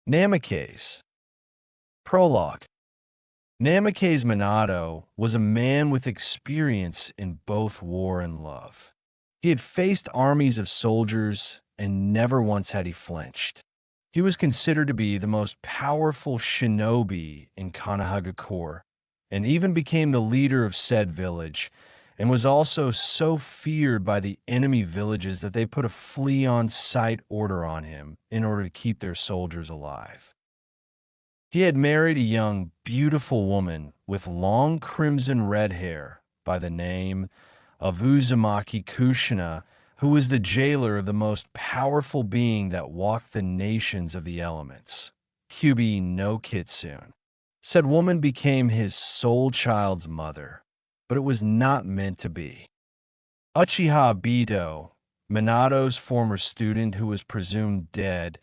Namikaze. Prologue. Namikaze Minato was a man with experience in both war and love. He had faced armies of soldiers, and never once had he flinched. He was considered to be the most powerful shinobi in Konohagakure, and even became the leader of said village, and was also so feared by the enemy villages that they put a flee-on-sight order on him in order to keep their soldiers alive. He had married a young, beautiful woman with long crimson red hair by the name of Uzumaki Kushina, who was the jailer of the most powerful being that walked the nations of the elements, Kyubi no Kitsune. Said woman became his sole child's mother, but it was not meant to be. Uchiha Bito, Minato's former student who was presumed dead,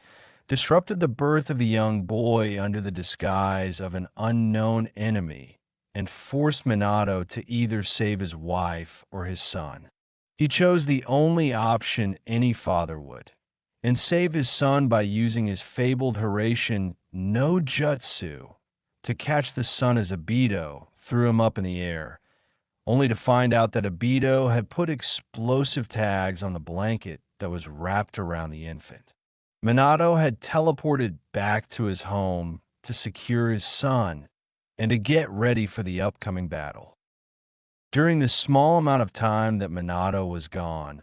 disrupted the birth of the young boy under the disguise of an unknown enemy and forced Minato to either save his wife or his son. He chose the only option any father would, and save his son by using his fabled Hiraishin no Jutsu to catch the son as Obito threw him up in the air, only to find out that Obito had put explosive tags on the blanket that was wrapped around the infant. Minato had teleported back to his home to secure his son and to get ready for the upcoming battle. During the small amount of time that Minato was gone,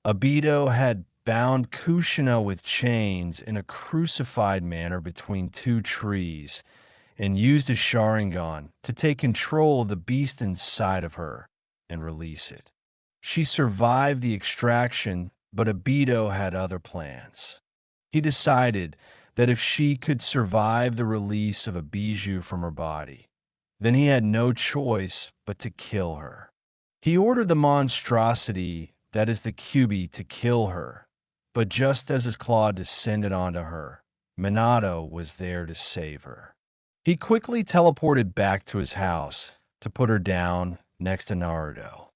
Obito had bound Kushina with chains in a crucified manner between two trees and used a Sharingan to take control of the beast inside of her and release it. She survived the extraction, but Obito had other plans. He decided that if she could survive the release of a bijou from her body, then he had no choice but to kill her. He ordered the monstrosity that is the Kyubi to kill her, but just as his claw descended onto her, Minato was there to save her. He quickly teleported back to his house to put her down next to Naruto.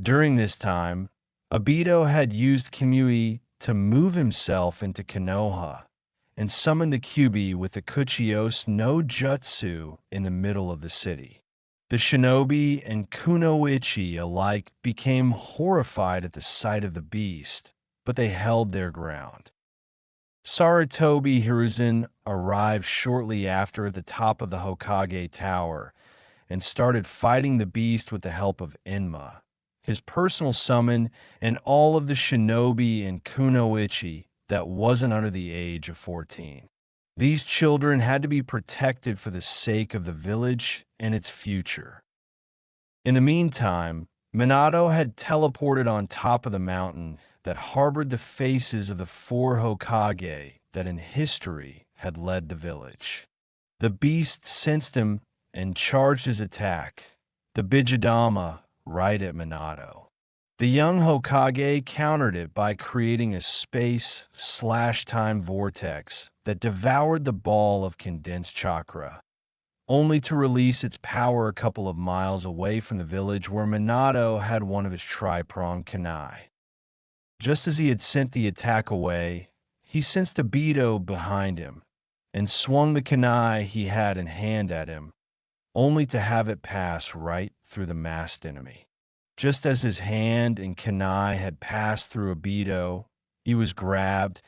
During this time, Obito had used Kamui to move himself into Konoha and summon the Kyubi with the Kuchiyose no Jutsu in the middle of the city. The shinobi and kunoichi alike became horrified at the sight of the beast, but they held their ground. Sarutobi Hiruzen arrived shortly after at the top of the Hokage Tower and started fighting the beast with the help of Enma, his personal summon, and all of the shinobi and kunoichi that wasn't under the age of 14. These children had to be protected for the sake of the village and its future. In the meantime, Minato had teleported on top of the mountain that harbored the faces of the 4 Hokage that in history had led the village. The beast sensed him and charged his attack, the Bijidama, right at Minato. The young Hokage countered it by creating a space/time vortex that devoured the ball of condensed chakra, only to release its power a couple of miles away from the village where Minato had one of his tri-pronged kunai. Just as he had sent the attack away, he sensed Obito behind him and swung the kunai he had in hand at him, only to have it pass right through the masked enemy. Just as his hand and kunai had passed through Obito, he was grabbed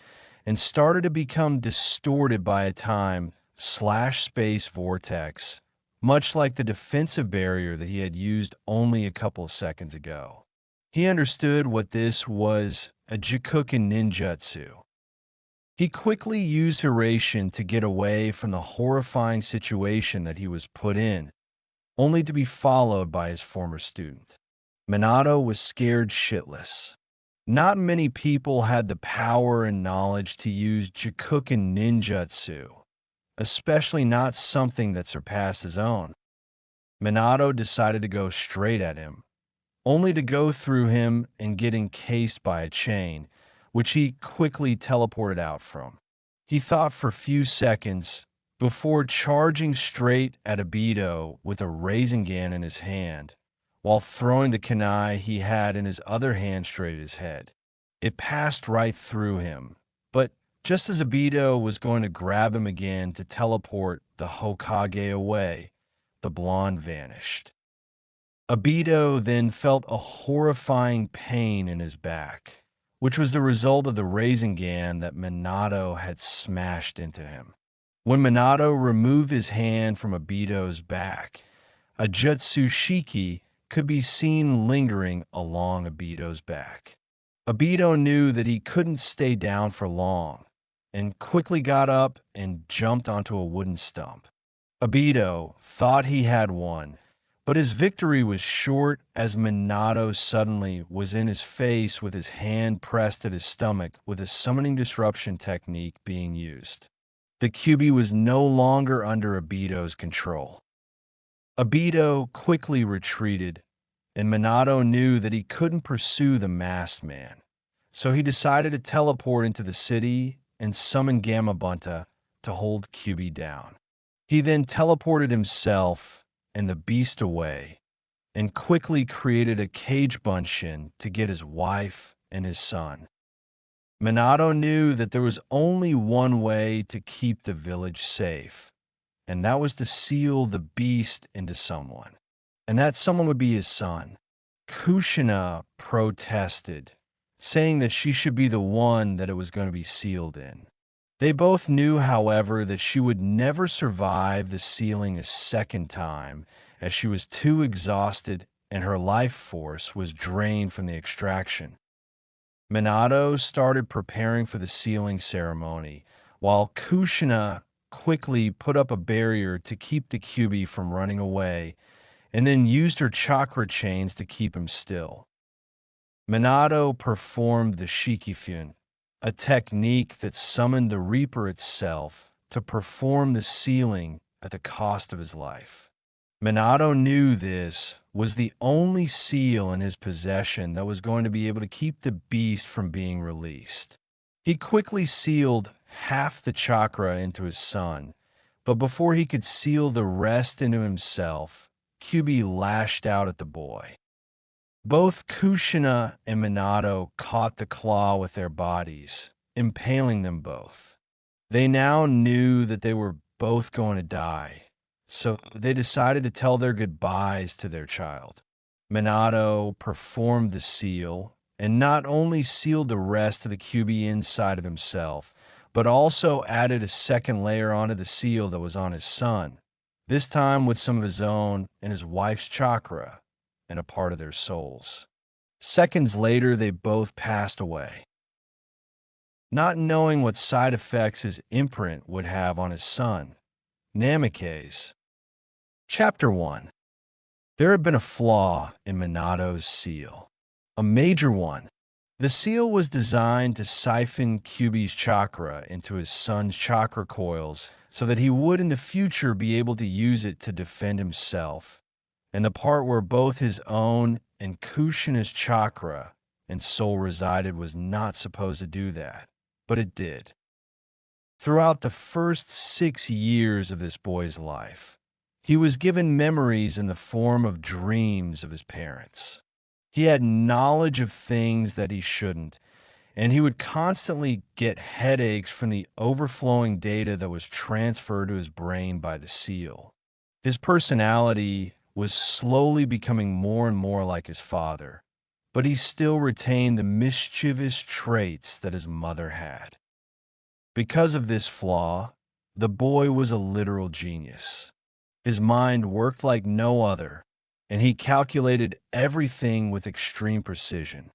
and started to become distorted by a time/space vortex, much like the defensive barrier that he had used only a couple of seconds ago. He understood what this was, a Jikuken ninjutsu. He quickly used Hiraishin to get away from the horrifying situation that he was put in, only to be followed by his former student. Minato was scared shitless. Not many people had the power and knowledge to use Jikuken ninjutsu, especially not something that surpassed his own. Minato decided to go straight at him, only to go through him and get encased by a chain, which he quickly teleported out from. He thought for a few seconds before charging straight at Obito with a Rasengan in his hand, while throwing the kunai he had in his other hand straight at his head. It passed right through him, but Just as Obito was going to grab him again to teleport the Hokage away, the blonde vanished. Obito then felt a horrifying pain in his back, which was the result of the Rasengan that Minato had smashed into him. When Minato removed his hand from Obito's back, a Jutsushiki could be seen lingering along Obito's back. Obito knew that he couldn't stay down for long, and quickly got up and jumped onto a wooden stump. Obito thought he had won, but his victory was short as Minato suddenly was in his face with his hand pressed at his stomach with a summoning disruption technique being used. The Kyuubi was no longer under Obito's control. Obito quickly retreated, and Minato knew that he couldn't pursue the masked man, so he decided to teleport into the city and summon Gamabunta to hold Kyuubi down. He then teleported himself and the beast away, and quickly created a cage bunshin to get his wife and his son. Minato knew that there was only one way to keep the village safe, and that was to seal the beast into someone. And that someone would be his son. Kushina protested, saying that she should be the one that it was going to be sealed in. They both knew, however, that she would never survive the sealing a second time, as she was too exhausted and her life force was drained from the extraction. Minato started preparing for the sealing ceremony, while Kushina quickly put up a barrier to keep the Kyuubi from running away, and then used her chakra chains to keep him still. Minato performed the Shikifun, a technique that summoned the Reaper itself to perform the sealing at the cost of his life. Minato knew this was the only seal in his possession that was going to be able to keep the beast from being released. He quickly sealed half the chakra into his son, but before he could seal the rest into himself, Kyuubi lashed out at the boy. Both Kushina and Minato caught the claw with their bodies, impaling them both. They now knew that they were both going to die, so they decided to tell their goodbyes to their child. Minato performed the seal, and not only sealed the rest of the Kyuubi inside of himself, but also added a second layer onto the seal that was on his son, this time with some of his own and his wife's chakra, and a part of their souls. Seconds later, they both passed away. Not knowing what side effects his imprint would have on his son, Namikaze. Chapter 1. There had been a flaw in Minato's seal. A major one. The seal was designed to siphon Kyuubi's chakra into his son's chakra coils so that he would in the future be able to use it to defend himself, and the part where both his own and Kushina's chakra and soul resided was not supposed to do that, but it did. Throughout the first 6 years of this boy's life, he was given memories in the form of dreams of his parents. He had knowledge of things that he shouldn't, and he would constantly get headaches from the overflowing data that was transferred to his brain by the seal. His personality was slowly becoming more and more like his father, but he still retained the mischievous traits that his mother had. Because of this flaw, the boy was a literal genius. His mind worked like no other, and he calculated everything with extreme precision.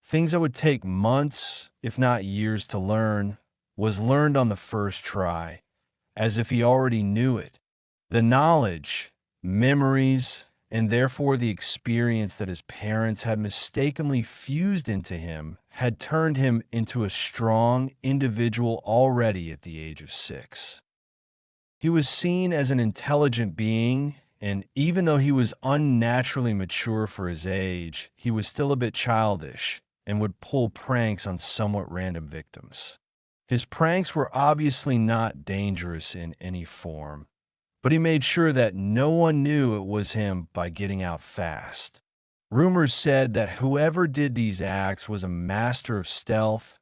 Things that would take months, if not years, to learn, was learned on the first try, as if he already knew it. The knowledge, memories, and therefore the experience that his parents had mistakenly fused into him had turned him into a strong individual already at the age of 6. He was seen as an intelligent being, and even though he was unnaturally mature for his age, he was still a bit childish and would pull pranks on somewhat random victims. His pranks were obviously not dangerous in any form, but he made sure that no one knew it was him by getting out fast. Rumors said that whoever did these acts was a master of stealth,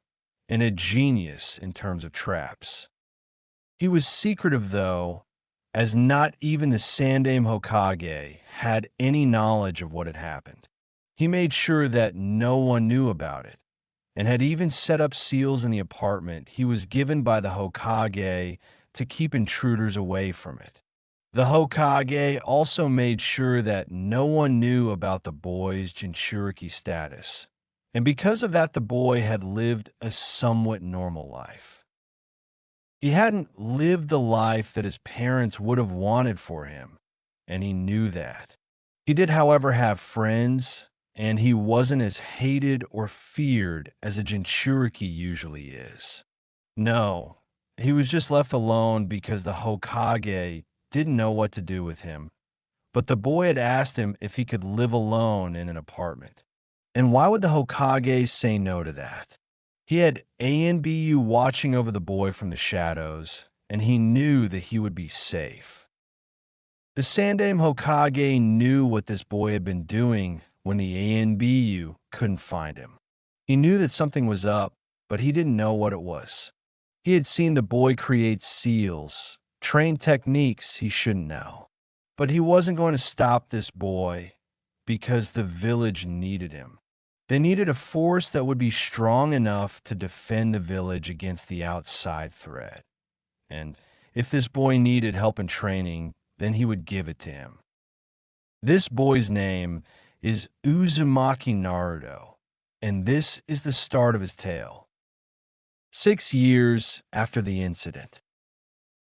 and a genius in terms of traps. He was secretive, though, as not even the Sandaime Hokage had any knowledge of what had happened. He made sure that no one knew about it, and had even set up seals in the apartment he was given by the Hokage to keep intruders away from it. The Hokage also made sure that no one knew about the boy's Jinchuriki status, and because of that the boy had lived a somewhat normal life. He hadn't lived the life that his parents would have wanted for him, and he knew that. He did, however, have friends, and he wasn't as hated or feared as a Jinchuriki usually is. No, he was just left alone because the Hokage didn't know what to do with him, but the boy had asked him if he could live alone in an apartment. And why would the Hokage say no to that? He had ANBU watching over the boy from the shadows, and he knew that he would be safe. The Sandaime Hokage knew what this boy had been doing when the ANBU couldn't find him. He knew that something was up, but he didn't know what it was. He had seen the boy create seals, train techniques he shouldn't know. But he wasn't going to stop this boy because the village needed him. They needed a force that would be strong enough to defend the village against the outside threat. And if this boy needed help in training, then he would give it to him. This boy's name is Uzumaki Naruto, and this is the start of his tale. 6 years after the incident,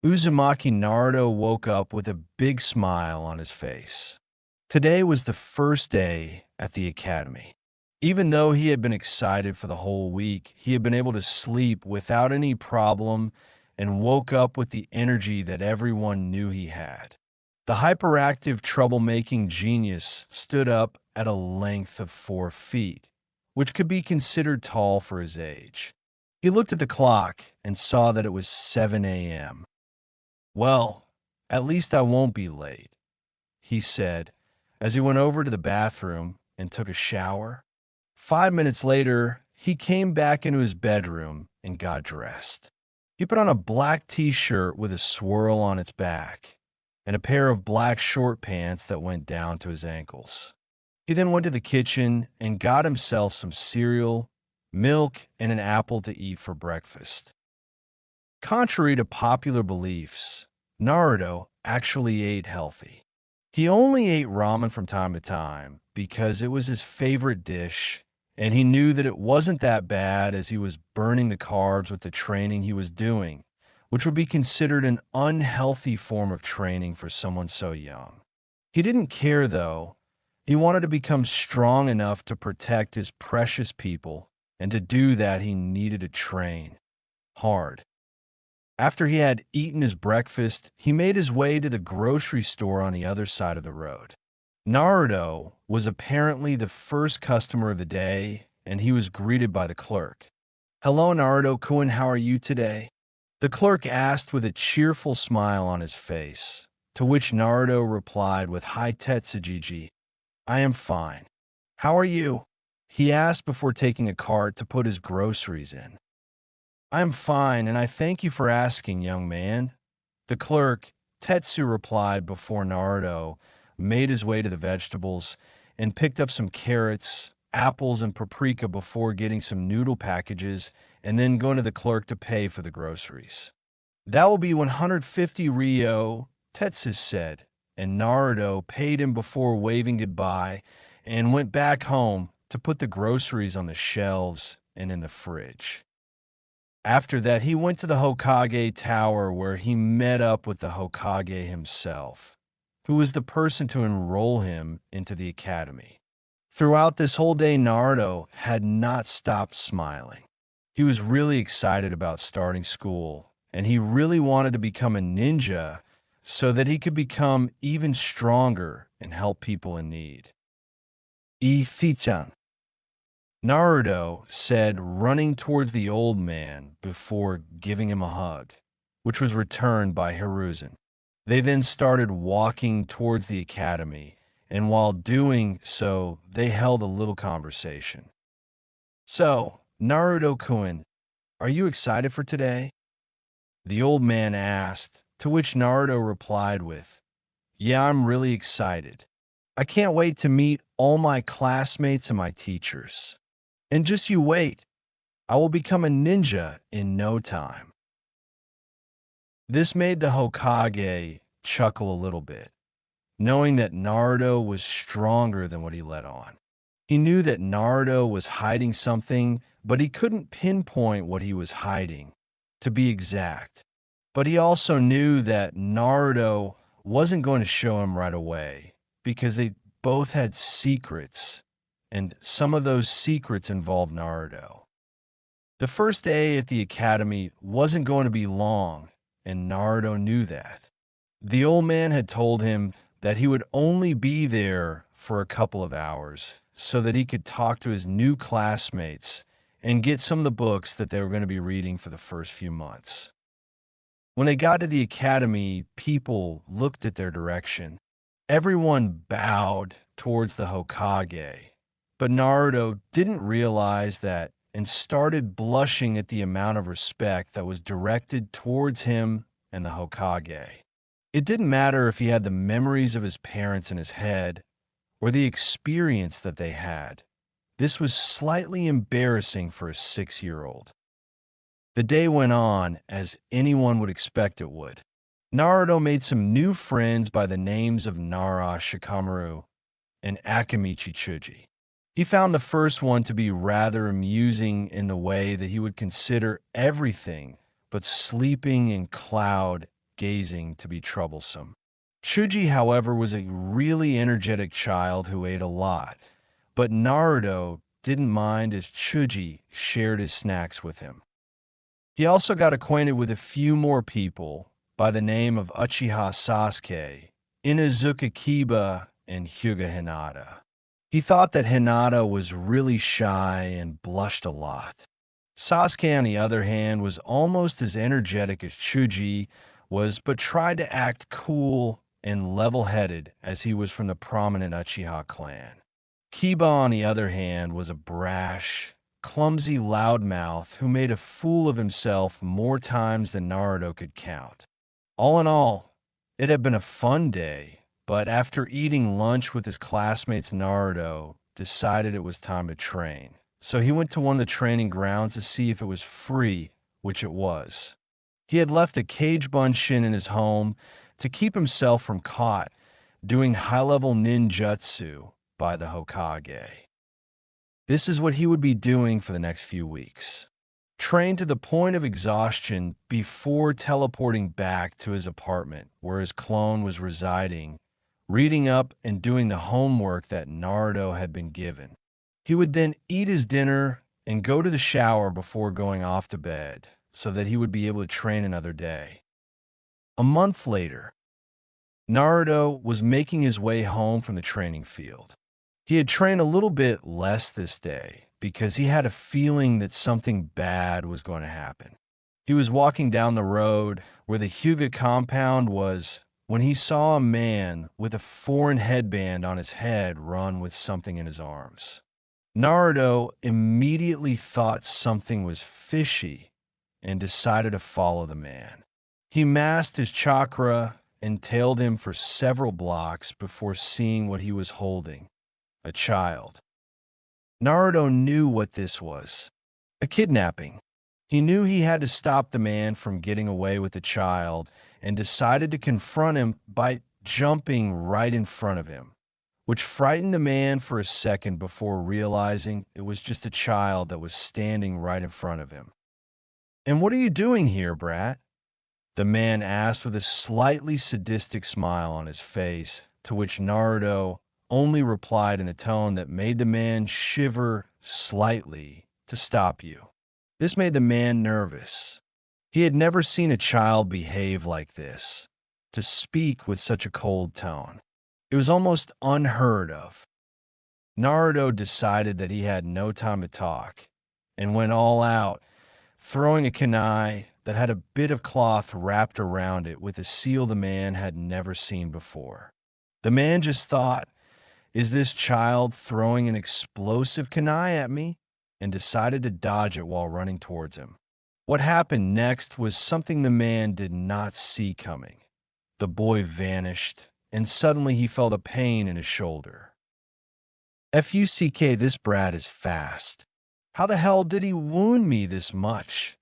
Uzumaki Naruto woke up with a big smile on his face. Today was the first day at the academy. Even though he had been excited for the whole week, he had been able to sleep without any problem and woke up with the energy that everyone knew he had. The hyperactive, troublemaking genius stood up at a length of 4 feet, which could be considered tall for his age. He looked at the clock and saw that it was 7 a.m. "Well, at least I won't be late," he said as he went over to the bathroom and took a shower. 5 minutes later, he came back into his bedroom and got dressed. He put on a black t-shirt with a swirl on its back and a pair of black short pants that went down to his ankles. He then went to the kitchen and got himself some cereal, milk, and an apple to eat for breakfast. Contrary to popular beliefs, Naruto actually ate healthy. He only ate ramen from time to time because it was his favorite dish, and he knew that it wasn't that bad as he was burning the carbs with the training he was doing, which would be considered an unhealthy form of training for someone so young. He didn't care, though. He wanted to become strong enough to protect his precious people, and to do that he needed to train hard. After he had eaten his breakfast, he made his way to the grocery store on the other side of the road. Naruto was apparently the first customer of the day, and he was greeted by the clerk. "Hello, Naruto-kun, how are you today?" The clerk asked with a cheerful smile on his face, to which Naruto replied with high Tetsujiji, "I am fine. How are you?" he asked before taking a cart to put his groceries in. "I am fine, and I thank you for asking, young man," the clerk, Tetsu, replied before Naruto made his way to the vegetables and picked up some carrots, apples, and paprika before getting some noodle packages and then going to the clerk to pay for the groceries. "That will be 150 Ryo," Tetsu said, and Naruto paid him before waving goodbye and went back home to put the groceries on the shelves and in the fridge. After that, he went to the Hokage Tower where he met up with the Hokage himself, who was the person to enroll him into the academy. Throughout this whole day, Naruto had not stopped smiling. He was really excited about starting school, and he really wanted to become a ninja so that he could become even stronger and help people in need. "Ifi-chan," Naruto said, running towards the old man before giving him a hug, which was returned by Hiruzen. They then started walking towards the academy, and while doing so, they held a little conversation. "So, Naruto-kun, are you excited for today?" The old man asked, to which Naruto replied with, "Yeah, I'm really excited. I can't wait to meet all my classmates and my teachers. And just you wait, I will become a ninja in no time." This made the Hokage chuckle a little bit, knowing that Naruto was stronger than what he let on. He knew that Naruto was hiding something, but he couldn't pinpoint what he was hiding, to be exact. But he also knew that Naruto wasn't going to show him right away, because they both had secrets, and some of those secrets involved Naruto. The first day at the academy wasn't going to be long, and Naruto knew that. The old man had told him that he would only be there for a couple of hours so that he could talk to his new classmates and get some of the books that they were going to be reading for the first few months. When they got to the academy, people looked at their direction. Everyone bowed towards the Hokage, but Naruto didn't realize that and started blushing at the amount of respect that was directed towards him and the Hokage. It didn't matter if he had the memories of his parents in his head or the experience that they had. This was slightly embarrassing for a 6-year-old. The day went on as anyone would expect it would. Naruto made some new friends by the names of Nara Shikamaru and Akamichi Chuji. He found the first one to be rather amusing in the way that he would consider everything but sleeping and cloud gazing to be troublesome. Chuji, however, was a really energetic child who ate a lot, but Naruto didn't mind as Chuji shared his snacks with him. He also got acquainted with a few more people by the name of Uchiha Sasuke, Inuzuka Kiba, and Hyuga Hinata. He thought that Hinata was really shy and blushed a lot. Sasuke, on the other hand, was almost as energetic as Chuji was, but tried to act cool and level-headed as he was from the prominent Uchiha clan. Kiba, on the other hand, was a brash, clumsy loudmouth who made a fool of himself more times than Naruto could count. All in all, it had been a fun day, but after eating lunch with his classmates, Naruto decided it was time to train. So he went to one of the training grounds to see if it was free, which it was. He had left a cage bunshin in his home to keep himself from caught doing high-level ninjutsu by the Hokage. This is what he would be doing for the next few weeks. Train to the point of exhaustion before teleporting back to his apartment where his clone was residing, reading up and doing the homework that Naruto had been given. He would then eat his dinner and go to the shower before going off to bed so that he would be able to train another day. A month later, Naruto was making his way home from the training field. He had trained a little bit less this day because he had a feeling that something bad was going to happen. He was walking down the road where the Hyuga compound was when he saw a man with a foreign headband on his head run with something in his arms. Naruto immediately thought something was fishy and decided to follow the man. He masked his chakra and tailed him for several blocks before seeing what he was holding, a child. Naruto knew what this was, a kidnapping. He knew he had to stop the man from getting away with the child and decided to confront him by jumping right in front of him, which frightened the man for a second before realizing it was just a child that was standing right in front of him. "And what are you doing here, brat?" the man asked with a slightly sadistic smile on his face, to which Naruto only replied in a tone that made the man shiver slightly, "To stop you." This made the man nervous. He had never seen a child behave like this, to speak with such a cold tone. It was almost unheard of. Naruto decided that he had no time to talk and went all out, throwing a kunai that had a bit of cloth wrapped around it with a seal the man had never seen before. The man just thought, "Is this child throwing an explosive kunai at me?" and decided to dodge it while running towards him. What happened next was something the man did not see coming. The boy vanished, and suddenly he felt a pain in his shoulder. Fuck, this brat is fast. How the hell did he wound me this much?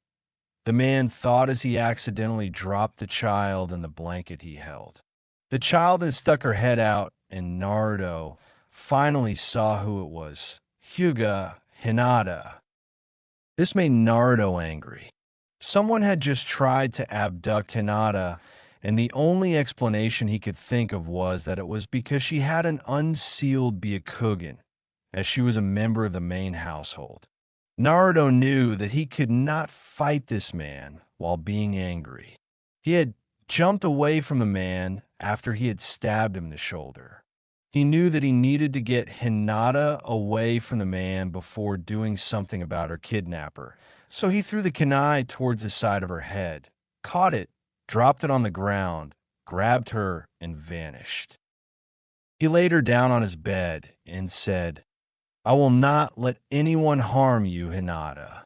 The man thought as he accidentally dropped the child in the blanket he held. The child had stuck her head out, and Naruto finally saw who it was. Hyuga Hinata. This made Naruto angry. Someone had just tried to abduct Hinata, and the only explanation he could think of was that it was because she had an unsealed Byakugan, as she was a member of the main household. Naruto knew that he could not fight this man while being angry. He had jumped away from the man after he had stabbed him in the shoulder. He knew that he needed to get Hinata away from the man before doing something about her kidnapper, so he threw the kunai towards the side of her head, caught it, dropped it on the ground, grabbed her, and vanished. He laid her down on his bed and said, "I will not let anyone harm you, Hinata.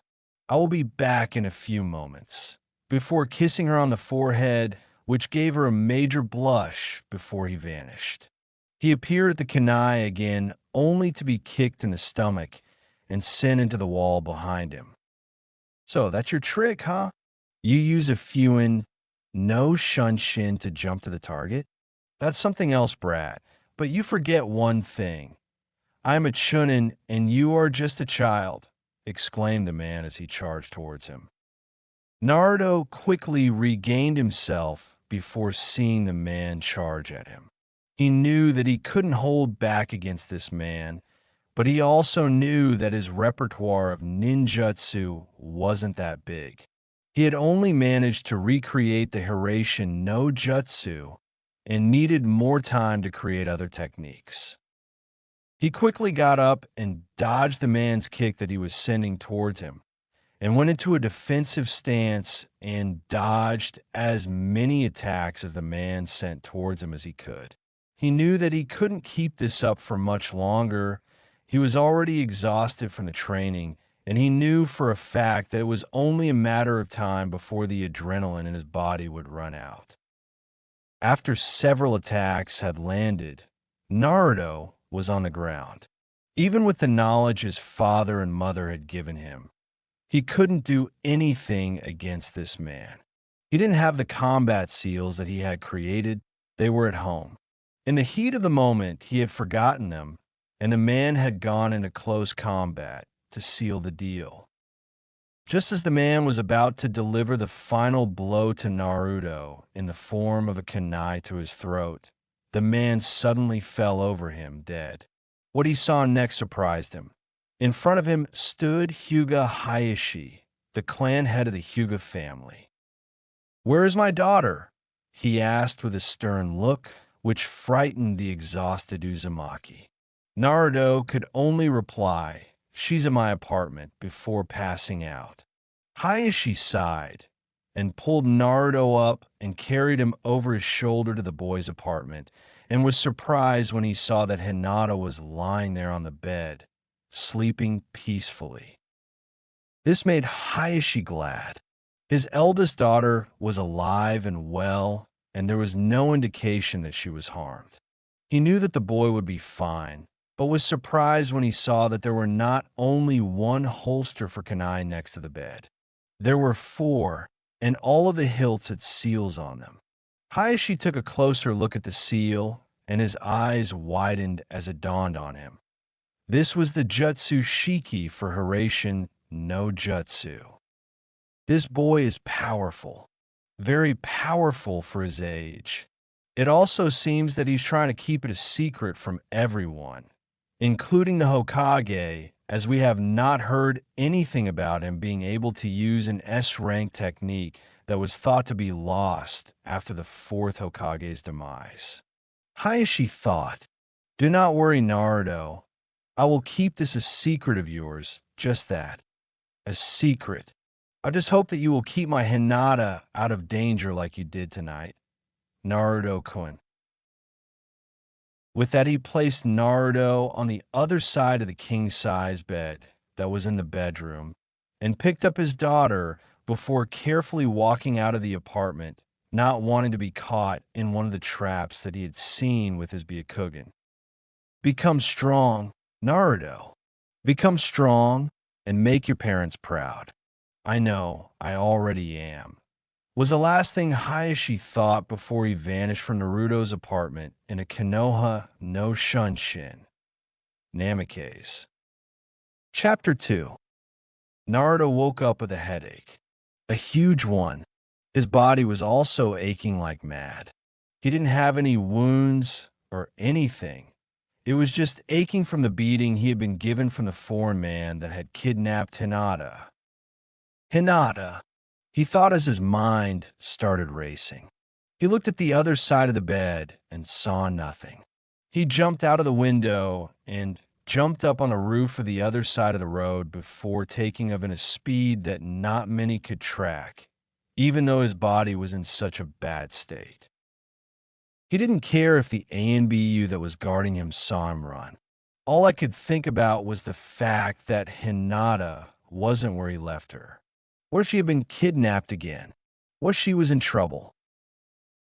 I will be back in a few moments," before kissing her on the forehead, which gave her a major blush before he vanished. He appeared at the kunai again, only to be kicked in the stomach and sent into the wall behind him. "So that's your trick, huh? You use a Fuin no Shunshin to jump to the target? That's something else, brat. But you forget one thing. I am a Chunin, and you are just a child," exclaimed the man as he charged towards him. Naruto quickly regained himself before seeing the man charge at him. He knew that he couldn't hold back against this man, but he also knew that his repertoire of ninjutsu wasn't that big. He had only managed to recreate the Hiraishin no Jutsu and needed more time to create other techniques. He quickly got up and dodged the man's kick that he was sending towards him, and went into a defensive stance and dodged as many attacks as the man sent towards him as he could. He knew that he couldn't keep this up for much longer. He was already exhausted from the training, and he knew for a fact that it was only a matter of time before the adrenaline in his body would run out. After several attacks had landed, Naruto was on the ground. Even with the knowledge his father and mother had given him, he couldn't do anything against this man. He didn't have the combat seals that he had created. They were at home. In the heat of the moment, he had forgotten them, and the man had gone into close combat to seal the deal. Just as the man was about to deliver the final blow to Naruto in the form of a kunai to his throat, the man suddenly fell over him dead. What he saw next surprised him. In front of him stood Hyuga Hayashi, the clan head of the Hyuga family. "Where is my daughter?" he asked with a stern look, which frightened the exhausted Uzumaki. Naruto could only reply, "She's in my apartment," before passing out. Hayashi sighed and pulled Naruto up and carried him over his shoulder to the boy's apartment, and was surprised when he saw that Hinata was lying there on the bed, sleeping peacefully. This made Hayashi glad. His eldest daughter was alive and well, and there was no indication that she was harmed. He knew that the boy would be fine, but was surprised when he saw that there were not only one holster for kunai next to the bed. There were 4, and all of the hilts had seals on them. Hayashi took a closer look at the seal, and his eyes widened as it dawned on him. This was the Jutsu Shiki for Hiraishin no Jutsu. This boy is powerful, very powerful for his age. It also seems that he's trying to keep it a secret from everyone, including the Hokage, as we have not heard anything about him being able to use an S-rank technique that was thought to be lost after the 4th Hokage's demise. Hayashi thought, "Do not worry, Naruto. I will keep this a secret of yours, just that, a secret. I just hope that you will keep my Hinata out of danger like you did tonight, Naruto-kun." With that, he placed Naruto on the other side of the king-size bed that was in the bedroom, and picked up his daughter, before carefully walking out of the apartment, not wanting to be caught in one of the traps that he had seen with his Byakugan. Become strong, Naruto. Become strong and make your parents proud. I know, I already am, was the last thing Hayashi thought before he vanished from Naruto's apartment in a Konoha no Shunshin. Namikaze. Chapter 2. Naruto woke up with a headache. A huge one. His body was also aching like mad. He didn't have any wounds or anything. It was just aching from the beating he had been given from the foreign man that had kidnapped Hinata. Hinata, he thought as his mind started racing. He looked at the other side of the bed and saw nothing. He jumped out of the window and jumped up on the roof of the other side of the road before taking off at a speed that not many could track, even though his body was in such a bad state. He didn't care if the ANBU that was guarding him saw him run. All I could think about was the fact that Hinata wasn't where he left her. What if she had been kidnapped again? What if she was in trouble?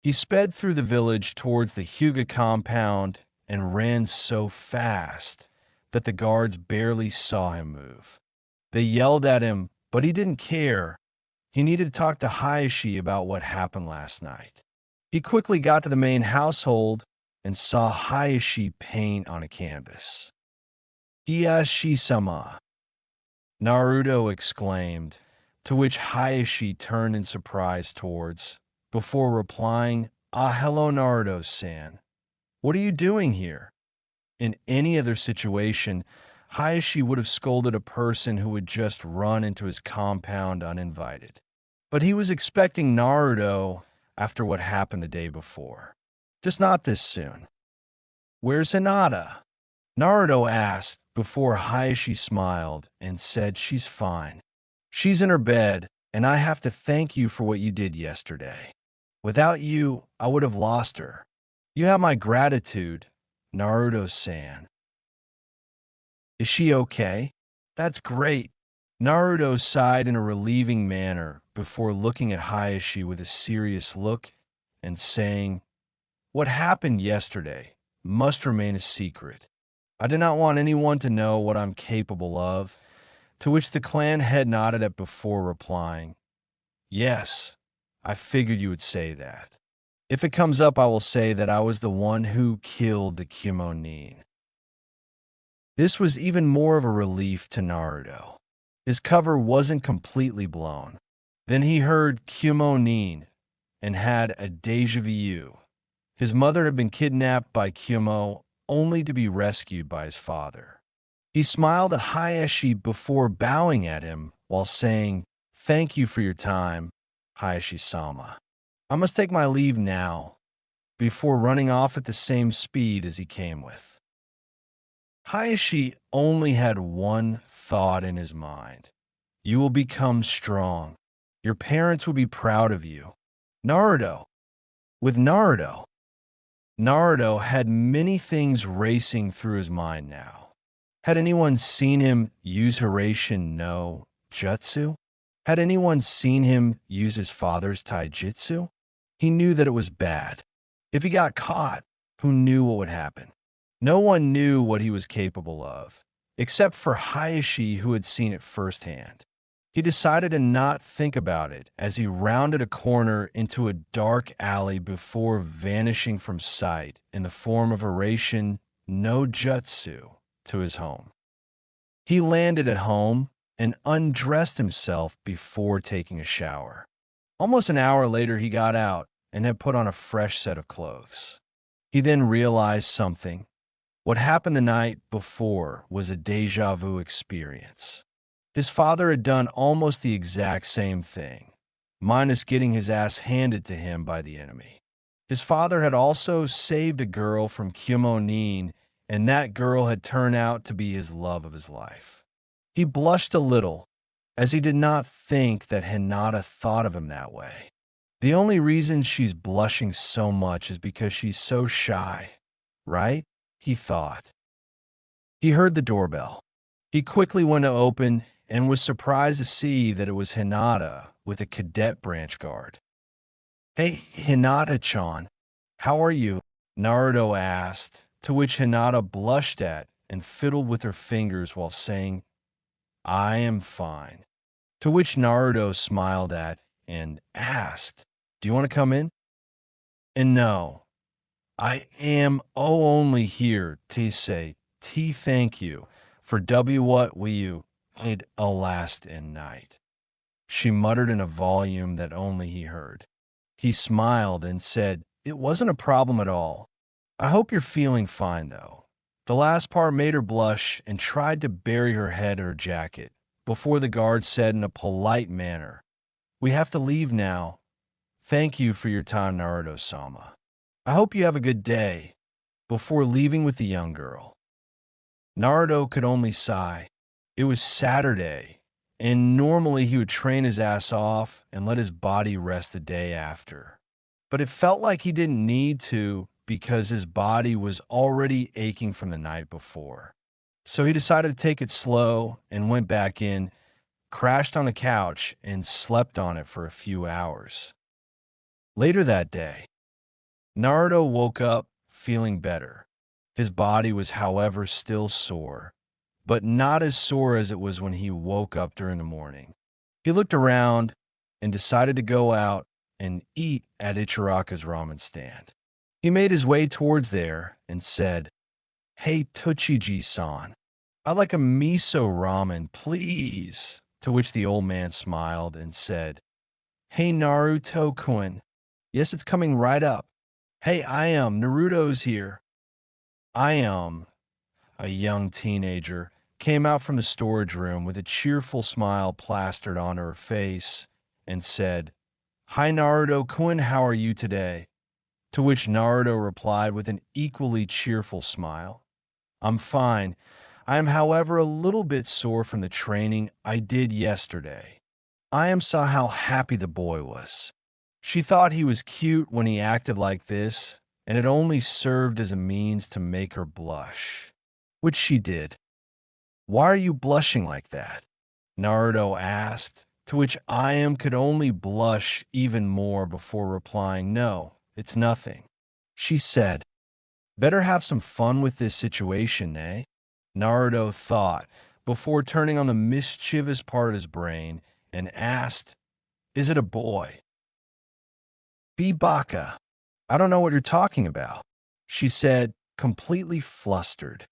He sped through the village towards the Hyuga compound and ran so fast that the guards barely saw him move. They yelled at him, but he didn't care. He needed to talk to Hayashi about what happened last night. He quickly got to the main household and saw Hayashi paint on a canvas. "Hiyashi-sama," Naruto exclaimed, to which Hayashi turned in surprise towards, before replying, hello Naruto-san. What are you doing here?" In any other situation, Hayashi would have scolded a person who had just run into his compound uninvited. But he was expecting Naruto after what happened the day before. Just not this soon. "Where's Hinata?" Naruto asked before Hayashi smiled and said she's fine. "She's in her bed, and I have to thank you for what you did yesterday. Without you, I would have lost her. You have my gratitude, Naruto-san." "Is she okay?" "That's great." Naruto sighed in a relieving manner before looking at Hayashi with a serious look and saying, "What happened yesterday must remain a secret. I did not want anyone to know what I'm capable of," to which the clan head nodded at before replying, "Yes, I figured you would say that. If it comes up, I will say that I was the one who killed the Kimonin." This was even more of a relief to Naruto. His cover wasn't completely blown. Then he heard Kimonin and had a déjà vu. His mother had been kidnapped by Kyomo only to be rescued by his father. He smiled at Hayashi before bowing at him while saying, "Thank you for your time, Hayashi-sama. I must take my leave now," before running off at the same speed as he came with. Hayashi only had one thought in his mind. You will become strong. Your parents will be proud of you. Naruto. With Naruto. Naruto had many things racing through his mind now. Had anyone seen him use Hiraishin no Jutsu? Had anyone seen him use his father's taijutsu? He knew that it was bad. If he got caught, who knew what would happen? No one knew what he was capable of, except for Hayashi, who had seen it firsthand. He decided to not think about it as he rounded a corner into a dark alley before vanishing from sight in the form of Hiraishin no Jutsu to his home. He landed at home and undressed himself before taking a shower. Almost an hour later, he got out and had put on a fresh set of clothes. He then realized something. What happened the night before was a déjà vu experience. His father had done almost the exact same thing, minus getting his ass handed to him by the enemy. His father had also saved a girl from Kyomonin, and that girl had turned out to be his love of his life. He blushed a little, as he did not think that Hinata thought of him that way. The only reason she's blushing so much is because she's so shy, right? He thought. He heard the doorbell. He quickly went to open and was surprised to see that it was Hinata with a cadet branch guard. "Hey, Hinata-chan, how are you?" Naruto asked, to which Hinata blushed at and fiddled with her fingers while saying, "I am fine." To which Naruto smiled at and asked, "Do you want to come in?" And no, I am only here to say thank you for what you did last night. She muttered in a volume that only he heard. He smiled and said, "It wasn't a problem at all. I hope you're feeling fine, though." The last part made her blush and tried to bury her head in her jacket before the guard said in a polite manner, "We have to leave now. Thank you for your time, Naruto-sama. I hope you have a good day," before leaving with the young girl. Naruto could only sigh. It was Saturday, and normally he would train his ass off and let his body rest the day after. But it felt like he didn't need to because his body was already aching from the night before. So he decided to take it slow and went back in, crashed on the couch, and slept on it for a few hours. Later that day, Naruto woke up feeling better. His body was, however, still sore, but not as sore as it was when he woke up during the morning. He looked around and decided to go out and eat at Ichiraka's ramen stand. He made his way towards there and said, "Hey, Tochiji-san, I'd like a miso ramen, please." To which the old man smiled and said, "Hey, Naruto-kun, yes, it's coming right up. Hey, Naruto's here." A young teenager, came out from the storage room with a cheerful smile plastered onto her face and said, "Hi, Naruto-kun, how are you today?" To which Naruto replied with an equally cheerful smile, "I'm fine. I am, however, a little bit sore from the training I did yesterday." Saw how happy the boy was. She thought he was cute when he acted like this, and it only served as a means to make her blush, which she did. "Why are you blushing like that?" Naruto asked, to which could only blush even more before replying, "No, it's nothing." She said, "Better have some fun with this situation, eh?" Naruto thought, before turning on the mischievous part of his brain, and asked, "Is it a boy?" "Be baka. I don't know what you're talking about," she said, completely flustered.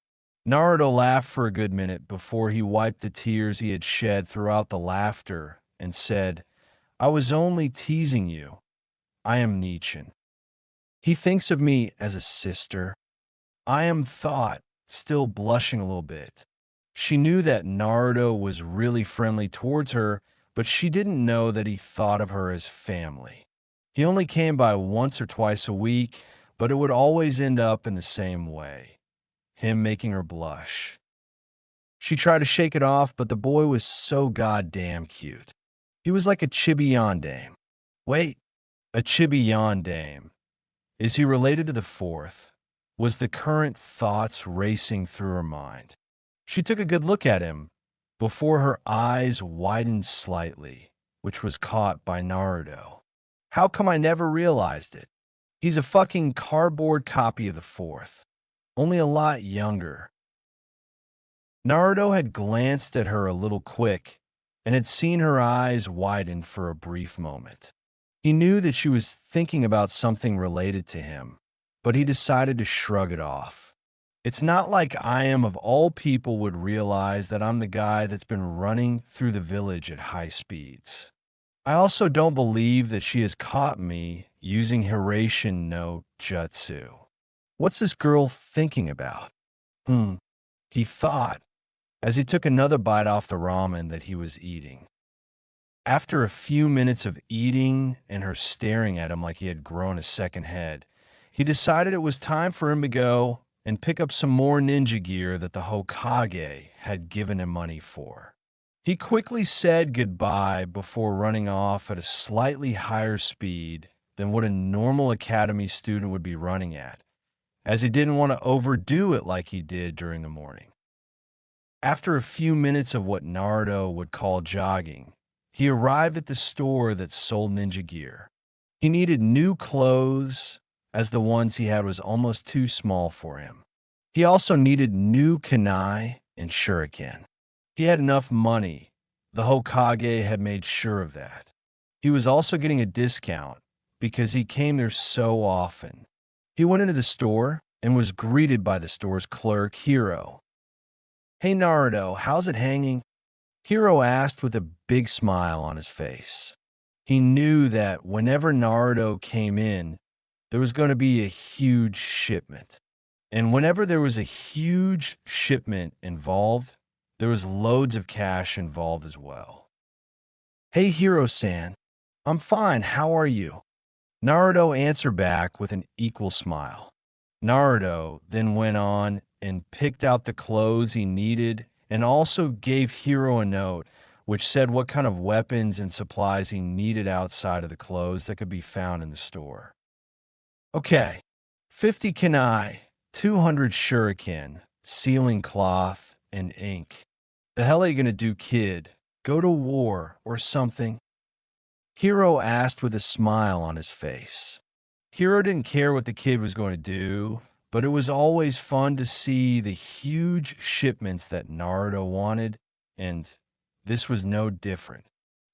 Naruto laughed for a good minute before he wiped the tears he had shed throughout the laughter and said, "I was only teasing you. I am Nichin. He thinks of me as a sister." Thought, still blushing a little bit. She knew that Naruto was really friendly towards her, but she didn't know that he thought of her as family. He only came by once or twice a week, but it would always end up in the same way, him making her blush. She tried to shake it off, but the boy was so goddamn cute. He was like a chibi yandame. Wait, a chibi yandame. Is he related to the fourth? Was the current thoughts racing through her mind. She took a good look at him before her eyes widened slightly, which was caught by Naruto. How come I never realized it? He's a fucking cardboard copy of the fourth, only a lot younger. Naruto had glanced at her a little quick and had seen her eyes widen for a brief moment. He knew that she was thinking about something related to him, but he decided to shrug it off. It's not like of all people would realize that I'm the guy that's been running through the village at high speeds. I also don't believe that she has caught me using Hirashin no Jutsu. What's this girl thinking about? He thought, as he took another bite off the ramen that he was eating. After a few minutes of eating and her staring at him like he had grown a second head, he decided it was time for him to go and pick up some more ninja gear that the Hokage had given him money for. He quickly said goodbye before running off at a slightly higher speed than what a normal academy student would be running at, as he didn't want to overdo it like he did during the morning. After a few minutes of what Naruto would call jogging, He arrived at the store that sold ninja gear. He needed new clothes, as the ones he had was almost too small for him. He also needed new kunai and shuriken. He had enough money. The Hokage had made sure of that. He was also getting a discount because he came there so often. He went into the store and was greeted by the store's clerk, Hiro. "Hey Naruto, how's it hanging?" Hiro asked with a big smile on his face. He knew that whenever Naruto came in, there was going to be a huge shipment. And whenever there was a huge shipment involved, there was loads of cash involved as well. "Hey Hiro-san, I'm fine, how are you?" Naruto answered back with an equal smile. Naruto then went on and picked out the clothes he needed and also gave Hiro a note which said what kind of weapons and supplies he needed outside of the clothes that could be found in the store. "Okay, 50 kunai, 200 shuriken, sealing cloth, and ink. The hell are you gonna do, kid? Go to war or something?" Hiro asked with a smile on his face. Hiro didn't care what the kid was going to do, but it was always fun to see the huge shipments that Naruto wanted, and this was no different.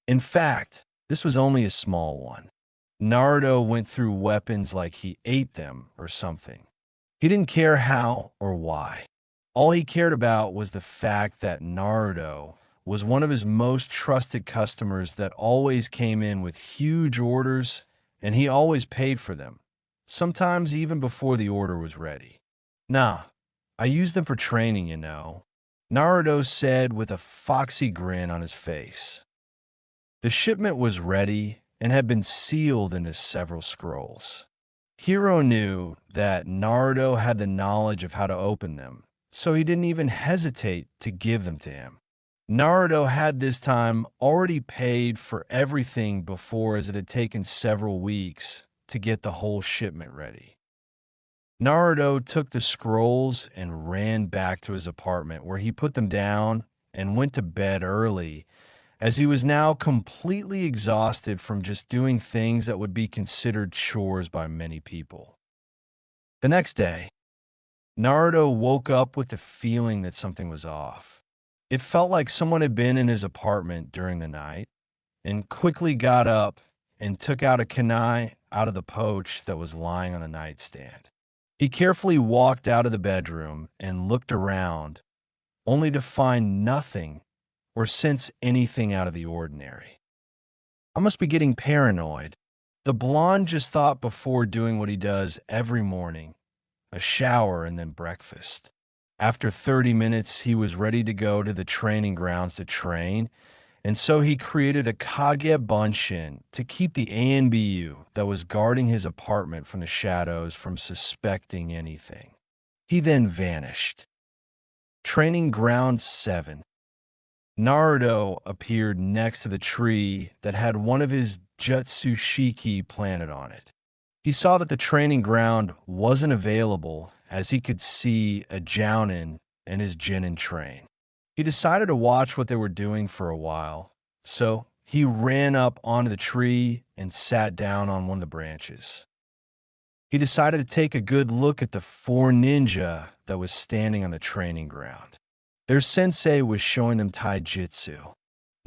In fact, this was only a small one. Naruto went through weapons like he ate them or something. He didn't care how or why. All he cared about was the fact that Naruto was one of his most trusted customers that always came in with huge orders, and he always paid for them, sometimes even before the order was ready. "Nah, I use them for training, you know," Naruto said with a foxy grin on his face. The shipment was ready and had been sealed into several scrolls. Hiro knew that Naruto had the knowledge of how to open them, so he didn't even hesitate to give them to him. Naruto had this time already paid for everything before, as it had taken several weeks to get the whole shipment ready. Naruto took the scrolls and ran back to his apartment, where he put them down and went to bed early, as he was now completely exhausted from just doing things that would be considered chores by many people. The next day, Naruto woke up with the feeling that something was off. It felt like someone had been in his apartment during the night, and quickly got up and took out a kunai out of the pouch that was lying on the nightstand. He carefully walked out of the bedroom and looked around, only to find nothing or sense anything out of the ordinary. "I must be getting paranoid." The blonde just thought before doing what he does every morning: a shower and then breakfast. After 30 minutes, he was ready to go to the training grounds to train, and so he created a Kage Bunshin to keep the ANBU that was guarding his apartment from the shadows from suspecting anything. He then vanished. Training Ground 7. Naruto appeared next to the tree that had one of his Jutsushiki planted on it. He saw that the training ground wasn't available, as he could see a Jounin and his Genin train. He decided to watch what they were doing for a while, so he ran up onto the tree and sat down on one of the branches. He decided to take a good look at the 4 ninja that was standing on the training ground. Their sensei was showing them taijutsu.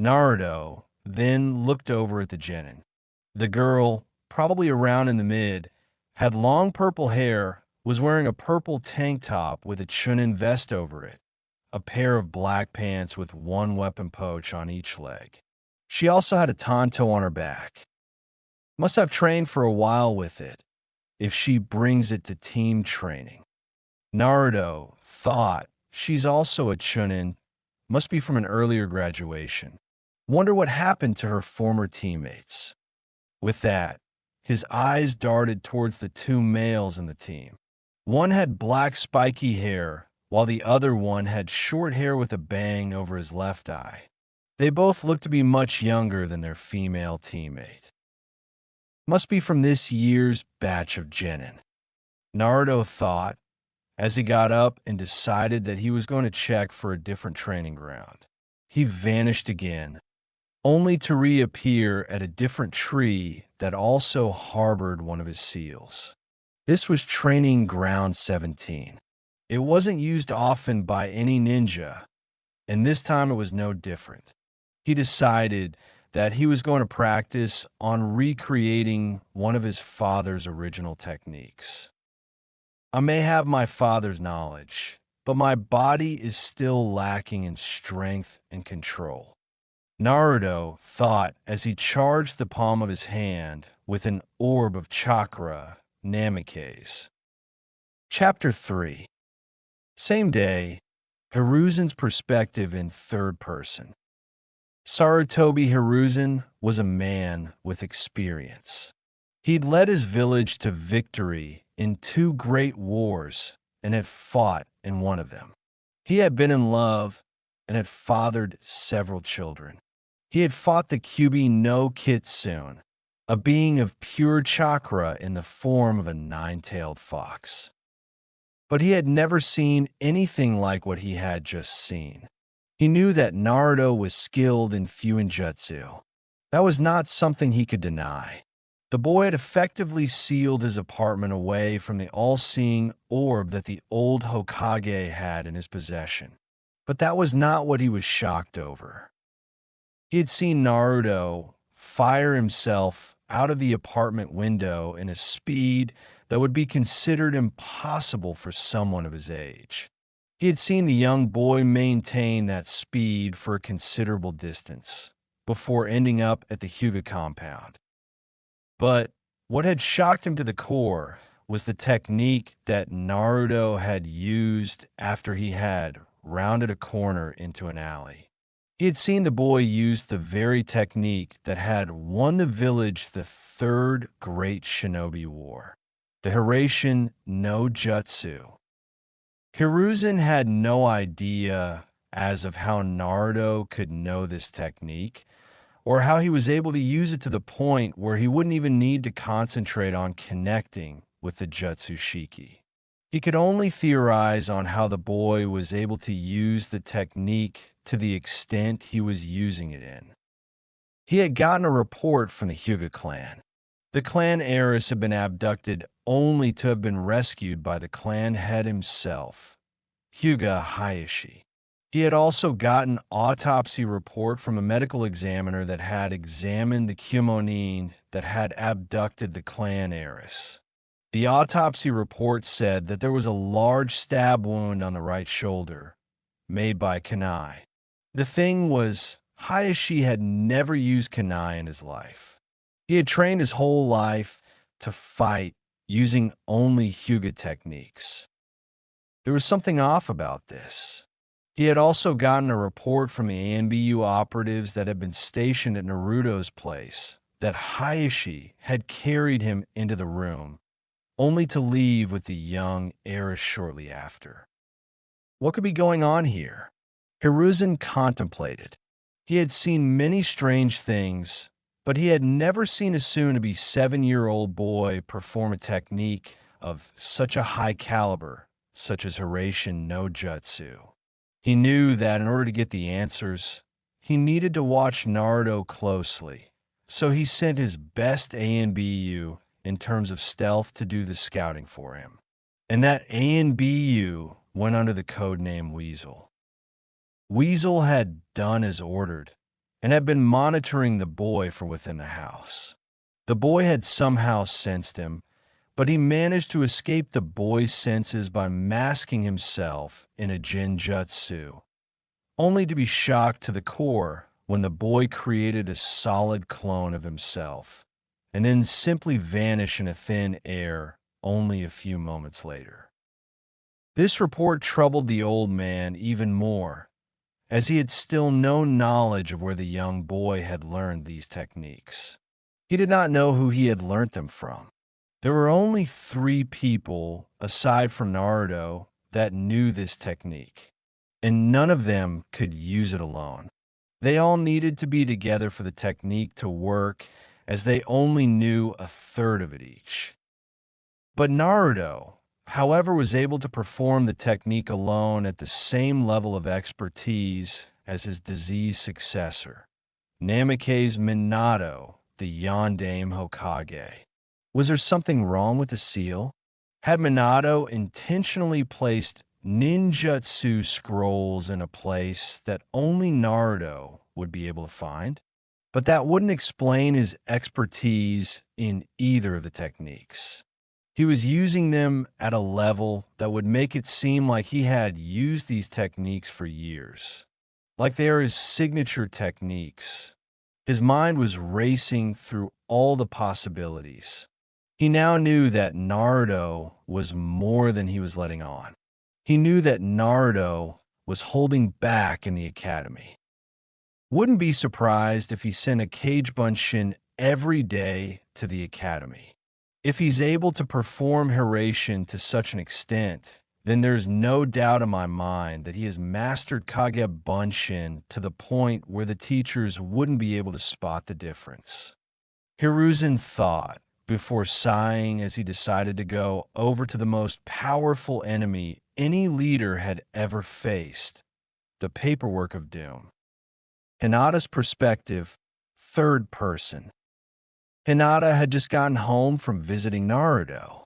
Naruto then looked over at the Genin. The girl, probably around in the mid, had long purple hair, was wearing a purple tank top with a chunin vest over it, a pair of black pants with one weapon pouch on each leg. She also had a tanto on her back. Must have trained for a while with it, if she brings it to team training. Naruto thought she's also a chunin, must be from an earlier graduation. Wonder what happened to her former teammates. With that, his eyes darted towards the 2 males in the team. One had black spiky hair, while the other one had short hair with a bang over his left eye. They both looked to be much younger than their female teammate. Must be from this year's batch of Genin, Naruto thought, as he got up and decided that he was going to check for a different training ground. He vanished again, only to reappear at a different tree that also harbored one of his seals. This was Training Ground 17. It wasn't used often by any ninja, and this time it was no different. He decided that he was going to practice on recreating one of his father's original techniques. I may have my father's knowledge, but my body is still lacking in strength and control. Naruto thought as he charged the palm of his hand with an orb of chakra, Namikaze. Chapter 3. Same day, Hiruzen's perspective in third person. Sarutobi Hiruzen was a man with experience. He'd led his village to victory in 2 great wars and had fought in one of them. He had been in love and had fathered several children. He had fought the Kyuubi no Kitsune, a being of pure chakra in the form of a 9-tailed fox. But he had never seen anything like what he had just seen. He knew that Naruto was skilled in Fuinjutsu. That was not something he could deny. The boy had effectively sealed his apartment away from the all-seeing orb that the old Hokage had in his possession. But that was not what he was shocked over. He had seen Naruto fire himself out of the apartment window in a speed that would be considered impossible for someone of his age. He had seen the young boy maintain that speed for a considerable distance before ending up at the Hyuga compound. But what had shocked him to the core was the technique that Naruto had used after he had rounded a corner into an alley. He had seen the boy use the very technique that had won the village the 3rd Great Shinobi War, the Hiraishin no Jutsu. Hiruzen had no idea as of how Naruto could know this technique, or how he was able to use it to the point where he wouldn't even need to concentrate on connecting with the Jutsu Shiki. He could only theorize on how the boy was able to use the technique to the extent he was using it in. He had gotten a report from the Hyuga clan. The clan heiress had been abducted only to have been rescued by the clan head himself, Hyuga Hayashi. He had also gotten an autopsy report from a medical examiner that had examined the Kyomonin that had abducted the clan heiress. The autopsy report said that there was a large stab wound on the right shoulder, made by kunai. The thing was, Hayashi had never used kunai in his life. He had trained his whole life to fight using only Hyuga techniques. There was something off about this. He had also gotten a report from the ANBU operatives that had been stationed at Naruto's place that Hayashi had carried him into the room, only to leave with the young heiress shortly after. What could be going on here? Hiruzen contemplated. He had seen many strange things, but he had never seen a soon-to-be 7-year-old boy perform a technique of such a high caliber, such as Hiraishin no Jutsu. He knew that in order to get the answers, he needed to watch Naruto closely, so he sent his best ANBU in terms of stealth to do the scouting for him. And that ANBU went under the codename Weasel. Weasel had done as ordered and had been monitoring the boy from within the house. The boy had somehow sensed him, but he managed to escape the boy's senses by masking himself in a Jinjutsu, only to be shocked to the core when the boy created a solid clone of himself, and then simply vanish in a thin air only a few moments later. This report troubled the old man even more, as he had still no knowledge of where the young boy had learned these techniques. He did not know who he had learnt them from. There were only 3 people, aside from Naruto, that knew this technique, and none of them could use it alone. They all needed to be together for the technique to work, as they only knew a third of it each. But Naruto, however, was able to perform the technique alone at the same level of expertise as his diseased successor, Namake's Minato, the Yondaime Hokage. Was there something wrong with the seal? Had Minato intentionally placed ninjutsu scrolls in a place that only Naruto would be able to find? But that wouldn't explain his expertise in either of the techniques. He was using them at a level that would make it seem like he had used these techniques for years, like they are his signature techniques. His mind was racing through all the possibilities. He now knew that Naruto was more than he was letting on. He knew that Naruto was holding back in the academy. Wouldn't be surprised if he sent a Cage Bunshin every day to the academy. If he's able to perform Hiraishin to such an extent, then there's no doubt in my mind that he has mastered Kage Bunshin to the point where the teachers wouldn't be able to spot the difference. Hiruzen thought, before sighing as he decided to go over to the most powerful enemy any leader had ever faced, the paperwork of doom. Hinata's perspective, third person. Hinata had just gotten home from visiting Naruto.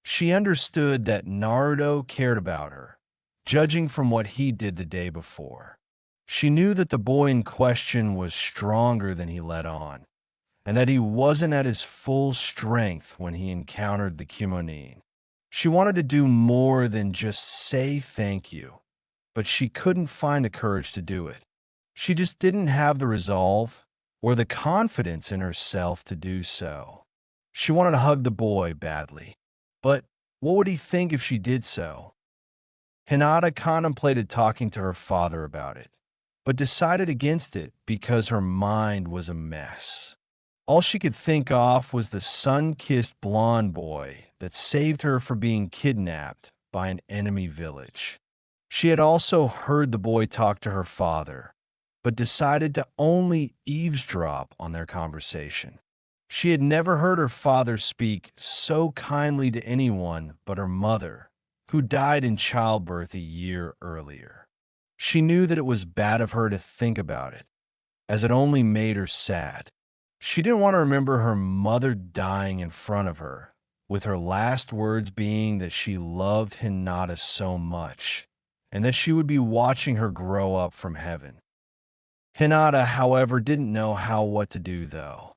She understood that Naruto cared about her, judging from what he did the day before. She knew that the boy in question was stronger than he let on, and that he wasn't at his full strength when he encountered the Kimonin. She wanted to do more than just say thank you, but she couldn't find the courage to do it. She just didn't have the resolve or the confidence in herself to do so. She wanted to hug the boy badly, but what would he think if she did so? Hinata contemplated talking to her father about it, but decided against it because her mind was a mess. All she could think of was the sun-kissed blonde boy that saved her from being kidnapped by an enemy village. She had also heard the boy talk to her father, but decided to only eavesdrop on their conversation. She had never heard her father speak so kindly to anyone but her mother, who died in childbirth a year earlier. She knew that it was bad of her to think about it, as it only made her sad. She didn't want to remember her mother dying in front of her, with her last words being that she loved Hinata so much, and that she would be watching her grow up from heaven. Hinata, however, didn't know what to do, though.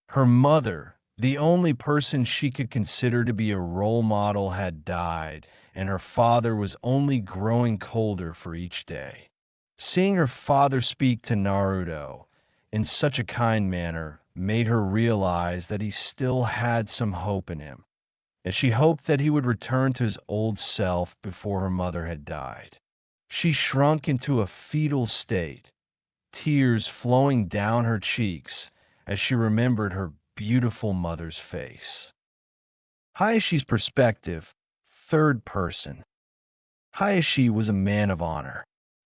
Her mother, the only person she could consider to be a role model, had died, and her father was only growing colder for each day. Seeing her father speak to Naruto in such a kind manner made her realize that he still had some hope in him, and she hoped that he would return to his old self before her mother had died. She shrunk into a fetal state, tears flowing down her cheeks as she remembered her beautiful mother's face. Hayashi's perspective, third person. Hayashi was a man of honor.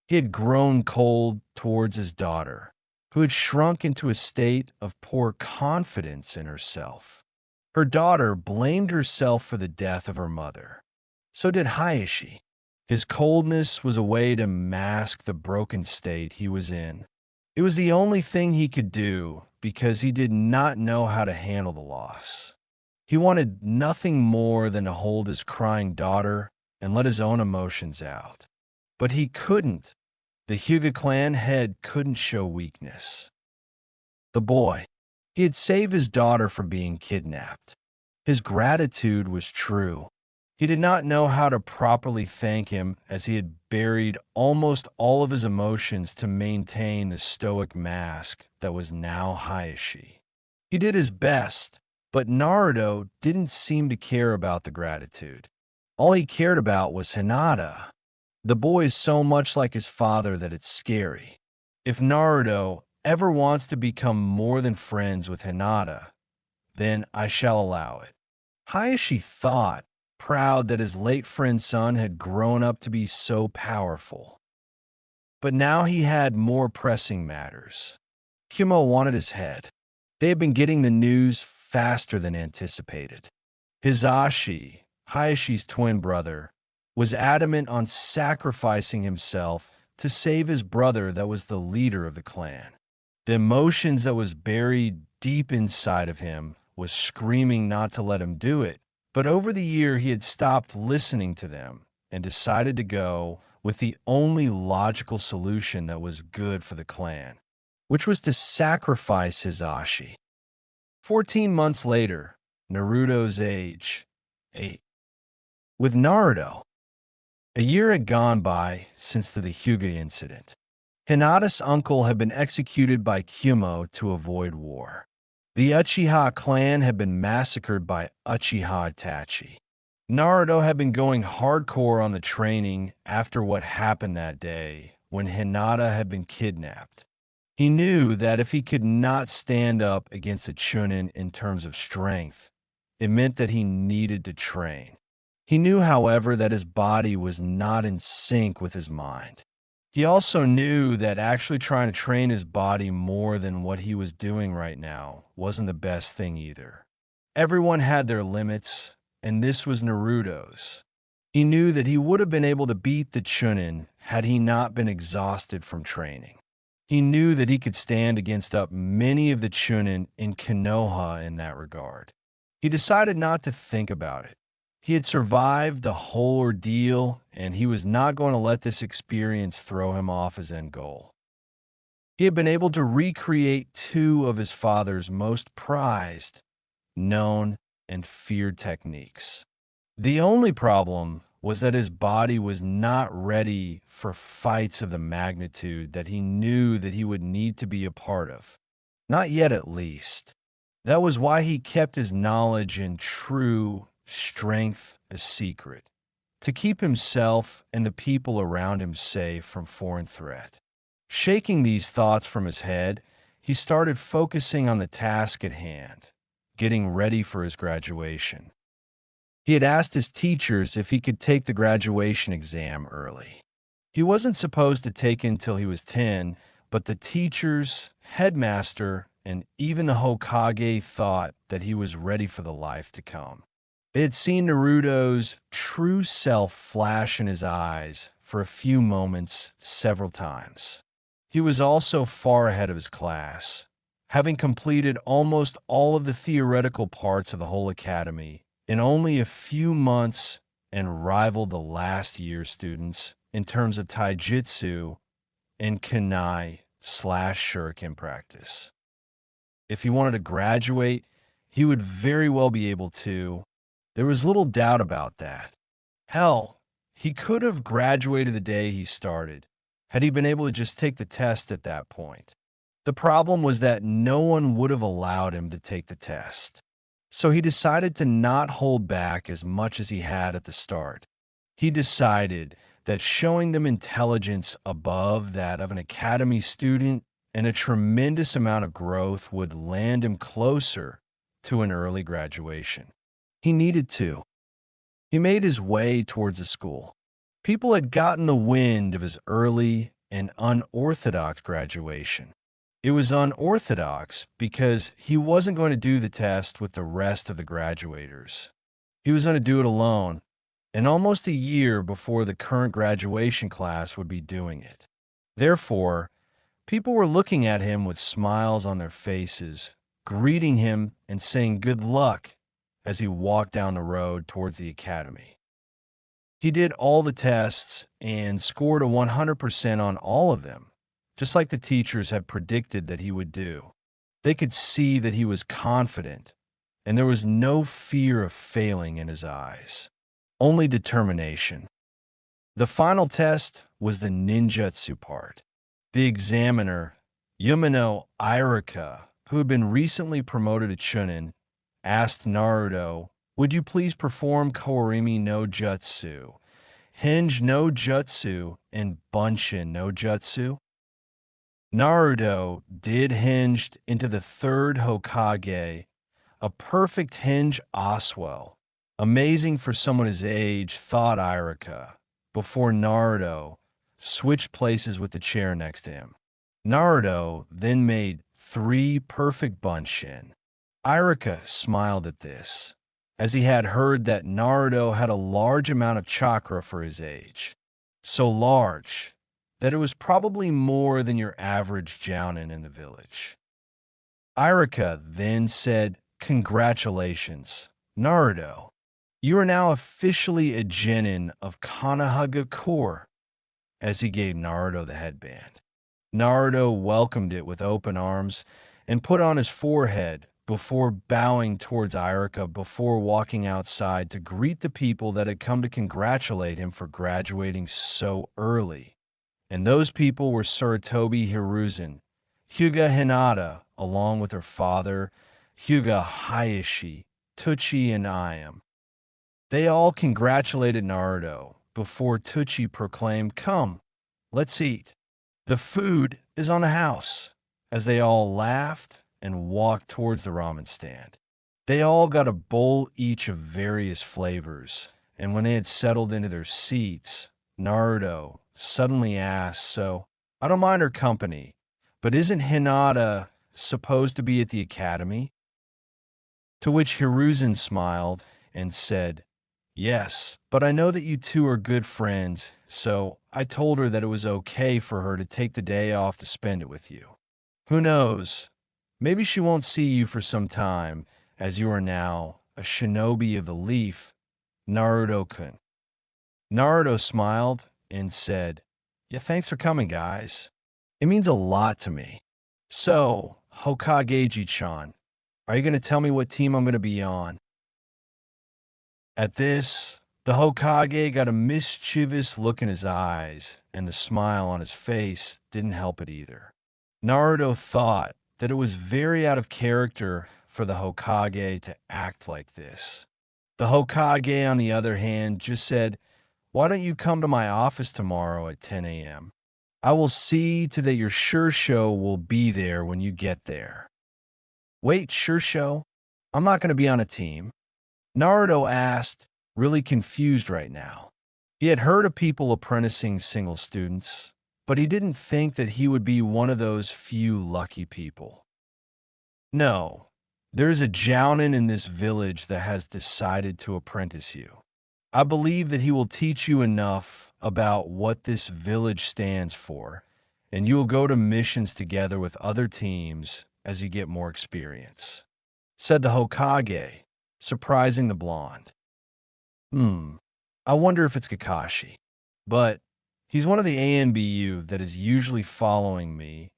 He had grown cold towards his daughter, who had shrunk into a state of poor confidence in herself. Her daughter blamed herself for the death of her mother. So did Hayashi. His coldness was a way to mask the broken state he was in. It was the only thing he could do because he did not know how to handle the loss. He wanted nothing more than to hold his crying daughter and let his own emotions out. But he couldn't. The Hyuga clan head couldn't show weakness. The boy. He had saved his daughter from being kidnapped. His gratitude was true. He did not know how to properly thank him, as he had buried almost all of his emotions to maintain the stoic mask that was now Hayashi. He did his best, but Naruto didn't seem to care about the gratitude. All he cared about was Hinata. The boy is so much like his father that it's scary. If Naruto ever wants to become more than friends with Hinata, then I shall allow it. Hayashi thought, proud that his late friend's son had grown up to be so powerful. But now he had more pressing matters. Kimo wanted his head. They had been getting the news faster than anticipated. Hizashi, Hayashi's twin brother, was adamant on sacrificing himself to save his brother that was the leader of the clan. The emotions that was buried deep inside of him was screaming not to let him do it. But over the year, he had stopped listening to them and decided to go with the only logical solution that was good for the clan, which was to sacrifice Hisashi. 14 months later, Naruto's age 8. With Naruto, a year had gone by since the Hyuga incident. Hinata's uncle had been executed by Kyumo to avoid war. The Uchiha clan had been massacred by Uchiha Itachi. Naruto had been going hardcore on the training after what happened that day when Hinata had been kidnapped. He knew that if he could not stand up against a Chunin in terms of strength, it meant that he needed to train. He knew, however, that his body was not in sync with his mind. He also knew that actually trying to train his body more than what he was doing right now wasn't the best thing either. Everyone had their limits, and this was Naruto's. He knew that he would have been able to beat the Chunin had he not been exhausted from training. He knew that he could stand against up many of the Chunin in Konoha in that regard. He decided not to think about it. He had survived the whole ordeal, and he was not going to let this experience throw him off his end goal. He had been able to recreate two of his father's most prized, known, and feared techniques. The only problem was that his body was not ready for fights of the magnitude that he knew that he would need to be a part of. Not yet, at least. That was why he kept his knowledge in true strength a secret, to keep himself and the people around him safe from foreign threat. Shaking these thoughts from his head, he started focusing on the task at hand, getting ready for his graduation. He had asked his teachers if he could take the graduation exam early. He wasn't supposed to take it until he was 10, but the teachers, headmaster, and even the Hokage thought that he was ready for the life to come. They had seen Naruto's true self flash in his eyes for a few moments several times. He was also far ahead of his class, having completed almost all of the theoretical parts of the whole academy in only a few months and rivaled the last year students in terms of taijutsu and kunai/shuriken practice. If he wanted to graduate, he would very well be able to. There was little doubt about that. Hell, he could have graduated the day he started, had he been able to just take the test at that point. The problem was that no one would have allowed him to take the test. So he decided to not hold back as much as he had at the start. He decided that showing them intelligence above that of an academy student and a tremendous amount of growth would land him closer to an early graduation. He needed to. He made his way towards the school. People had gotten the wind of his early and unorthodox graduation. It was unorthodox because he wasn't going to do the test with the rest of the graduators. He was going to do it alone, and almost a year before the current graduation class would be doing it. Therefore, people were looking at him with smiles on their faces, greeting him and saying good luck as he walked down the road towards the academy. He did all the tests and scored a 100% on all of them, just like the teachers had predicted that he would do. They could see that he was confident, and there was no fear of failing in his eyes, only determination. The final test was the ninjutsu part. The examiner, Yumino Irika, who had been recently promoted to Chunin, asked Naruto, "Would you please perform Korimi no Jutsu, Hinge no Jutsu, and Bunshin no Jutsu?" Naruto did hinged into the third Hokage, a perfect hinge Oswell, amazing for someone his age, thought Irika, before Naruto switched places with the chair next to him. Naruto then made 3 perfect Bunshin. Irika smiled at this, as he had heard that Naruto had a large amount of chakra for his age. So large that it was probably more than your average jounin in the village. Irika then said, "Congratulations, Naruto. You are now officially a genin of Konohagakure," as he gave Naruto the headband. Naruto welcomed it with open arms and put on his forehead before bowing towards Irika before walking outside to greet the people that had come to congratulate him for graduating so early. And those people were Sarutobi Hiruzen, Hyuga Hinata, along with her father, Hyuga Hayashi, Tuchi, and Ayam. They all congratulated Naruto before Tuchi proclaimed, "Come, let's eat. The food is on the house," as they all laughed and walked towards the ramen stand. They all got a bowl each of various flavors, and when they had settled into their seats, Naruto suddenly asked, "So, I don't mind her company, but isn't Hinata supposed to be at the academy?" To which Hiruzen smiled and said, "Yes, but I know that you two are good friends, so I told her that it was okay for her to take the day off to spend it with you. Who knows? Maybe she won't see you for some time, as you are now a shinobi of the leaf, Naruto-kun." Naruto smiled and said, "Yeah, thanks for coming, guys. It means a lot to me. So, Hokageji-chan, are you going to tell me what team I'm going to be on?" At this, the Hokage got a mischievous look in his eyes, and the smile on his face didn't help it either. Naruto thought that it was very out of character for the Hokage to act like this. The Hokage, on the other hand, just said, "Why don't you come to my office tomorrow at 10 a.m.? I will see to that your Shursho will be there when you get there." "Wait, Shursho? I'm not going to be on a team?" Naruto asked, really confused right now. He had heard of people apprenticing single students, but he didn't think that he would be one of those few lucky people. "No, there's a jounin in this village that has decided to apprentice you. I believe that he will teach you enough about what this village stands for, and you will go to missions together with other teams as you get more experience," said the Hokage, surprising the blonde. I wonder if it's Kakashi. But he's one of the ANBU that is usually following me.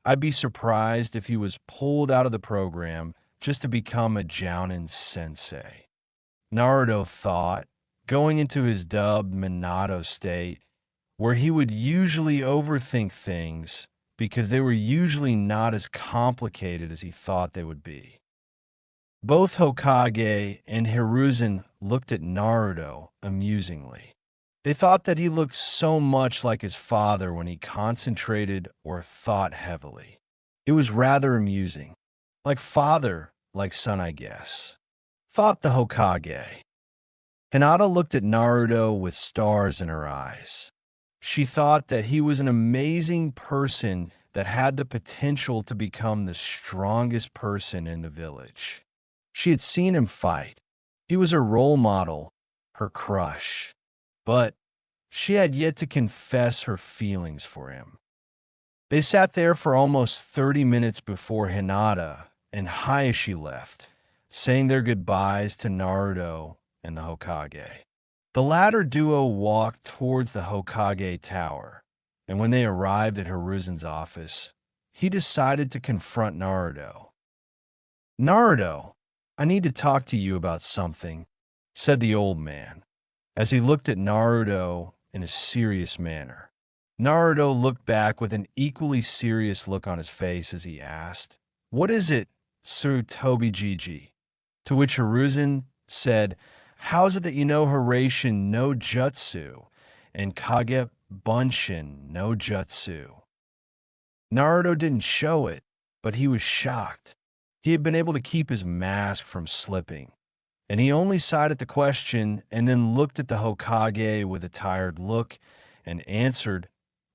I'd be surprised if he was pulled out of the program just to become a Jounin sensei. Naruto thought, going into his dubbed Minato state, where he would usually overthink things because they were usually not as complicated as he thought they would be. Both Hokage and Hiruzen looked at Naruto amusingly. They thought that he looked so much like his father when he concentrated or thought heavily. It was rather amusing. Like father, like son, I guess, thought the Hokage. Hinata looked at Naruto with stars in her eyes. She thought that he was an amazing person that had the potential to become the strongest person in the village. She had seen him fight. He was her role model, her crush. But she had yet to confess her feelings for him. They sat there for almost 30 minutes before Hinata and Hayashi left, saying their goodbyes to Naruto and the Hokage. The latter duo walked towards the Hokage tower, and when they arrived at Hiruzen's office, he decided to confront Naruto. "Naruto, I need to talk to you about something," said the old man, as he looked at Naruto in a serious manner. Naruto looked back with an equally serious look on his face as he asked, "What is it, Sarutobi Jiji?" To which Hiruzen said, "How is it that you know Hiraishin no Jutsu and Kage Bunshin no Jutsu?" Naruto didn't show it, but he was shocked. He had been able to keep his mask from slipping, and he only sighed at the question and then looked at the Hokage with a tired look and answered,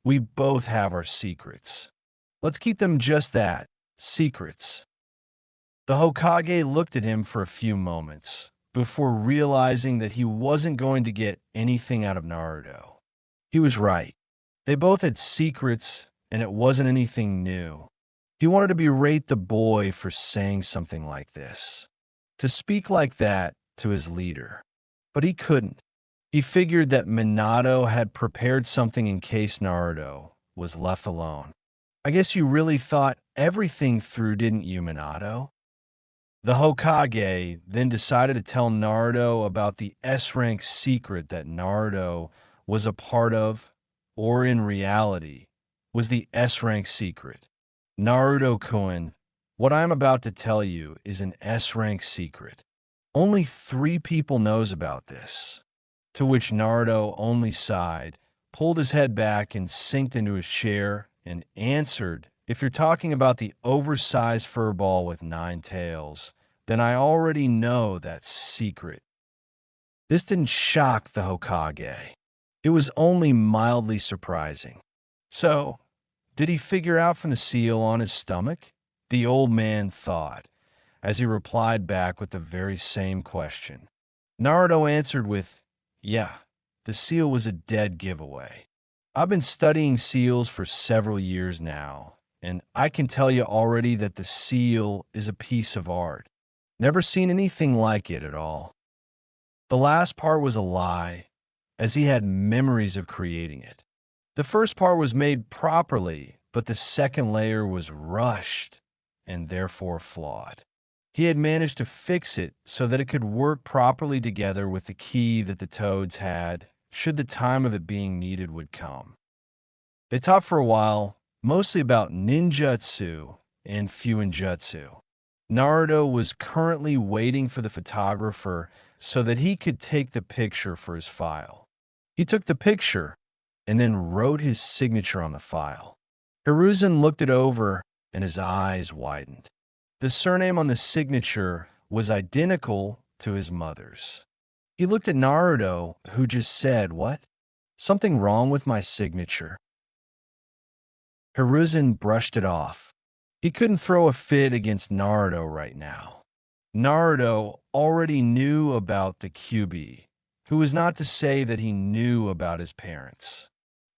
"We both have our secrets. Let's keep them just that, secrets." The Hokage looked at him for a few moments before realizing that he wasn't going to get anything out of Naruto. He was right. They both had secrets, and it wasn't anything new. He wanted to berate the boy for saying something like this, to speak like that to his leader. But he couldn't. He figured that Minato had prepared something in case Naruto was left alone. I guess you really thought everything through, didn't you, Minato? The Hokage then decided to tell Naruto about the S-rank secret that Naruto was a part of, or in reality, was the S-rank secret. Naruto-kun, what I'm about to tell you is an S-rank secret. Only 3 people knows about this. To which Naruto only sighed, pulled his head back and sinked into his chair, and answered, "If you're talking about the oversized furball with 9 tails, then I already know that secret." This didn't shock the Hokage. It was only mildly surprising. So, did he figure out from the seal on his stomach? The old man thought, as he replied back with the very same question. Naruto answered with, "Yeah, the seal was a dead giveaway. I've been studying seals for several years now, and I can tell you already that the seal is a piece of art. Never seen anything like it at all." The last part was a lie, as he had memories of creating it. The first part was made properly, but the second layer was rushed and therefore flawed. He had managed to fix it so that it could work properly together with the key that the toads had, should the time of it being needed would come. They talked for a while, mostly about ninjutsu and fuinjutsu. Naruto was currently waiting for the photographer so that he could take the picture for his file. He took the picture and then wrote his signature on the file. Hiruzen looked it over and his eyes widened. The surname on the signature was identical to his mother's. He looked at Naruto, who just said, "What? Something wrong with my signature?" Hiruzen brushed it off. He couldn't throw a fit against Naruto right now. Naruto already knew about the QB, who was not to say that he knew about his parents.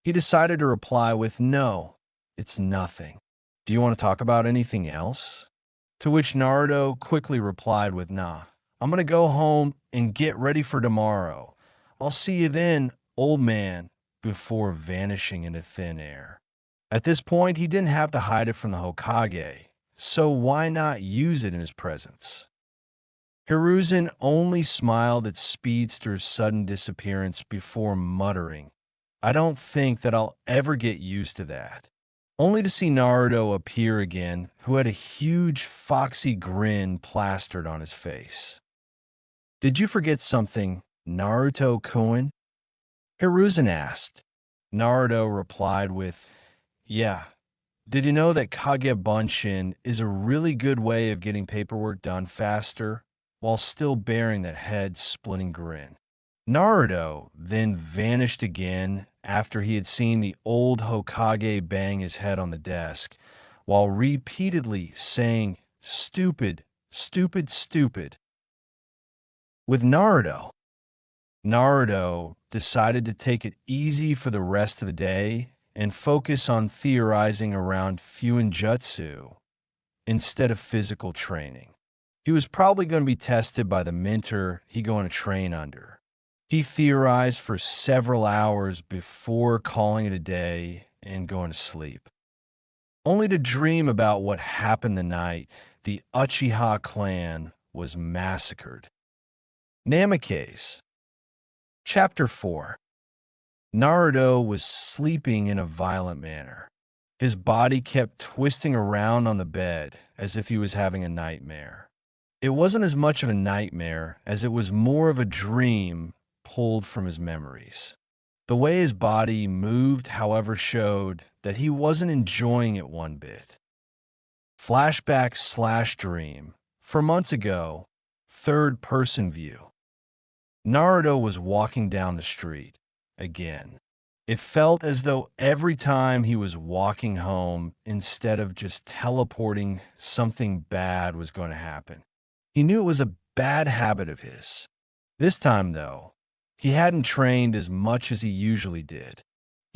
He decided to reply with, "No, it's nothing. Do you want to talk about anything else?" To which Naruto quickly replied with, "Nah, I'm gonna go home and get ready for tomorrow. I'll see you then, old man," before vanishing into thin air. At this point, he didn't have to hide it from the Hokage, so why not use it in his presence? Hiruzen only smiled at Speedster's sudden disappearance before muttering, "I don't think that I'll ever get used to that," only to see Naruto appear again, who had a huge foxy grin plastered on his face. "Did you forget something, Naruto-kun?" Hiruzen asked. Naruto replied with, "Yeah. Did you know that Kagebunshin is a really good way of getting paperwork done faster, while still bearing that head-splitting grin?" Naruto then vanished again after he had seen the old Hokage bang his head on the desk, while repeatedly saying, "Stupid, stupid, stupid." With Naruto decided to take it easy for the rest of the day and focus on theorizing around fuinjutsu instead of physical training. He was probably going to be tested by the mentor he going to train under. He theorized for several hours before calling it a day and going to sleep, only to dream about what happened the night the Uchiha clan was massacred. Namikaze. Chapter 4. Naruto was sleeping in a violent manner. His body kept twisting around on the bed as if he was having a nightmare. It wasn't as much of a nightmare as it was more of a dream pulled from his memories. The way his body moved, however, showed that he wasn't enjoying it one bit. Flashback/dream. For months ago, third-person view. Naruto was walking down the street. Again. It felt as though every time he was walking home, instead of just teleporting, something bad was going to happen. He knew it was a bad habit of his. This time, though, he hadn't trained as much as he usually did.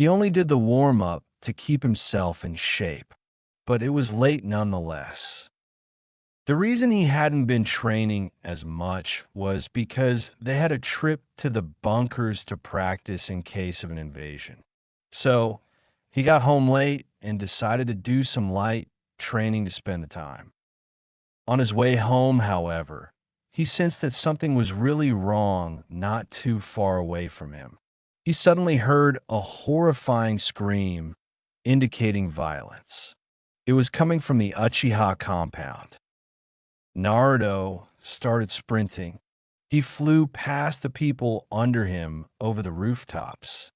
He only did the warm-up to keep himself in shape, but it was late nonetheless. The reason he hadn't been training as much was because they had a trip to the bunkers to practice in case of an invasion. So he got home late and decided to do some light training to spend the time. On his way home, however, he sensed that something was really wrong not too far away from him. He suddenly heard a horrifying scream indicating violence. It was coming from the Uchiha compound. Naruto started sprinting. He flew past the people under him over the rooftops.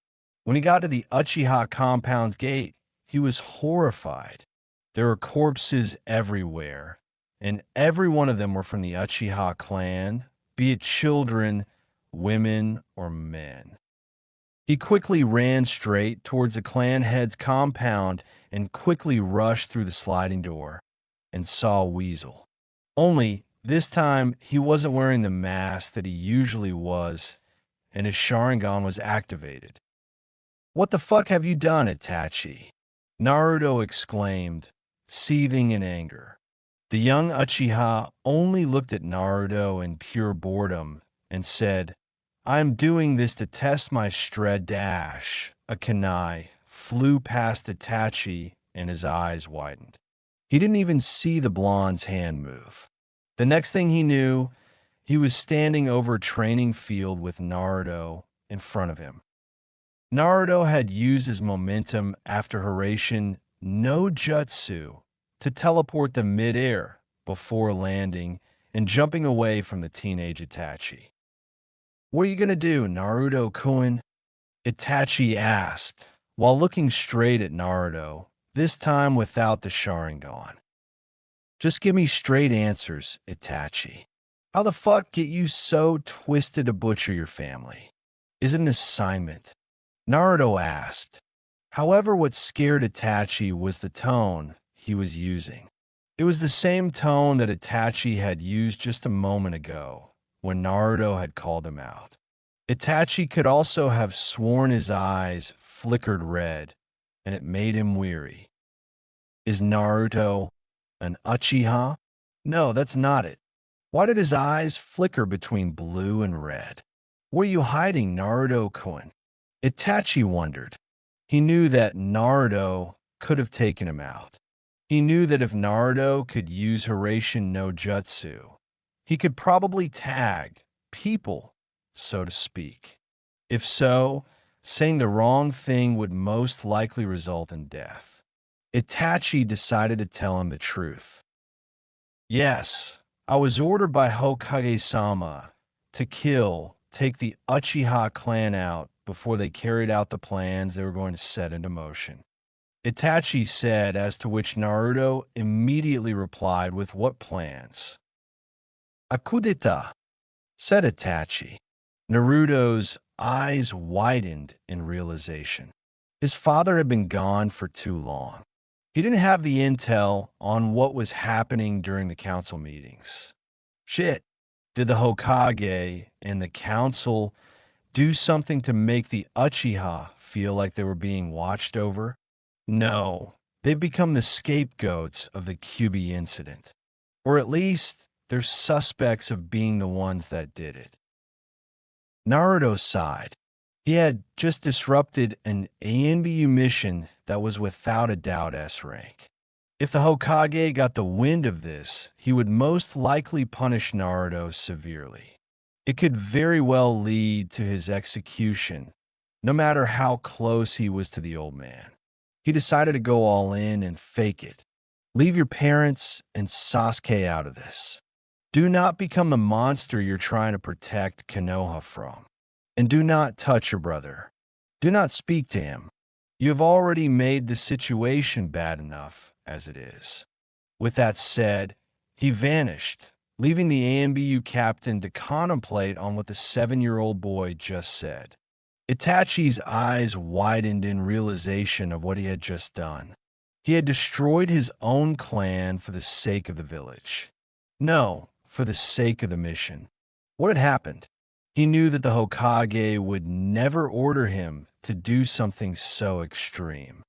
When he got to the Uchiha compound's gate, he was horrified. There were corpses everywhere, and every one of them were from the Uchiha clan, be it children, women, or men. He quickly ran straight towards the clan head's compound and quickly rushed through the sliding door and saw Weasel. Only, this time, he wasn't wearing the mask that he usually was, and his Sharingan was activated. "What the fuck have you done, Itachi?" Naruto exclaimed, seething in anger. The young Uchiha only looked at Naruto in pure boredom and said, "I am doing this to test my Shred Dash." A kunai flew past Itachi and his eyes widened. He didn't even see the blonde's hand move. The next thing he knew, he was standing over a training field with Naruto in front of him. Naruto had used his momentum after Hiraishin no jutsu to teleport them mid-air before landing and jumping away from the teenage Itachi. "What are you gonna do, Naruto-kun?" Itachi asked, while looking straight at Naruto, this time without the Sharingan. "Just give me straight answers, Itachi. How the fuck get you so twisted to butcher your family? Is it an assignment?" Naruto asked. However, what scared Itachi was the tone he was using. It was the same tone that Itachi had used just a moment ago when Naruto had called him out. Itachi could also have sworn his eyes flickered red, and it made him weary. Is Naruto an Uchiha? No, that's not it. Why did his eyes flicker between blue and red? What are you hiding, Naruto-kun? Itachi wondered. He knew that Naruto could have taken him out. He knew that if Naruto could use Hiraishin no Jutsu, he could probably tag people, so to speak. If so, saying the wrong thing would most likely result in death. Itachi decided to tell him the truth. "Yes, I was ordered by Hokage-sama to take the Uchiha clan out before they carried out the plans they were going to set into motion." Itachi said, as to which Naruto immediately replied with what plans. "A coup d'etat," said Itachi. Naruto's eyes widened in realization. His father had been gone for too long. He didn't have the intel on what was happening during the council meetings. Shit, did the Hokage and the council do something to make the Uchiha feel like they were being watched over? No, they've become the scapegoats of the Kyuubi incident. Or at least, they're suspects of being the ones that did it. Naruto sighed. He had just disrupted an ANBU mission that was without a doubt S rank. If the Hokage got the wind of this, he would most likely punish Naruto severely. It could very well lead to his execution, no matter how close he was to the old man. He decided to go all in and fake it. Leave your parents and Sasuke out of this. Do not become the monster you're trying to protect Konoha from. And do not touch your brother. Do not speak to him. You have already made the situation bad enough as it is. With that said, he vanished, leaving the ANBU captain to contemplate on what the 7-year-old boy just said. Itachi's eyes widened in realization of what he had just done. He had destroyed his own clan for the sake of the village. No, for the sake of the mission. What had happened? He knew that the Hokage would never order him to do something so extreme?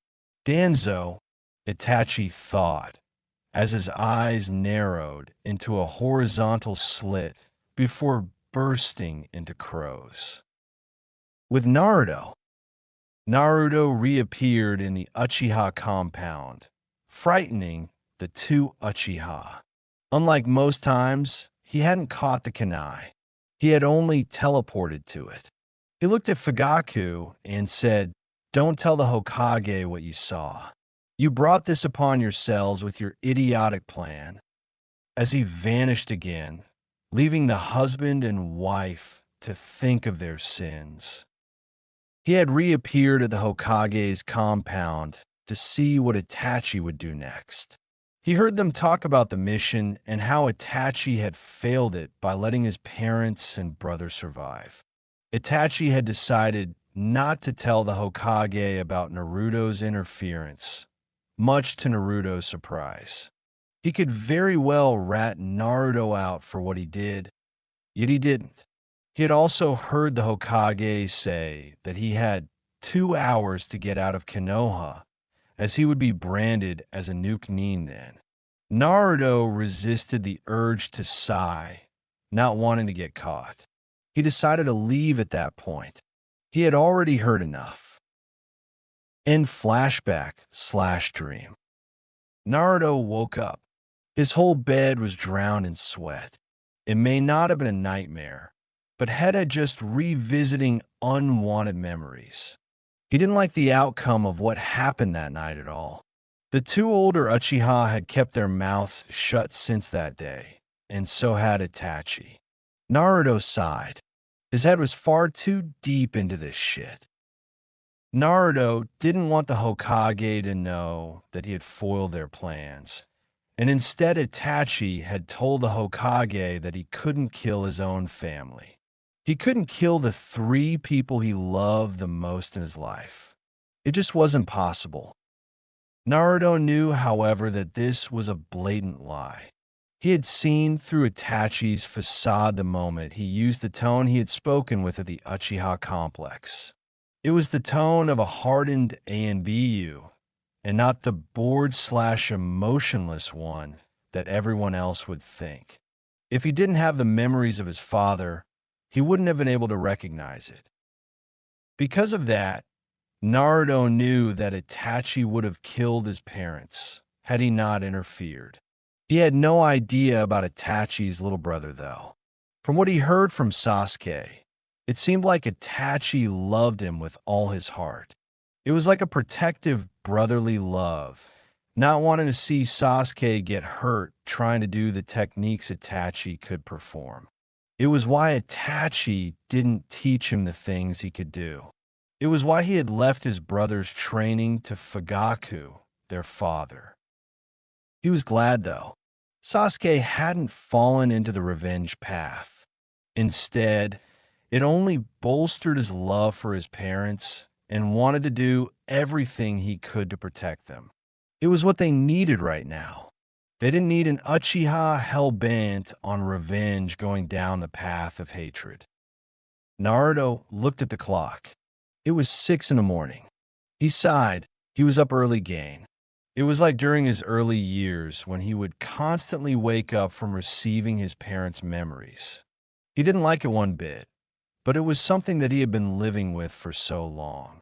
Danzo, Itachi thought, as his eyes narrowed into a horizontal slit before bursting into crows. With Naruto reappeared in the Uchiha compound, frightening the two Uchiha. Unlike most times, he hadn't caught the kunai. He had only teleported to it. He looked at Fugaku and said, "Don't tell the Hokage what you saw. You brought this upon yourselves with your idiotic plan." As he vanished again, leaving the husband and wife to think of their sins. He had reappeared at the Hokage's compound to see what Itachi would do next. He heard them talk about the mission and how Itachi had failed it by letting his parents and brother survive. Itachi had decided not to tell the Hokage about Naruto's interference, much to Naruto's surprise. He could very well rat Naruto out for what he did, yet he didn't. He had also heard the Hokage say that he had 2 hours to get out of Konoha, as he would be branded as a nuke nin then. Naruto resisted the urge to sigh, not wanting to get caught. He decided to leave at that point. He had already heard enough. End flashback/dream. Naruto woke up. His whole bed was drowned in sweat. It may not have been a nightmare, but head had just revisiting unwanted memories. He didn't like the outcome of what happened that night at all. The two older Uchiha had kept their mouths shut since that day, and so had Itachi. Naruto sighed. His head was far too deep into this shit. Naruto didn't want the Hokage to know that he had foiled their plans, and instead Itachi had told the Hokage that he couldn't kill his own family. He couldn't kill the 3 people he loved the most in his life. It just wasn't possible. Naruto knew, however, that this was a blatant lie. He had seen through Itachi's facade the moment he used the tone he had spoken with at the Uchiha complex. It was the tone of a hardened ANBU, and not the bored/emotionless one that everyone else would think. If he didn't have the memories of his father, he wouldn't have been able to recognize it. Because of that, Naruto knew that Itachi would have killed his parents had he not interfered. He had no idea about Itachi's little brother, though. From what he heard from Sasuke, it seemed like Itachi loved him with all his heart. It was like a protective, brotherly love, not wanting to see Sasuke get hurt trying to do the techniques Itachi could perform. It was why Itachi didn't teach him the things he could do. It was why he had left his brother's training to Fugaku, their father. He was glad, though. Sasuke hadn't fallen into the revenge path. Instead, it only bolstered his love for his parents and wanted to do everything he could to protect them. It was what they needed right now. They didn't need an Uchiha hell-bent on revenge going down the path of hatred. Naruto looked at the clock. It was 6 in the morning. He sighed. He was up early again. It was like during his early years when he would constantly wake up from receiving his parents' memories. He didn't like it one bit, but it was something that he had been living with for so long.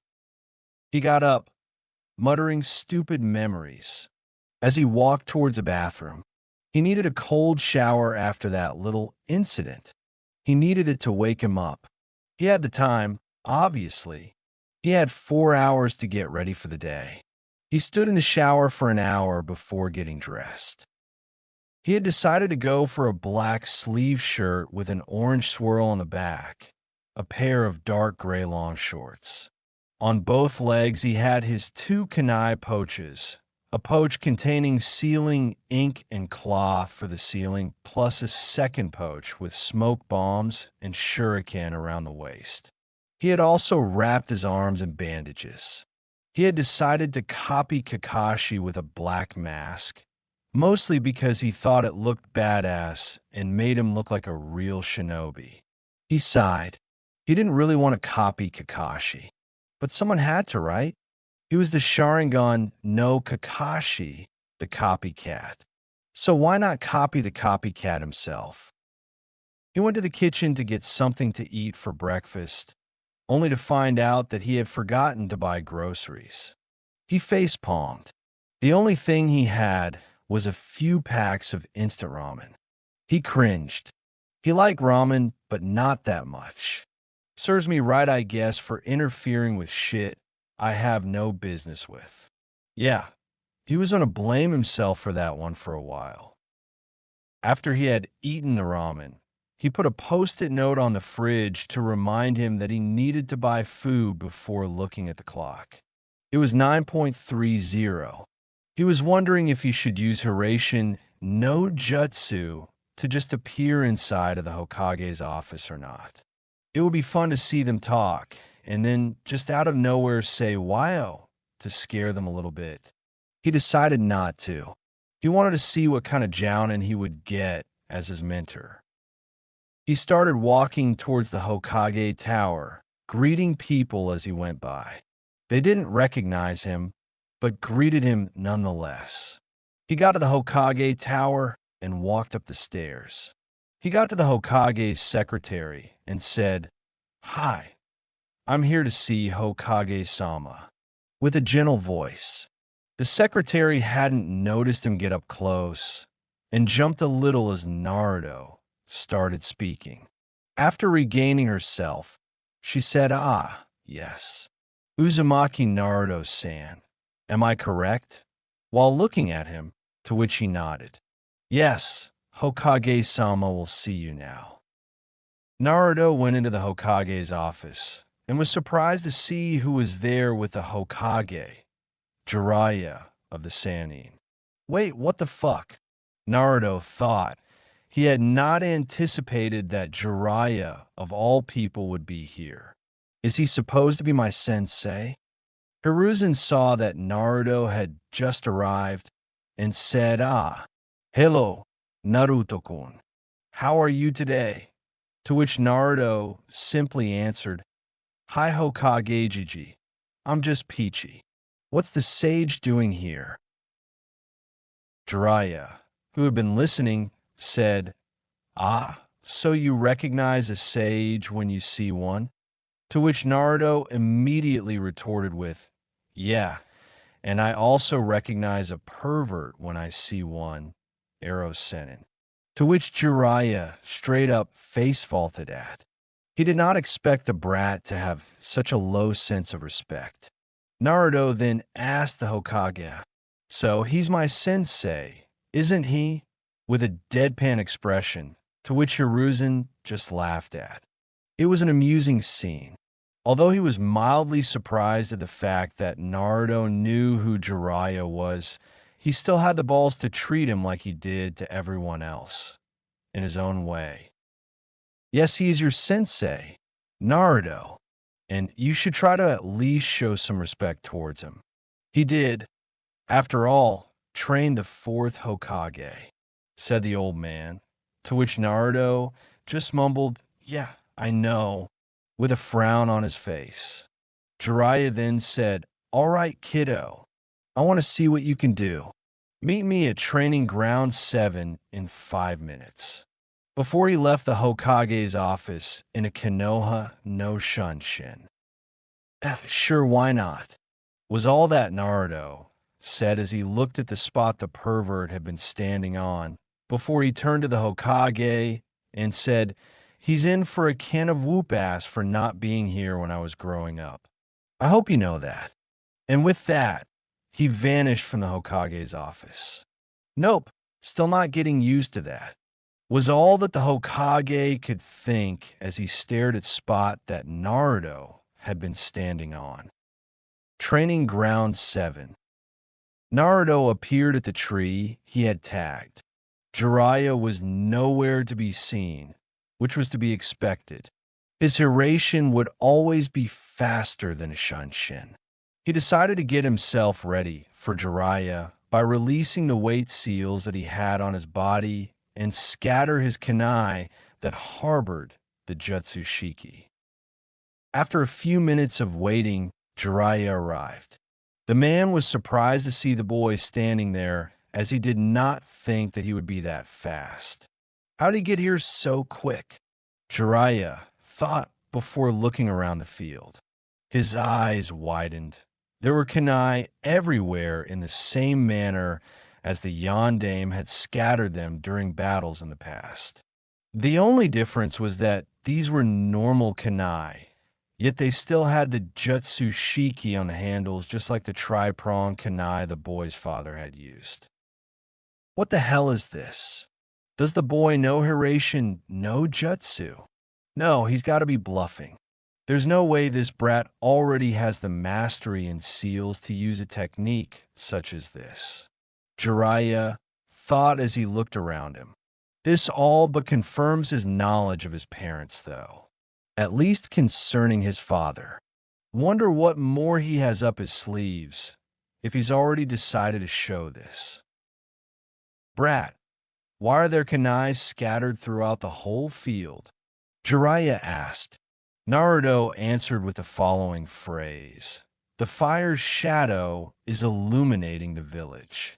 He got up, muttering stupid memories. As he walked towards a bathroom, he needed a cold shower after that little incident. He needed it to wake him up. He had the time, obviously. He had 4 hours to get ready for the day. He stood in the shower for an hour before getting dressed. He had decided to go for a black sleeve shirt with an orange swirl on the back, a pair of dark gray long shorts. On both legs, he had his 2 kunai pouches, a pouch containing sealing ink and cloth for the sealing, plus a second pouch with smoke bombs and shuriken around the waist. He had also wrapped his arms in bandages. He had decided to copy Kakashi with a black mask, mostly because he thought it looked badass and made him look like a real shinobi. He sighed. He didn't really want to copy Kakashi, But someone had to, right? He was the Sharingan no Kakashi, the copycat. So why not copy the copycat himself? He went to the kitchen to get something to eat for breakfast, only to find out that he had forgotten to buy groceries. He face-palmed. The only thing he had was a few packs of instant ramen. He cringed. He liked ramen, but not that much. Serves me right, I guess, for interfering with shit I have no business with. Yeah, he was going to blame himself for that one for a while. After he had eaten the ramen, he put a post-it note on the fridge to remind him that he needed to buy food before looking at the clock. It was 9:30. He was wondering if he should use Hiraishin no Jutsu to just appear inside of the Hokage's office or not. It would be fun to see them talk, and then just out of nowhere say "Wow" to scare them a little bit. He decided not to. He wanted to see what kind of jounin he would get as his mentor. He started walking towards the Hokage Tower, greeting people as he went by. They didn't recognize him, but greeted him nonetheless. He got to the Hokage Tower and walked up the stairs. He got to the Hokage's secretary and said, "Hi, I'm here to see Hokage-sama," with a gentle voice. The secretary hadn't noticed him get up close and jumped a little as Naruto started speaking. After regaining herself, she said, "Ah, yes. Uzumaki Naruto-san. Am I correct?" While looking at him, to which he nodded. "Yes, Hokage-sama will see you now." Naruto went into the Hokage's office and was surprised to see who was there with the Hokage, Jiraiya of the Sannin. Wait, what the fuck? Naruto thought. He had not anticipated that Jiraiya, of all people, would be here. Is he supposed to be my sensei? Hiruzen saw that Naruto had just arrived and said, "Ah, hello, Naruto-kun. How are you today?" To which Naruto simply answered, "Hi Hokage Gigi. I'm just peachy. What's the sage doing here?" Jiraiya, who had been listening, said, "Ah, so you recognize a sage when you see one?" To which Naruto immediately retorted with, "Yeah, and I also recognize a pervert when I see one, Arrow Sennin." To which Jiraiya straight up face-faulted at. He did not expect the brat to have such a low sense of respect. Naruto then asked the Hokage, "So he's my sensei, isn't he?" with a deadpan expression, to which Hiruzen just laughed at. It was an amusing scene. Although he was mildly surprised at the fact that Naruto knew who Jiraiya was, he still had the balls to treat him like he did to everyone else, in his own way. Yes, he is your sensei, Naruto, and you should try to at least show some respect towards him. He did, after all, train the fourth Hokage, said the old man, to which Naruto just mumbled, "Yeah, I know," with a frown on his face. Jiraiya then said, "All right, kiddo, I want to see what you can do. Meet me at training ground 7 in 5 minutes. Before he left the Hokage's office in a Konoha no Shunshin. Sure, why not? Was all that Naruto said as he looked at the spot the pervert had been standing on, before he turned to the Hokage and said, "He's in for a can of whoop-ass for not being here when I was growing up. I hope you know that." And with that, he vanished from the Hokage's office. Nope, still not getting used to that. Was all that the Hokage could think as he stared at spot that Naruto had been standing on. Training Ground 7. Naruto appeared at the tree he had tagged. Jiraiya was nowhere to be seen, which was to be expected. His Hiraishin would always be faster than a Shunshin. He decided to get himself ready for Jiraiya by releasing the weight seals that he had on his body and scatter his kunai that harbored the Jutsu Shiki. After a few minutes of waiting Jiraiya arrived. The man was surprised to see the boy standing there, as he did not think that he would be that fast. How'd he get here so quick? Jiraiya thought before looking around the field. His eyes widened. There were kunai everywhere in the same manner as the Yondaime had scattered them during battles in the past. The only difference was that these were normal kunai, yet they still had the jutsu shiki on the handles, just like the tri-pronged kunai the boy's father had used. What the hell is this? Does the boy know Hiraition no jutsu? No, he's got to be bluffing. There's no way this brat already has the mastery in seals to use a technique such as this. Jiraiya thought as he looked around him. This all but confirms his knowledge of his parents, though. At least concerning his father. Wonder what more he has up his sleeves, if he's already decided to show this. Brat, why are there kunai scattered throughout the whole field? Jiraiya asked. Naruto answered with the following phrase. The fire's shadow is illuminating the village,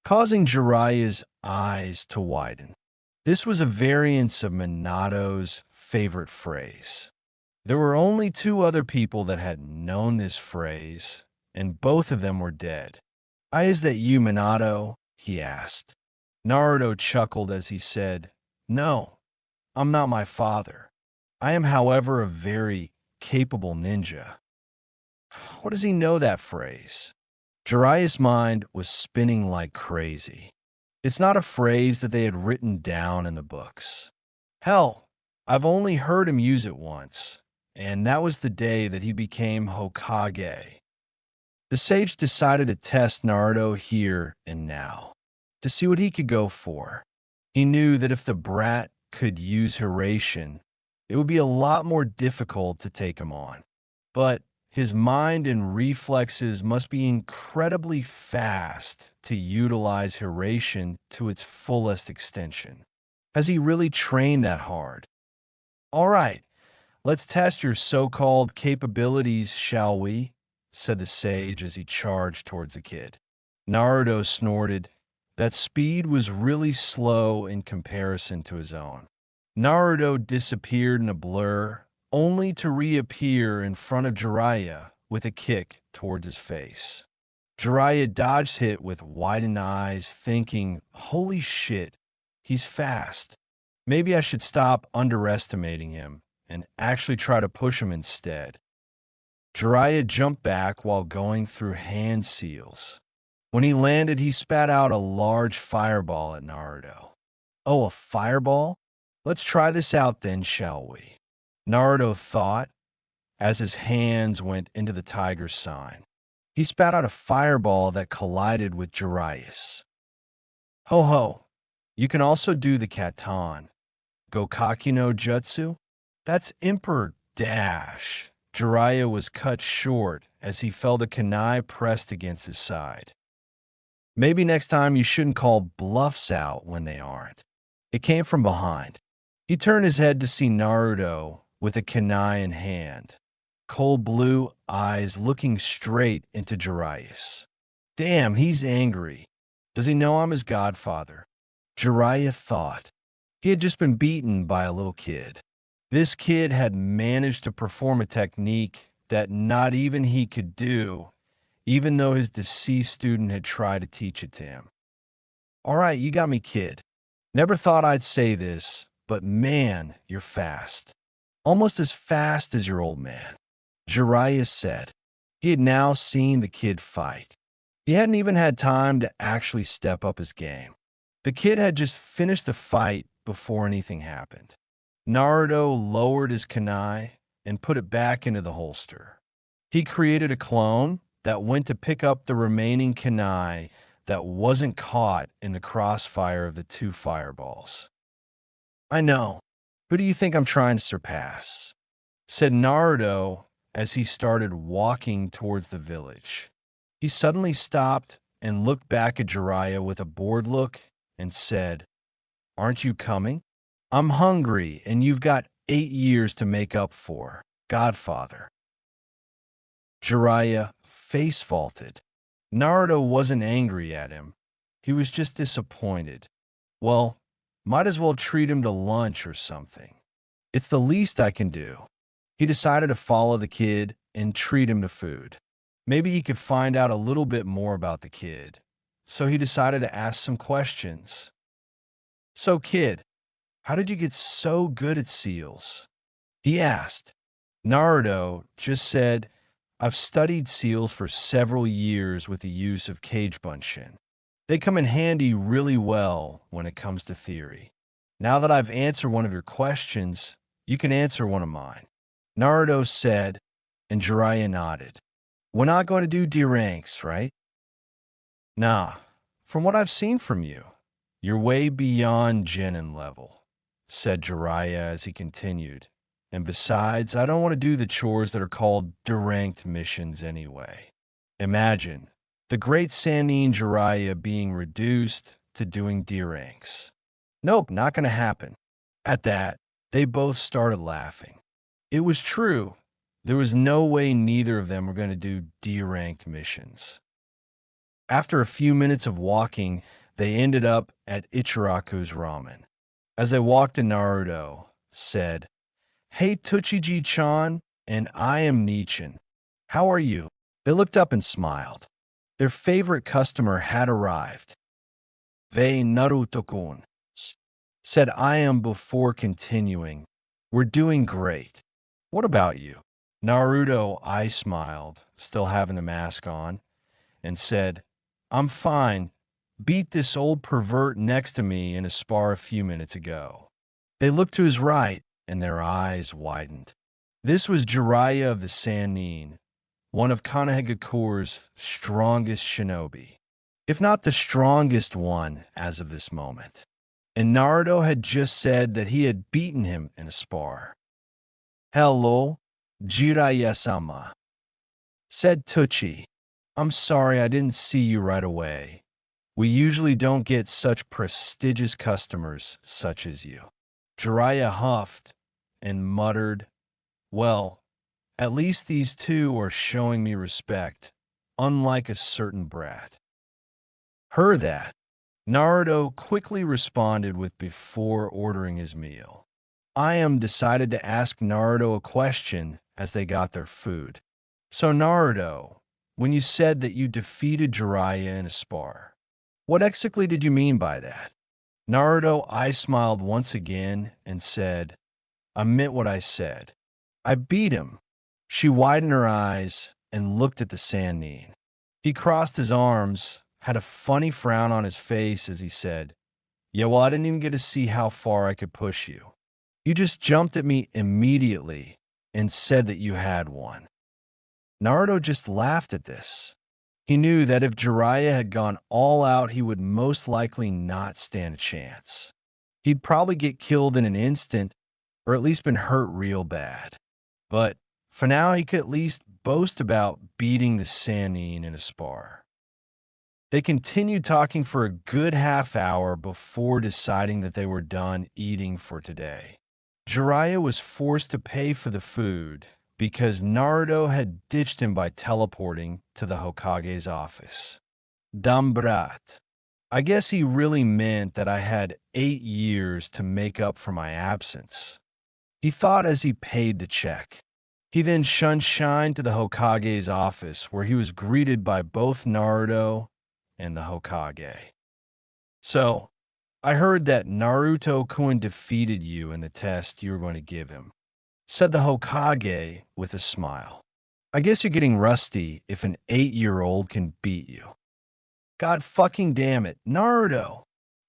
causing Jiraiya's eyes to widen. This was a variance of Minato's favorite phrase. There were only two other people that had known this phrase, and both of them were dead. Is that you, Minato? He asked. Naruto chuckled as he said, No, I'm not my father. I am, however, a very capable ninja. What does he know that phrase? Jiraiya's mind was spinning like crazy. It's not a phrase that they had written down in the books. Hell, I've only heard him use it once, and that was the day that he became Hokage. The sage decided to test Naruto here and now, to see what he could go for. He knew that if the brat could use Hiraition, it would be a lot more difficult to take him on. But his mind and reflexes must be incredibly fast to utilize Hiraition to its fullest extension. Has he really trained that hard? All right, let's test your so-called capabilities, shall we? Said the sage as he charged towards the kid. Naruto snorted. That speed was really slow in comparison to his own. Naruto disappeared in a blur, only to reappear in front of Jiraiya with a kick towards his face. Jiraiya dodged hit with widened eyes, thinking, holy shit, he's fast. Maybe I should stop underestimating him and actually try to push him instead. Jiraiya jumped back while going through hand seals. When he landed, he spat out a large fireball at Naruto. Oh, a fireball? Let's try this out then, shall we? Naruto thought, as his hands went into the tiger sign. He spat out a fireball that collided with Jiraiya's. Ho ho, you can also do the katan. Gokaki no Jutsu? That's Emperor Dash. Jiraiya was cut short as he felt a kunai pressed against his side. Maybe next time you shouldn't call bluffs out when they aren't. It came from behind. He turned his head to see Naruto with a kunai in hand, cold blue eyes looking straight into Jiraiya's. Damn, he's angry. Does he know I'm his godfather? Jiraiya thought. He had just been beaten by a little kid. This kid had managed to perform a technique that not even he could do, even though his deceased student had tried to teach it to him. All right, you got me, kid. Never thought I'd say this, but man, you're fast. Almost as fast as your old man. Jiraiya said. He had now seen the kid fight. He hadn't even had time to actually step up his game. The kid had just finished the fight before anything happened. Naruto lowered his kunai and put it back into the holster. He created a clone that went to pick up the remaining kunai that wasn't caught in the crossfire of the two fireballs. I know. Who do you think I'm trying to surpass? Said Naruto as he started walking towards the village. He suddenly stopped and looked back at Jiraiya with a bored look and said, Aren't you coming? I'm hungry and you've got 8 years to make up for, Godfather. Jiraiya face-faulted. Naruto wasn't angry at him. He was just disappointed. Well, might as well treat him to lunch or something. It's the least I can do. He decided to follow the kid and treat him to food. Maybe he could find out a little bit more about the kid. So he decided to ask some questions. So kid, how did you get so good at seals? He asked. Naruto just said, I've studied seals for several years with the use of cage bunshin. They come in handy really well when it comes to theory. Now that I've answered one of your questions, you can answer one of mine. Naruto said, and Jiraiya nodded. We're not going to do D ranks, right? Nah, from what I've seen from you, you're way beyond Genin level, said Jiraiya as he continued. And besides, I don't want to do the chores that are called deranked missions anyway. Imagine the great Sannin Jiraiya being reduced to doing D-ranks. Nope, not going to happen. At that, they both started laughing. It was true. There was no way neither of them were going to do D-ranked missions. After a few minutes of walking, they ended up at Ichiraku's Ramen. As they walked in, Naruto said, Hey Tochiji-chan, and I am Nichin. How are you? They looked up and smiled. Their favorite customer had arrived. Vei Naruto-kun, said I am before continuing. We're doing great. What about you? Naruto, I smiled, still having the mask on, and said, I'm fine. Beat this old pervert next to me in a spar a few minutes ago. They looked to his right, and their eyes widened. This was Jiraiya of the Sannin, one of Konohagakure's strongest shinobi, if not the strongest one as of this moment. And Naruto had just said that he had beaten him in a spar. Hello, Jiraiya-sama, said Tochi. I'm sorry I didn't see you right away. We usually don't get such prestigious customers such as you. Jiraiya huffed and muttered, Well, at least these two are showing me respect, unlike a certain brat. Heard that, Naruto quickly responded with before ordering his meal. Ayam decided to ask Naruto a question as they got their food. So Naruto, when you said that you defeated Jiraiya in a spar, what exactly did you mean by that? Naruto, I smiled once again and said, I meant what I said. I beat him. She widened her eyes and looked at the Sannin. He crossed his arms, had a funny frown on his face as he said, Yeah, well, I didn't even get to see how far I could push you. You just jumped at me immediately and said that you had one. Naruto just laughed at this. He knew that if Jiraiya had gone all out, he would most likely not stand a chance. He'd probably get killed in an instant, or at least been hurt real bad. But for now, he could at least boast about beating the Sannin in a spar. They continued talking for a good half hour before deciding that they were done eating for today. Jiraiya was forced to pay for the food because Naruto had ditched him by teleporting to the Hokage's office. Dumb brat. I guess he really meant that I had 8 years to make up for my absence. He thought as he paid the check. He then shined to the Hokage's office, where he was greeted by both Naruto and the Hokage. So, I heard that Naruto-kun defeated you in the test you were going to give him, said the Hokage with a smile. I guess you're getting rusty if an 8-year-old can beat you. God fucking damn it, Naruto!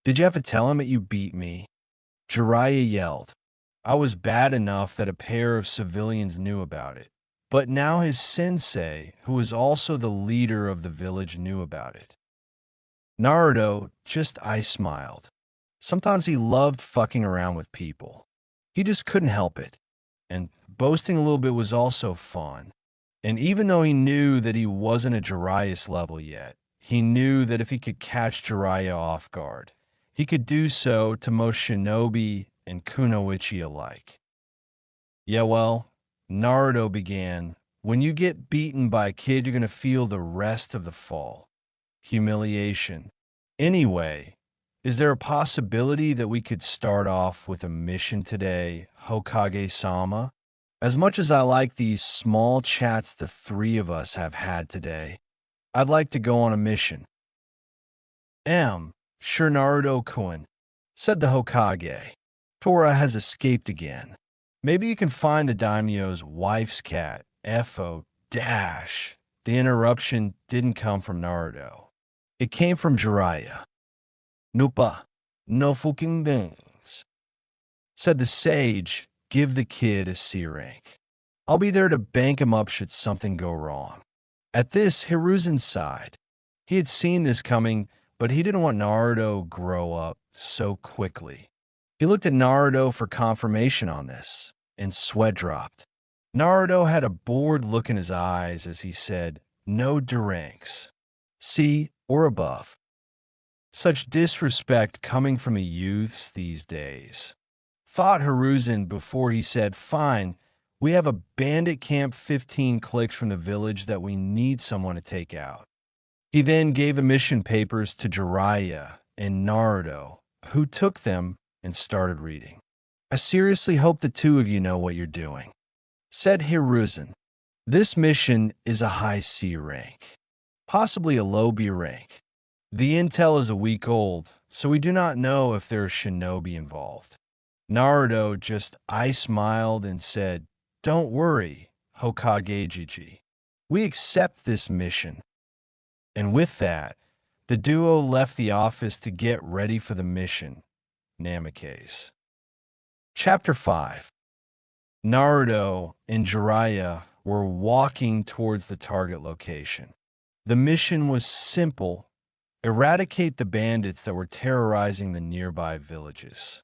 Did you have to tell him that you beat me? Jiraiya yelled. I was bad enough that a pair of civilians knew about it. But now his sensei, who was also the leader of the village, knew about it. Naruto just smiled. Sometimes he loved fucking around with people. He just couldn't help it. And boasting a little bit was also fun. And even though he knew that he wasn't a Jiraiya's level yet, he knew that if he could catch Jiraiya off guard, he could do so to most shinobi and kunoichi alike. Yeah, well, Naruto began When you get beaten by a kid, you're going to feel the rest of the fall. Humiliation. Anyway, is there a possibility that we could start off with a mission today, Hokage-sama? As much as I like these small chats the three of us have had today, I'd like to go on a mission. Sure, Naruto-kun, said the Hokage. Tora has escaped again. Maybe you can find the daimyo's wife's cat, Fo dash. The interruption didn't come from Naruto. It came from Jiraiya. Nupa, no fucking things, said the sage. Give the kid a C rank. I'll be there to bank him up should something go wrong. At this, Hiruzen sighed. He had seen this coming, but he didn't want Naruto grow up so quickly. He looked at Naruto for confirmation on this, and sweat dropped. Naruto had a bored look in his eyes as he said, no D ranks. C or above. Such disrespect coming from a youth these days. Thought Hiruzen before he said, fine, we have a bandit camp 15 clicks from the village that we need someone to take out. He then gave the mission papers to Jiraiya and Naruto, who took them and started reading. I seriously hope the two of you know what you're doing, said Hiruzen. This mission is a high C rank, possibly a low B rank. The intel is a week old, so we do not know if there are shinobi involved. Naruto just eye-smiled and said, don't worry, Hokage-jiji. We accept this mission. And with that, the duo left the office to get ready for the mission, Namikaze. Chapter 5. Naruto and Jiraiya were walking towards the target location. The mission was simple: eradicate the bandits that were terrorizing the nearby villages.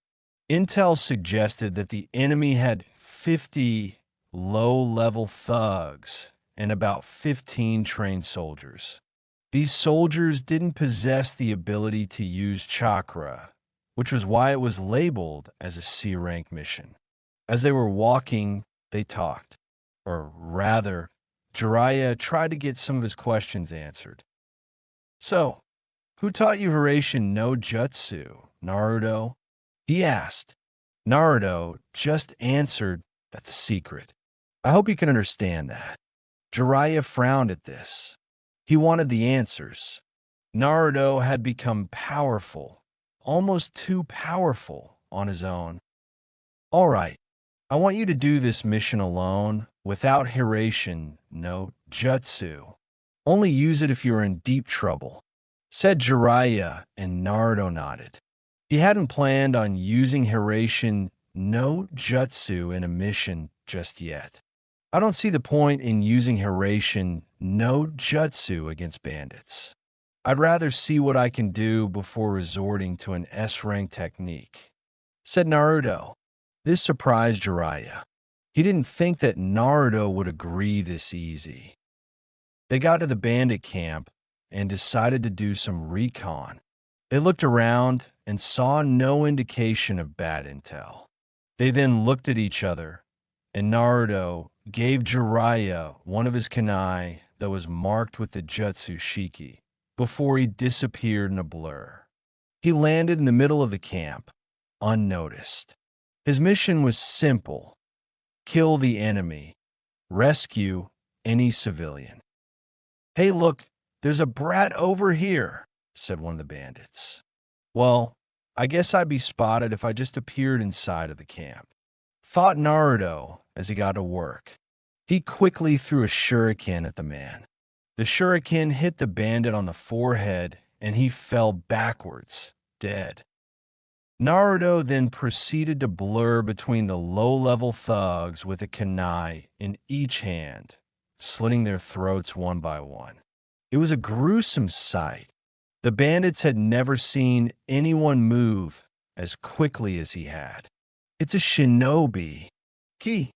Intel suggested that the enemy had 50 low-level thugs and about 15 trained soldiers. These soldiers didn't possess the ability to use Chakra, which was why it was labeled as a C-rank mission. As they were walking, they talked. Or rather, Jiraiya tried to get some of his questions answered. So, who taught you Hiraishin no Jutsu, Naruto? He asked. Naruto just answered, that's a secret. I hope you can understand that. Jiraiya frowned at this. He wanted the answers. Naruto had become powerful, almost too powerful on his own. All right, I want you to do this mission alone, without Hiraishin no Jutsu. Only use it if you are in deep trouble, said Jiraiya, and Naruto nodded. He hadn't planned on using Hiraishin no Jutsu in a mission just yet. I don't see the point in using Hiraishin no Jutsu against bandits. I'd rather see what I can do before resorting to an S-rank technique, said Naruto. This surprised Jiraiya. He didn't think that Naruto would agree this easy. They got to the bandit camp and decided to do some recon. They looked around and saw no indication of bad intel. They then looked at each other, and Naruto gave Jiraiya one of his kunai that was marked with the Jutsu Shiki before he disappeared in a blur. He landed in the middle of the camp, unnoticed. His mission was simple: kill the enemy, rescue any civilian. Hey, look, there's a brat over here, said one of the bandits. Well, I guess I'd be spotted if I just appeared inside of the camp, thought Naruto as he got to work. He quickly threw a shuriken at the man. The shuriken hit the bandit on the forehead, and he fell backwards, dead. Naruto then proceeded to blur between the low-level thugs with a kunai in each hand, slitting their throats one by one. It was a gruesome sight. The bandits had never seen anyone move as quickly as he had. It's a shinobi. Ki.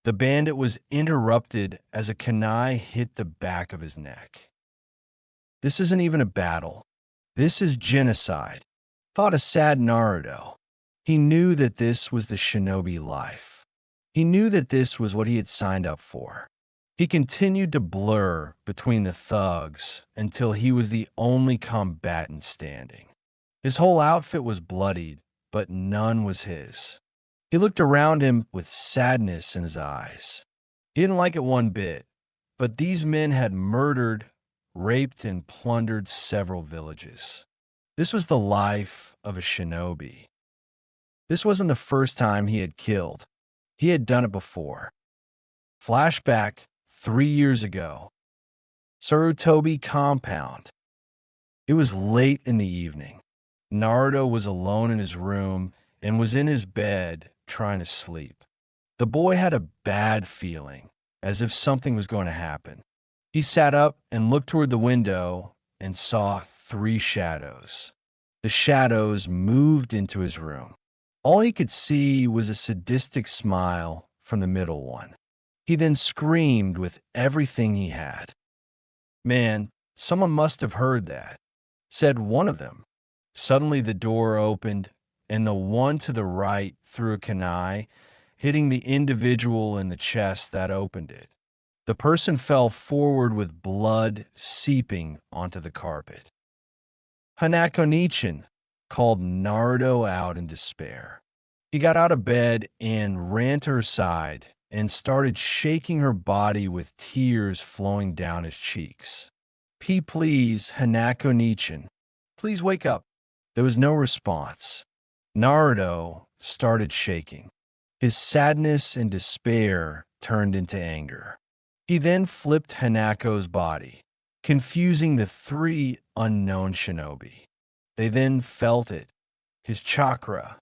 The bandit was interrupted as a kunai hit the back of his neck. This isn't even a battle. This is genocide, thought a sad Naruto. He knew that this was the shinobi life. He knew that this was what he had signed up for. He continued to blur between the thugs until he was the only combatant standing. His whole outfit was bloodied, but none was his. He looked around him with sadness in his eyes. He didn't like it one bit, but these men had murdered, raped, and plundered several villages. This was the life of a shinobi. This wasn't the first time he had killed. He had done it before. Flashback 3 years ago. Sarutobi compound. It was late in the evening. Naruto was alone in his room and was in his bed trying to sleep. The boy had a bad feeling, as if something was going to happen. He sat up and looked toward the window and saw 3 shadows. The shadows moved into his room. All he could see was a sadistic smile from the middle one. He then screamed with everything he had. "Man, someone must have heard that," said one of them. Suddenly the door opened, and the one to the right threw a kunai, hitting the individual in the chest that opened it. The person fell forward with blood seeping onto the carpet. "Hanako-nichan," called Naruto out in despair. He got out of bed and ran to her side and started shaking her body with tears flowing down his cheeks. Please, Hanako-nichan. Please wake up." There was no response. Naruto started shaking. His sadness and despair turned into anger. He then flipped Hanako's body, confusing the 3 unknown shinobi. They then felt it, his chakra.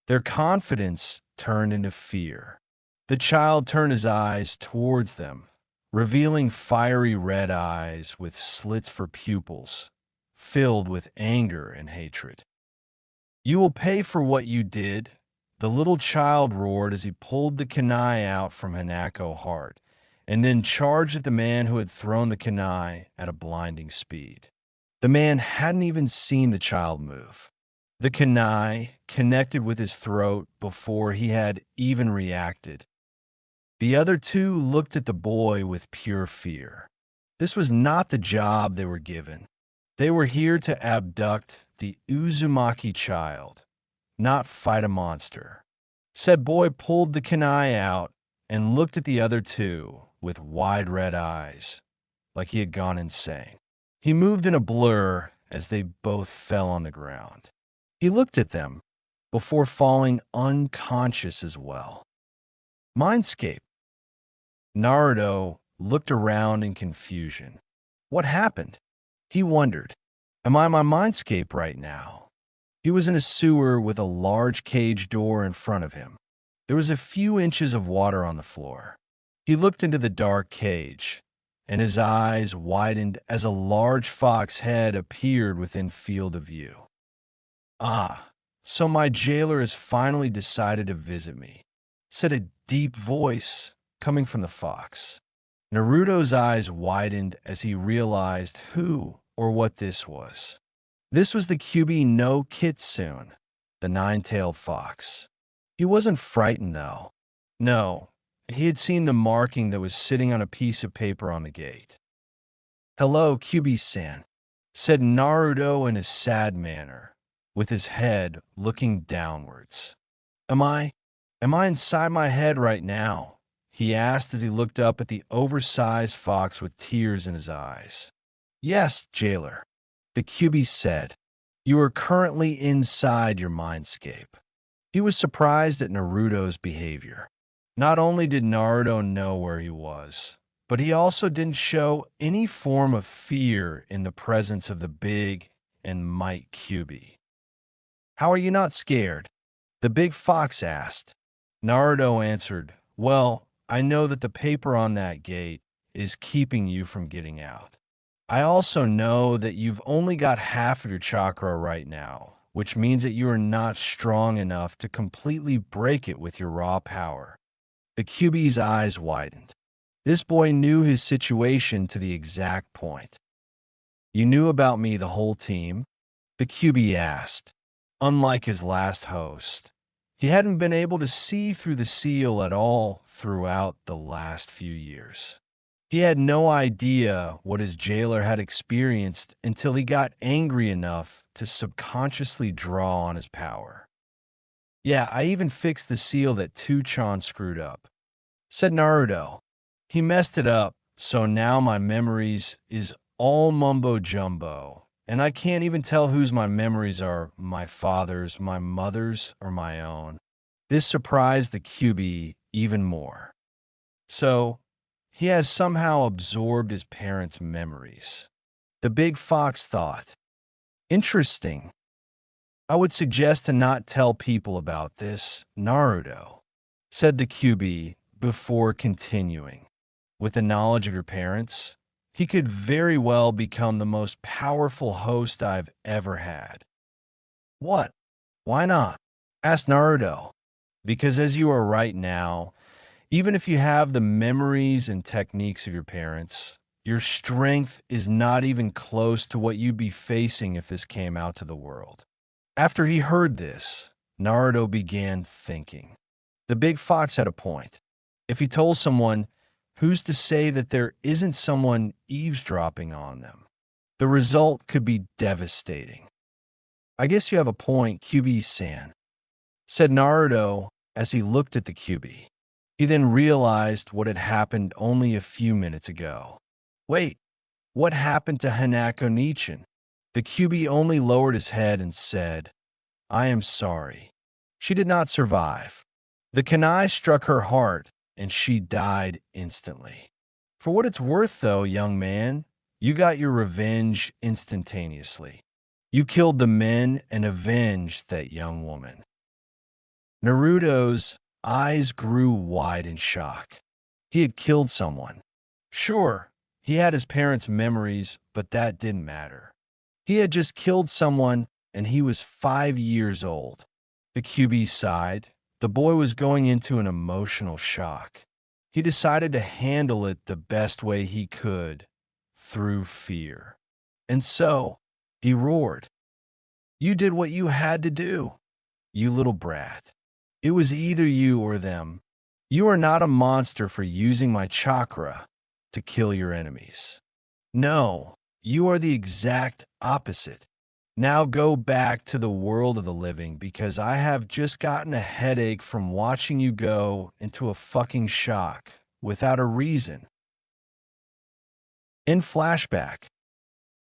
Their confidence turned into fear. The child turned his eyes towards them, revealing fiery red eyes with slits for pupils, filled with anger and hatred. "You will pay for what you did," the little child roared as he pulled the kunai out from Hanako's heart, and then charged at the man who had thrown the kunai at a blinding speed. The man hadn't even seen the child move. The kunai connected with his throat before he had even reacted. The other 2 looked at the boy with pure fear. This was not the job they were given. They were here to abduct the Uzumaki child, not fight a monster. Said boy pulled the kunai out and looked at the other 2 with wide red eyes, like he had gone insane. He moved in a blur as they both fell on the ground. He looked at them before falling unconscious as well. Mindscape. Naruto looked around in confusion. What happened? He wondered. Am I in my mindscape right now? He was in a sewer with a large cage door in front of him. There was a few inches of water on the floor. He looked into the dark cage, and his eyes widened as a large fox head appeared within field of view. "Ah, so my jailer has finally decided to visit me," said a deep voice coming from the fox. Naruto's eyes widened as he realized who or what this was. This was the Kyuubi no Kitsune, the 9-tailed fox. He wasn't frightened, though. No, he had seen the marking that was sitting on a piece of paper on the gate. "Hello, Kyuubi-san," said Naruto in a sad manner, with his head looking downwards. Am I inside my head right now?" he asked as he looked up at the oversized fox with tears in his eyes. "Yes, jailer," the Kyuubi said. "You are currently inside your mindscape." He was surprised at Naruto's behavior. Not only did Naruto know where he was, but he also didn't show any form of fear in the presence of the big and mighty Kyuubi. "How are you not scared?" the big fox asked. Naruto answered, "Well, I know that the paper on that gate is keeping you from getting out. I also know that you've only got half of your chakra right now, which means that you are not strong enough to completely break it with your raw power." The Kyuubi's eyes widened. This boy knew his situation to the exact point. "You knew about me the whole team?" the Kyuubi asked. Unlike his last host, he hadn't been able to see through the seal at all throughout the last few years. He had no idea what his jailer had experienced until he got angry enough to subconsciously draw on his power. Yeah, I even fixed the seal that Tuchan screwed up, said Naruto. He messed it up, so now my memories is all mumbo jumbo, and I can't even tell whose my memories are my father's, my mother's, or my own. This surprised the QB even more. So, he has somehow absorbed his parents' memories. The big fox thought, interesting. I would suggest to not tell people about this, Naruto, said the QB before continuing. With the knowledge of your parents, he could very well become the most powerful host I've ever had. What? Why not? Asked Naruto. Because as you are right now, even if you have the memories and techniques of your parents, your strength is not even close to what you'd be facing if this came out to the world. After he heard this, Naruto began thinking. The big fox had a point. If he told someone, who's to say that there isn't someone eavesdropping on them? The result could be devastating. I guess you have a point, QB-san, said Naruto as he looked at the QB. He then realized what had happened only a few minutes ago. Wait, what happened to Hanako Nichin? The QB only lowered his head and said, I am sorry. She did not survive. The kunai struck her heart, and she died instantly. For what it's worth, though, young man, you got your revenge instantaneously. You killed the men and avenged that young woman. Naruto's eyes grew wide in shock. He had killed someone. Sure, he had his parents' memories, but that didn't matter. He had just killed someone, and he was 5 years old. The QB sighed. The boy was going into an emotional shock. He decided to handle it the best way he could, through fear. And so, he roared. You did what you had to do, you little brat. It was either you or them. You are not a monster for using my chakra to kill your enemies. No, you are the exact opposite. Now go back to the world of the living because I have just gotten a headache from watching you go into a fucking shock without a reason. In flashback,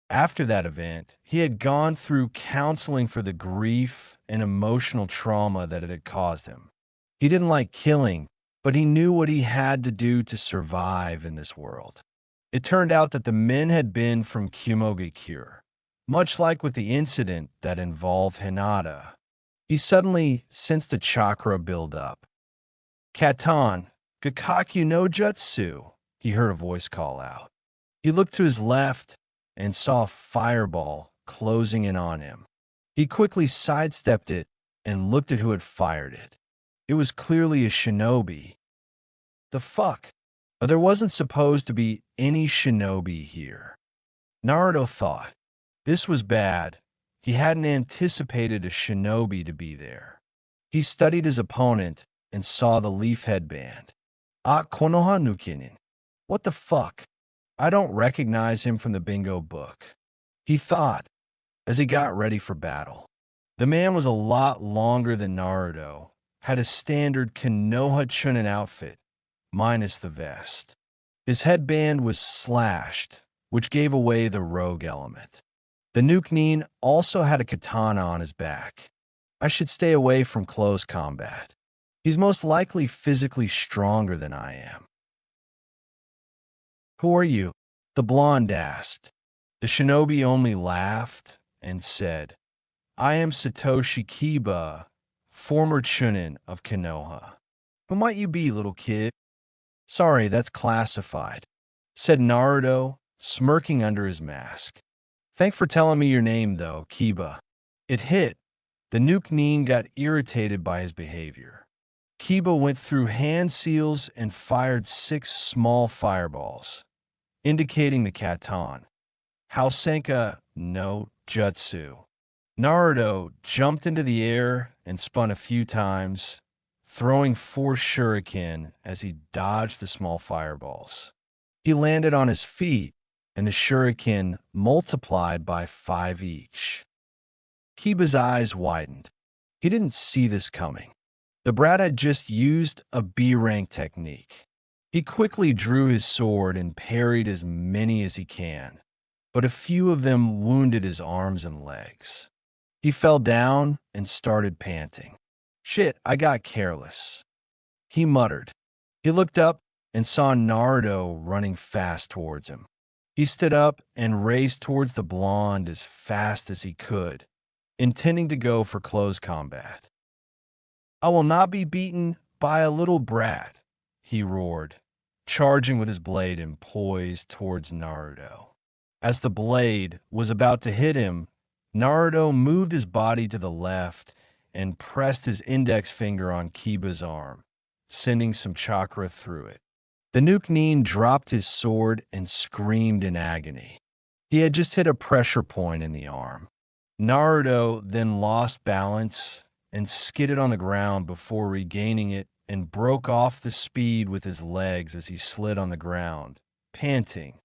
after that event, he had gone through counseling for the grief and emotional trauma that it had caused him. He didn't like killing, but he knew what he had to do to survive in this world. It turned out that the men had been from Kumogakure, much like with the incident that involved Hinata. He suddenly sensed a chakra build up. Katan, Gakakyu no Jutsu, he heard a voice call out. He looked to his left and saw a fireball closing in on him. He quickly sidestepped it and looked at who had fired it. It was clearly a shinobi. The fuck? There wasn't supposed to be any shinobi here. Naruto thought. This was bad. He hadn't anticipated a shinobi to be there. He studied his opponent and saw the leaf headband. Konoha nukinin. What the fuck? I don't recognize him from the bingo book. He thought, as he got ready for battle. The man was a lot longer than Naruto, had a standard Konoha Chunin outfit, minus the vest. His headband was slashed, which gave away the rogue element. The Nuke-Nin also had a katana on his back. I should stay away from close combat. He's most likely physically stronger than I am. Who are you? The blonde asked. The shinobi only laughed and said, I am Satoshi Kiba, former Chunin of Konoha. Who might you be, little kid? Sorry, that's classified, said Naruto, smirking under his mask. Thanks for telling me your name, though, Kiba. It hit. The Nuke-Nin got irritated by his behavior. Kiba went through hand seals and fired 6 small fireballs, indicating the Katan. Hausenka no Jutsu. Naruto jumped into the air and spun a few times, throwing 4 shuriken as he dodged the small fireballs. He landed on his feet, and the shuriken multiplied by 5 each. Kiba's eyes widened. He didn't see this coming. The brat had just used a B-rank technique. He quickly drew his sword and parried as many as he can, but a few of them wounded his arms and legs. He fell down and started panting. "Shit, I got careless," he muttered. He looked up and saw Naruto running fast towards him. He stood up and raced towards the blonde as fast as he could, intending to go for close combat. "I will not be beaten by a little brat," he roared, charging with his blade and poised towards Naruto. As the blade was about to hit him, Naruto moved his body to the left and pressed his index finger on Kiba's arm, sending some chakra through it. The Nuke-Nin dropped his sword and screamed in agony. He had just hit a pressure point in the arm. Naruto then lost balance and skidded on the ground before regaining it and broke off the speed with his legs as he slid on the ground, panting.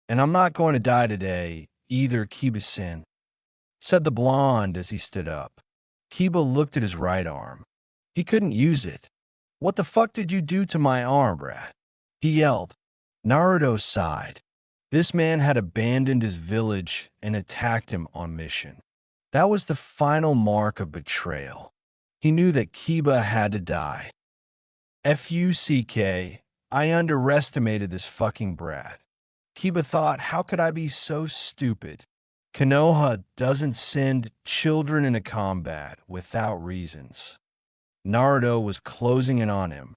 "And I'm not going to die today, either, Kiba-sen," said the blonde as he stood up. Kiba looked at his right arm. He couldn't use it. "What the fuck did you do to my arm, brat?" he yelled. Naruto sighed. This man had abandoned his village and attacked him on mission. That was the final mark of betrayal. He knew that Kiba had to die. "Fuck, I underestimated this fucking brat." Kiba thought, how could I be so stupid? Konoha doesn't send children into combat without reasons. Naruto was closing in on him.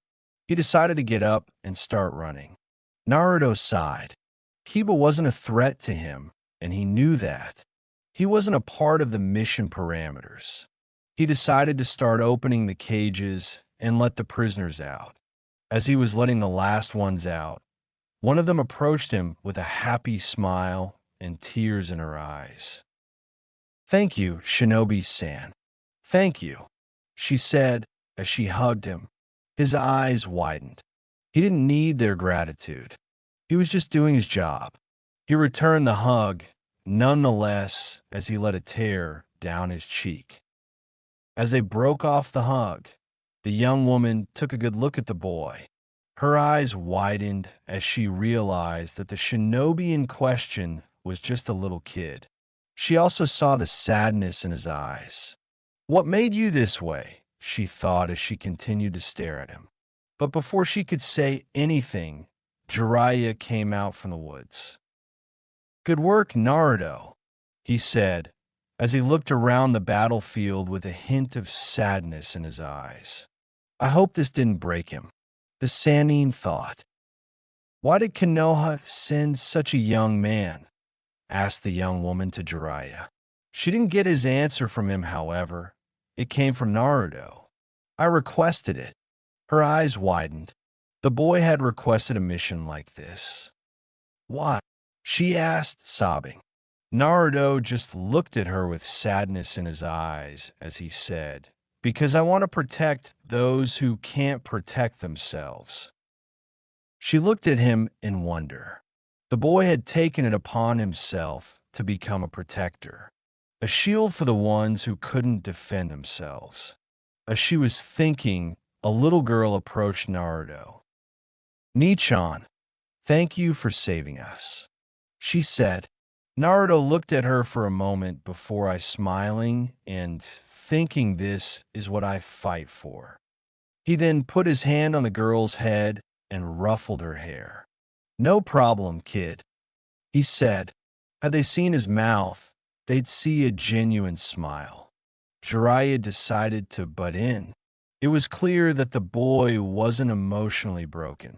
He decided to get up and start running. Naruto sighed. Kiba wasn't a threat to him, and he knew that. He wasn't a part of the mission parameters. He decided to start opening the cages and let the prisoners out. As he was letting the last ones out, one of them approached him with a happy smile and tears in her eyes. "Thank you, Shinobi-san. Thank you," she said as she hugged him. His eyes widened. He didn't need their gratitude. He was just doing his job. He returned the hug, nonetheless, as he let a tear down his cheek. As they broke off the hug, the young woman took a good look at the boy. Her eyes widened as she realized that the shinobi in question was just a little kid. She also saw the sadness in his eyes. "What made you this way?" she thought as she continued to stare at him. But before she could say anything, Jiraiya came out from the woods. "Good work, Naruto," he said, as he looked around the battlefield with a hint of sadness in his eyes. "I hope this didn't break him." The Sannin thought. "Why did Konoha send such a young man?" asked the young woman to Jiraiya. She didn't get his answer from him, however. It came from Naruto. "I requested it." Her eyes widened. The boy had requested a mission like this. "Why?" she asked, sobbing. Naruto just looked at her with sadness in his eyes as he said, "Because I want to protect those who can't protect themselves." She looked at him in wonder. The boy had taken it upon himself to become a protector, a shield for the ones who couldn't defend themselves. As she was thinking, a little girl approached Naruto. "Nichan, thank you for saving us," she said. Naruto looked at her for a moment before smiling and thinking this is what I fight for. He then put his hand on the girl's head and ruffled her hair. "No problem, kid," he said. Had they seen his mouth, they'd see a genuine smile. Jiraiya decided to butt in. It was clear that the boy wasn't emotionally broken.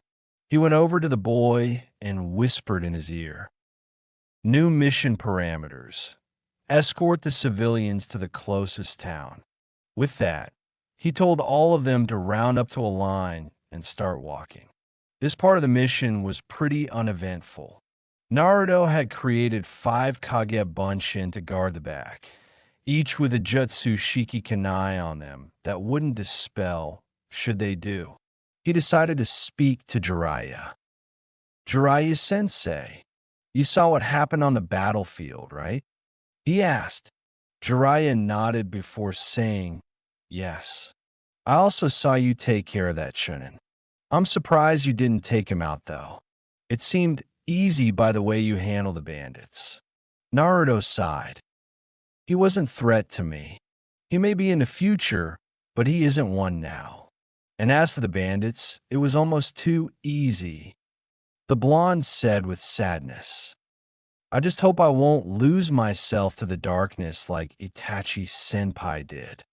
He went over to the boy and whispered in his ear. "New mission parameters. Escort the civilians to the closest town." With that, he told all of them to round up to a line and start walking. This part of the mission was pretty uneventful. Naruto had created 5 Kage Bunshin to guard the back, each with a Jutsu Shiki Kanai on them that wouldn't dispel should they do. He decided to speak to Jiraiya. Jiraiya-sensei, you saw what happened on the battlefield, right? He asked. Jiraiya nodded before saying, yes. I also saw you take care of that Shunin. I'm surprised you didn't take him out, though. It seemed easy by the way you handled the bandits. Naruto sighed. He wasn't a threat to me. He may be in the future, but he isn't one now. And as for the bandits, it was almost too easy. The blonde said with sadness. I just hope I won't lose myself to the darkness like Itachi Senpai did.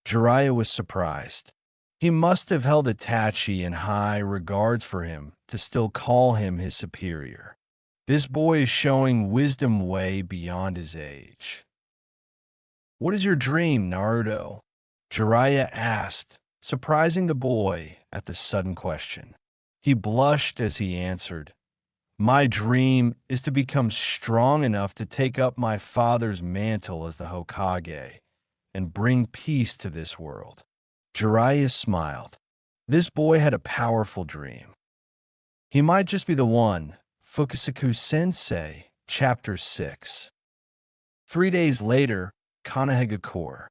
Jiraiya was surprised. He must have held Itachi in high regards for him to still call him his superior. This boy is showing wisdom way beyond his age. What is your dream, Naruto? Jiraiya asked, surprising the boy at the sudden question. He blushed as he answered, my dream is to become strong enough to take up my father's mantle as the Hokage and bring peace to this world. Jiraiya smiled. This boy had a powerful dream. He might just be the one. Fukusaku-sensei, Chapter 6. 3 days later, Konohagakure.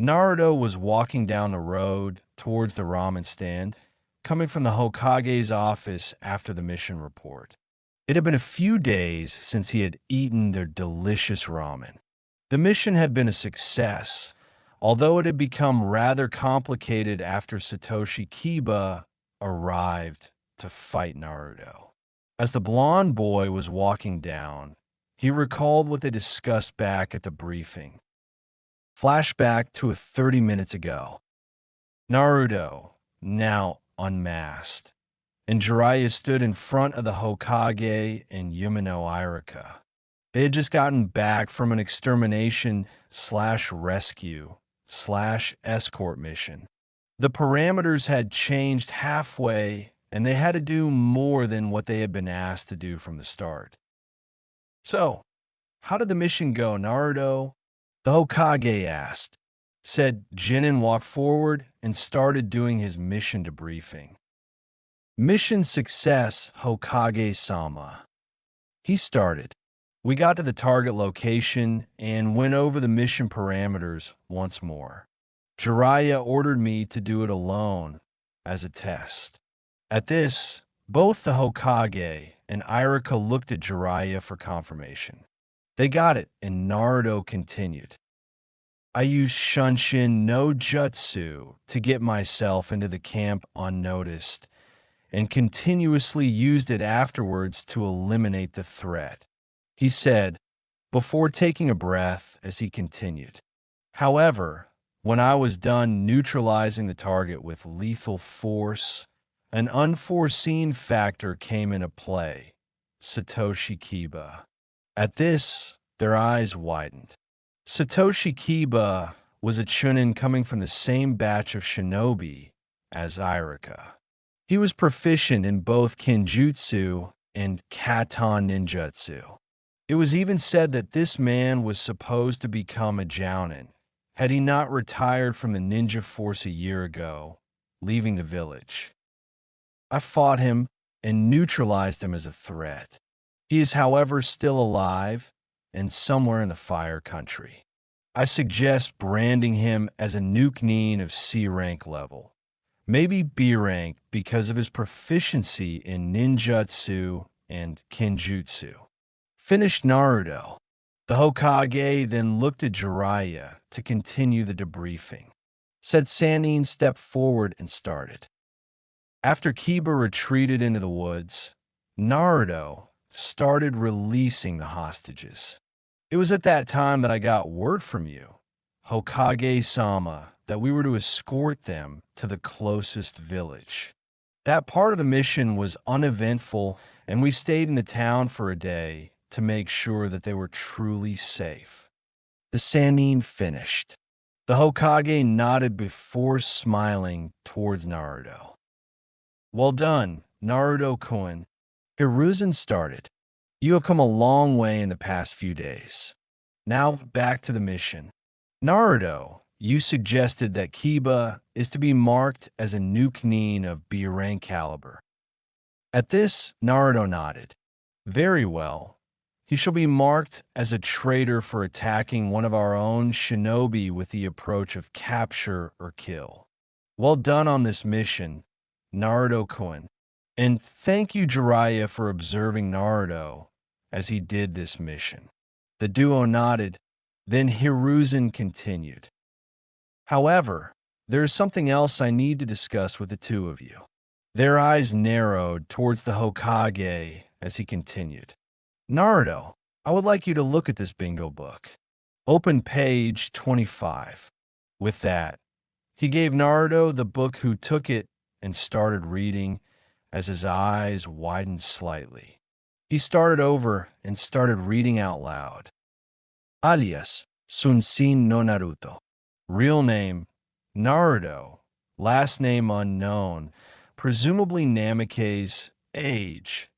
Naruto was walking down the road towards the ramen stand, coming from the Hokage's office after the mission report. It had been a few days since he had eaten their delicious ramen. The mission had been a success, although it had become rather complicated after Satoshi Kiba arrived to fight Naruto. As the blonde boy was walking down, he recalled what they discussed back at the briefing. Flashback to 30 minutes ago. Naruto, now unmasked, and Jiraiya stood in front of the Hokage and Yumino Irika. They had just gotten back from an extermination/rescue/escort mission. The parameters had changed halfway, and they had to do more than what they had been asked to do from the start. So, how did the mission go, Naruto? The Hokage asked. Said Jinin walked forward and started doing his mission debriefing. Mission success, Hokage-sama. He started. We got to the target location and went over the mission parameters once more. Jiraiya ordered me to do it alone as a test. At this, both the Hokage and Irika looked at Jiraiya for confirmation. They got it, and Naruto continued. I used Shunshin no Jutsu to get myself into the camp unnoticed, and continuously used it afterwards to eliminate the threat. He said, before taking a breath as he continued. However, when I was done neutralizing the target with lethal force, an unforeseen factor came into play, Satoshi Kiba. At this, their eyes widened. Satoshi Kiba was a Chunin coming from the same batch of shinobi as Irika. He was proficient in both Kenjutsu and Katon Ninjutsu. It was even said that this man was supposed to become a Jounin, had he not retired from the ninja force a year ago, leaving the village. I fought him and neutralized him as a threat. He is, however, still alive and somewhere in the Fire Country. I suggest branding him as a Nuke-Nin of C rank level, maybe B rank because of his proficiency in ninjutsu and kenjutsu. Finished Naruto. The Hokage then looked at Jiraiya to continue the debriefing. Said Sannin stepped forward and started. After Kiba retreated into the woods, Naruto started releasing the hostages. It was at that time that I got word from you, Hokage-sama, that we were to escort them to the closest village. That part of the mission was uneventful, and we stayed in the town for a day to make sure that they were truly safe. The Sannin finished. The Hokage nodded before smiling towards Naruto. Well done, Naruto-kun. Hiruzen started. You have come a long way in the past few days. Now back to the mission. Naruto, you suggested that Kiba is to be marked as a Nuke-Nin of B rank caliber. At this, Naruto nodded. Very well. He shall be marked as a traitor for attacking one of our own shinobi with the approach of capture or kill. Well done on this mission, Naruto-kun. And thank you, Jiraiya, for observing Naruto as he did this mission. The duo nodded. Then Hiruzen continued. However, there is something else I need to discuss with the two of you. Their eyes narrowed towards the Hokage as he continued. Naruto, I would like you to look at this bingo book. Open page 25. With that, he gave Naruto the book, who took it and started reading as his eyes widened slightly. He started over and started reading out loud. Alias Sunsin no Naruto. Real name Naruto. Last name unknown. Presumably Namake's age.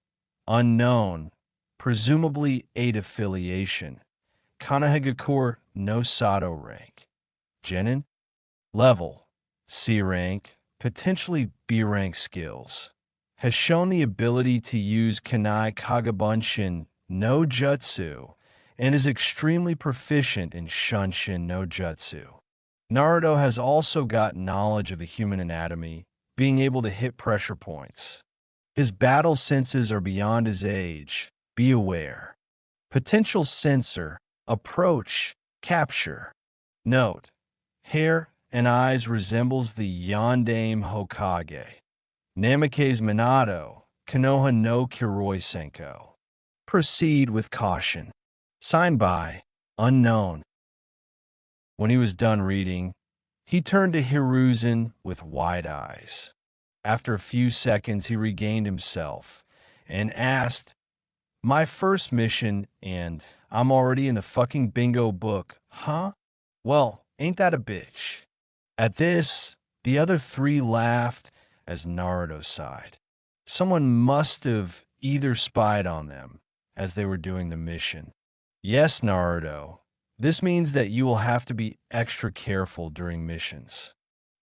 Unknown. Presumably 8 affiliation. Kanahegakure no Sato rank. Genin? Level. C rank. Potentially B rank skills. Has shown the ability to use Kanai Kagabunshin no Jutsu and is extremely proficient in Shunshin no Jutsu. Naruto has also got knowledge of the human anatomy, being able to hit pressure points. His battle senses are beyond his age. Be aware. Potential sensor, approach, capture. Note, hair and eyes resembles the Yondaime Hokage. Namake's Minato, Konoha no Kiroi Senko. Proceed with caution. Signed by, unknown. When he was done reading, he turned to Hiruzen with wide eyes. After a few seconds, he regained himself and asked, My first mission, and I'm already in the fucking bingo book, huh? Well, ain't that a bitch? At this, the other three laughed as Naruto sighed. Someone must have either spied on them as they were doing the mission. Yes, Naruto. This means that you will have to be extra careful during missions.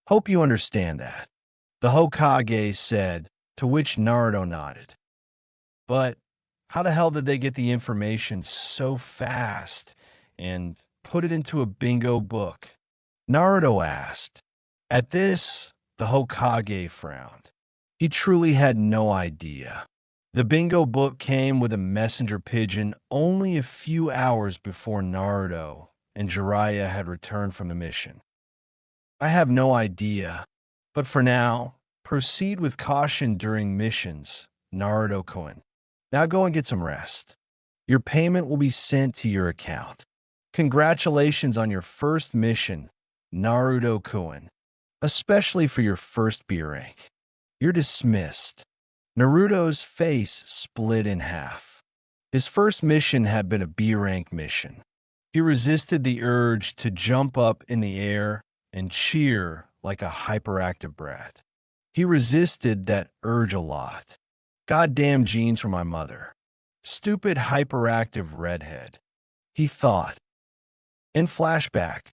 Hope you understand that. The Hokage said, to which Naruto nodded. But how the hell did they get the information so fast and put it into a bingo book? Naruto asked. At this, the Hokage frowned. He truly had no idea. The bingo book came with a messenger pigeon only a few hours before Naruto and Jiraiya had returned from the mission. I have no idea, but for now, proceed with caution during missions, Naruto-kun. Now go and get some rest. Your payment will be sent to your account. Congratulations on your first mission, Naruto-kun, especially for your first B rank. You're dismissed. Naruto's face split in half. His first mission had been a B rank mission. He resisted the urge to jump up in the air and cheer like a hyperactive brat. He resisted that urge a lot. Goddamn genes from my mother. Stupid hyperactive redhead. He thought. In flashback,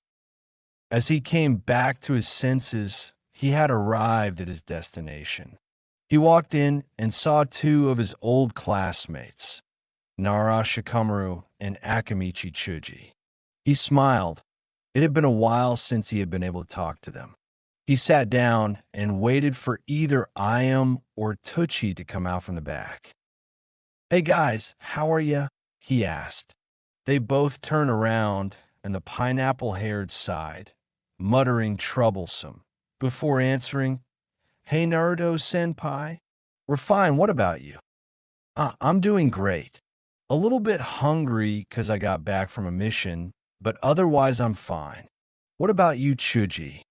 as he came back to his senses, he had arrived at his destination. He walked in and saw two of his old classmates, Nara Shikamaru and Akamichi Chuji. He smiled. It had been a while since he had been able to talk to them. He sat down and waited for either Ayam or Tucci to come out from the back. Hey guys, how are ya? He asked. They both turned around and the pineapple-haired sighed, muttering troublesome, before answering, Hey Naruto-senpai, we're fine, what about you? I'm doing great. A little bit hungry because I got back from a mission, but otherwise I'm fine. What about you, Chuji?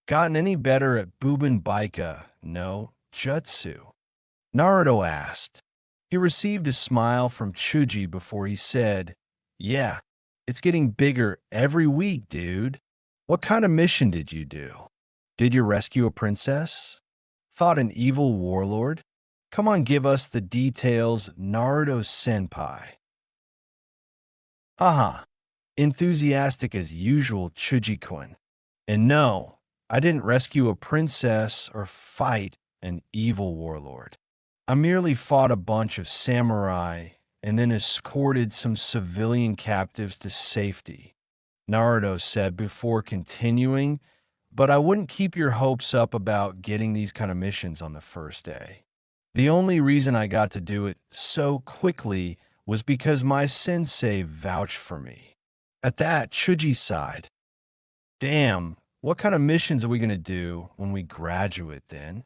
Gotten any better at Buben Baika no Jutsu? Naruto asked. He received a smile from Chuji before he said, Yeah, it's getting bigger every week, dude. What kind of mission did you do? Did you rescue a princess? Thought an evil warlord? Come on, give us the details, Naruto-senpai. Haha, enthusiastic as usual, Chuji-kun. And no, I didn't rescue a princess or fight an evil warlord. I merely fought a bunch of samurai and then escorted some civilian captives to safety," Naruto said before continuing, "but I wouldn't keep your hopes up about getting these kind of missions on the first day. The only reason I got to do it so quickly was because my sensei vouched for me." At that, Chuji sighed. "Damn, what kind of missions are we going to do when we graduate then?"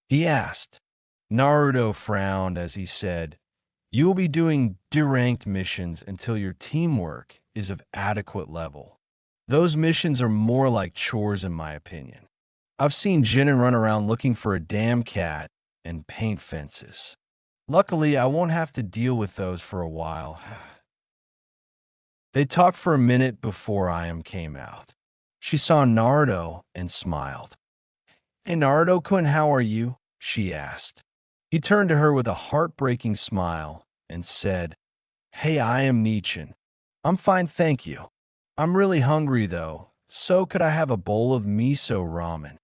he asked. Naruto frowned as he said, "You will be doing deranked missions until your teamwork is of adequate level. Those missions are more like chores in my opinion. I've seen Jinin run around looking for a damn cat and paint fences. Luckily, I won't have to deal with those for a while." They talked for a minute before Ayam came out. She saw Naruto and smiled. "Hey Naruto-kun, how are you?" she asked. He turned to her with a heartbreaking smile and said, "Hey, I am Nichin. I'm fine, thank you. I'm really hungry though, so could I have a bowl of miso ramen?"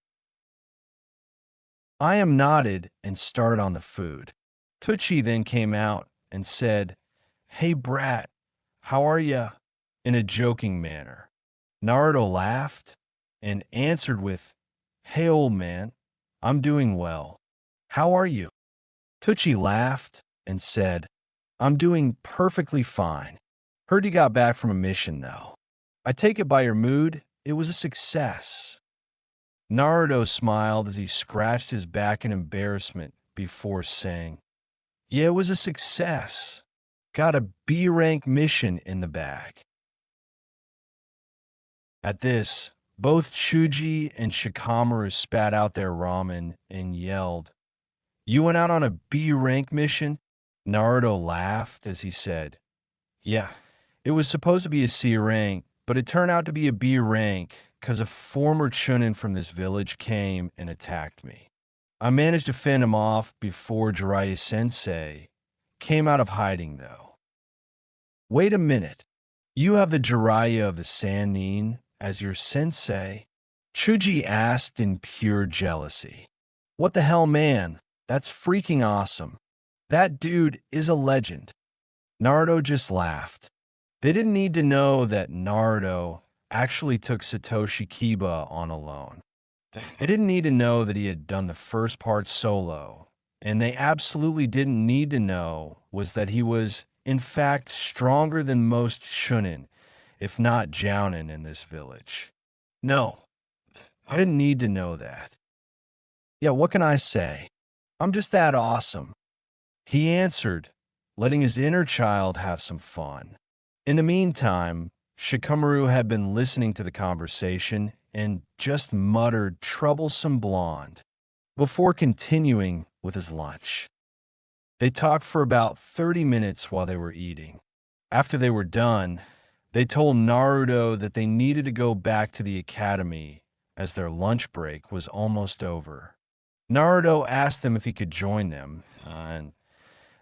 I am nodded and started on the food. Tucci then came out and said, "Hey brat, how are ya?" in a joking manner. Naruto laughed and answered with, "Hey old man, I'm doing well. How are you?" Tucci laughed and said, "I'm doing perfectly fine. Heard you got back from a mission though. I take it by your mood, it was a success." Naruto smiled as he scratched his back in embarrassment before saying, "Yeah, it was a success. Got a B rank mission in the bag." At this, both Chuji and Shikamaru spat out their ramen and yelled, "You went out on a B rank mission?" Naruto laughed as he said, "Yeah, it was supposed to be a C rank, but it turned out to be a B rank because a former Chunin from this village came and attacked me. I managed to fend him off before Jiraiya Sensei came out of hiding, though." "Wait a minute. You have the Jiraiya of the Sannin as your sensei?" Chuji asked in pure jealousy. "What the hell, man? That's freaking awesome. That dude is a legend." Naruto just laughed. They didn't need to know that Naruto actually took Satoshi Kiba on alone. They didn't need to know that he had done the first part solo. And they absolutely didn't need to know was that he was, in fact, stronger than most Shunin, if not Jounin in this village. No, I didn't need to know that. Yeah, what can I say? I'm just that awesome," he answered, letting his inner child have some fun. In the meantime, Shikamaru had been listening to the conversation and just muttered "troublesome blonde" before continuing with his lunch. They talked for about 30 minutes while they were eating. After they were done, they told Naruto that they needed to go back to the academy as their lunch break was almost over. Naruto asked them if he could join them, and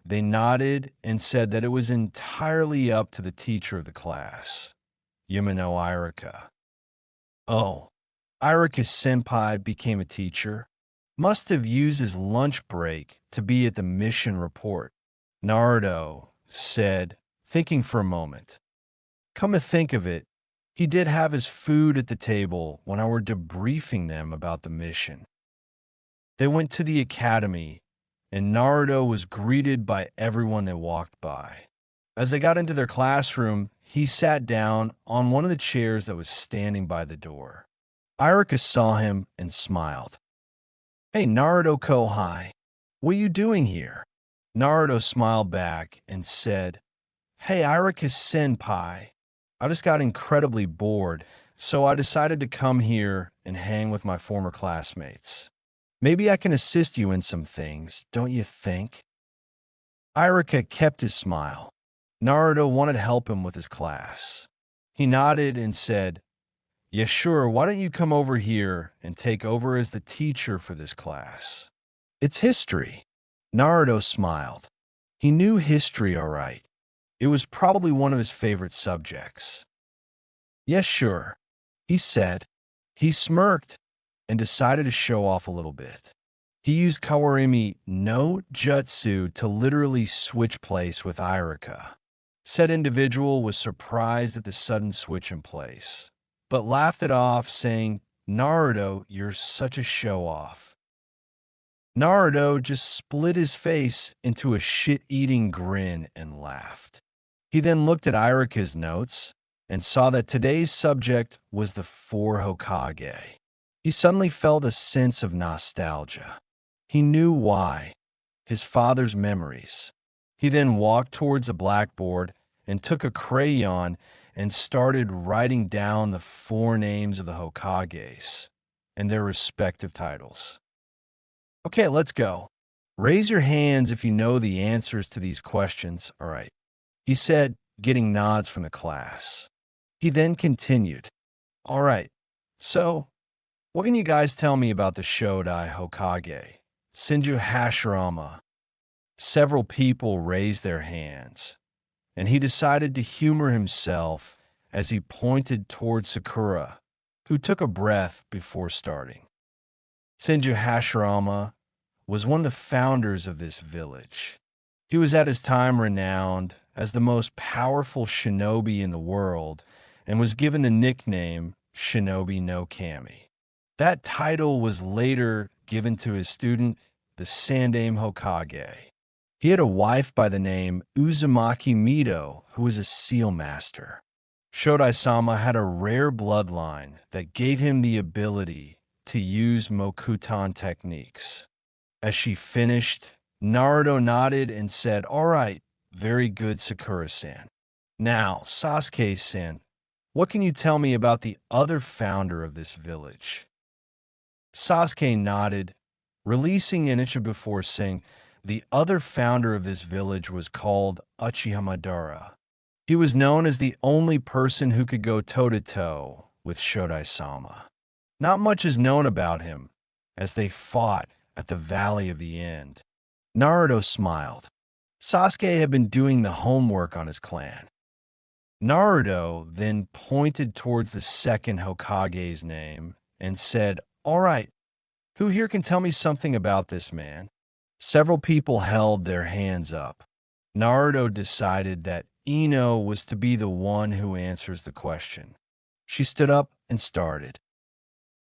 they nodded and said that it was entirely up to the teacher of the class, Yumino Irika. Oh, Irika Senpai became a teacher? Must have used his lunch break to be at the mission report, Naruto said, thinking for a moment. Come to think of it, he did have his food at the table when I were debriefing them about the mission. They went to the academy, and Naruto was greeted by everyone they walked by. As they got into their classroom, he sat down on one of the chairs that was standing by the door. Irika saw him and smiled. "Hey, Naruto Kohai, what are you doing here?" Naruto smiled back and said, "Hey, Irika Senpai, I just got incredibly bored, so I decided to come here and hang with my former classmates. Maybe I can assist you in some things, don't you think?" Irika kept his smile. Naruto wanted to help him with his class. He nodded and said, "Yeah, sure, why don't you come over here and take over as the teacher for this class? It's history." Naruto smiled. He knew history all right. It was probably one of his favorite subjects. "Yes, sure," he said. He smirked and decided to show off a little bit. He used Kawarimi no Jutsu to literally switch place with Irika. Said individual was surprised at the sudden switch in place, but laughed it off, saying, "Naruto, you're such a show-off." Naruto just split his face into a shit-eating grin and laughed. He then looked at Irika's notes and saw that today's subject was the four Hokage. He suddenly felt a sense of nostalgia. He knew why. His father's memories. He then walked towards a blackboard and took a crayon and started writing down the four names of the Hokages and their respective titles. Okay, let's go. Raise your hands if you know the answers to these questions. All right. He said, getting nods from the class. He then continued. All right. So, what can you guys tell me about the Shodai Hokage? Senju Hashirama. Several people raised their hands, and he decided to humor himself as he pointed toward Sakura, who took a breath before starting. Senju Hashirama was one of the founders of this village. He was at his time renowned as the most powerful shinobi in the world and was given the nickname Shinobi no Kami. That title was later given to his student, the Sandaime Hokage. He had a wife by the name Uzumaki Mito, who was a seal master. Shodai-sama had a rare bloodline that gave him the ability to use Mokutan techniques. As she finished, Naruto nodded and said, "All right, very good, Sakura-san. Now, Sasuke-san, what can you tell me about the other founder of this village?" Sasuke nodded, releasing Inicha before saying, "The other founder of this village was called Uchiha Madara. He was known as the only person who could go toe-to-toe with Shodai-sama. Not much is known about him, as they fought at the Valley of the End." Naruto smiled. Sasuke had been doing the homework on his clan. Naruto then pointed towards the second Hokage's name and said, "All right, who here can tell me something about this man?" Several people held their hands up. Naruto decided that Ino was to be the one who answers the question. She stood up and started.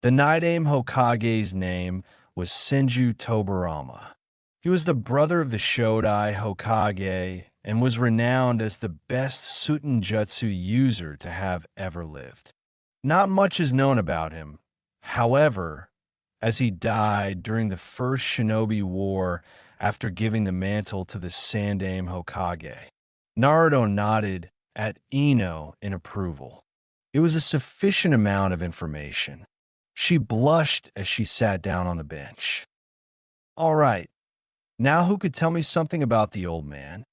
The Nidaime Hokage's name was Senju Tobirama. He was the brother of the Shodai Hokage and was renowned as the best Sutenjutsu user to have ever lived. Not much is known about him. However, as he died during the First Shinobi War after giving the mantle to the Sandaime Hokage, Naruto nodded at Ino in approval. It was a sufficient amount of information. She blushed as she sat down on the bench. "All right, now who could tell me something about the old man?"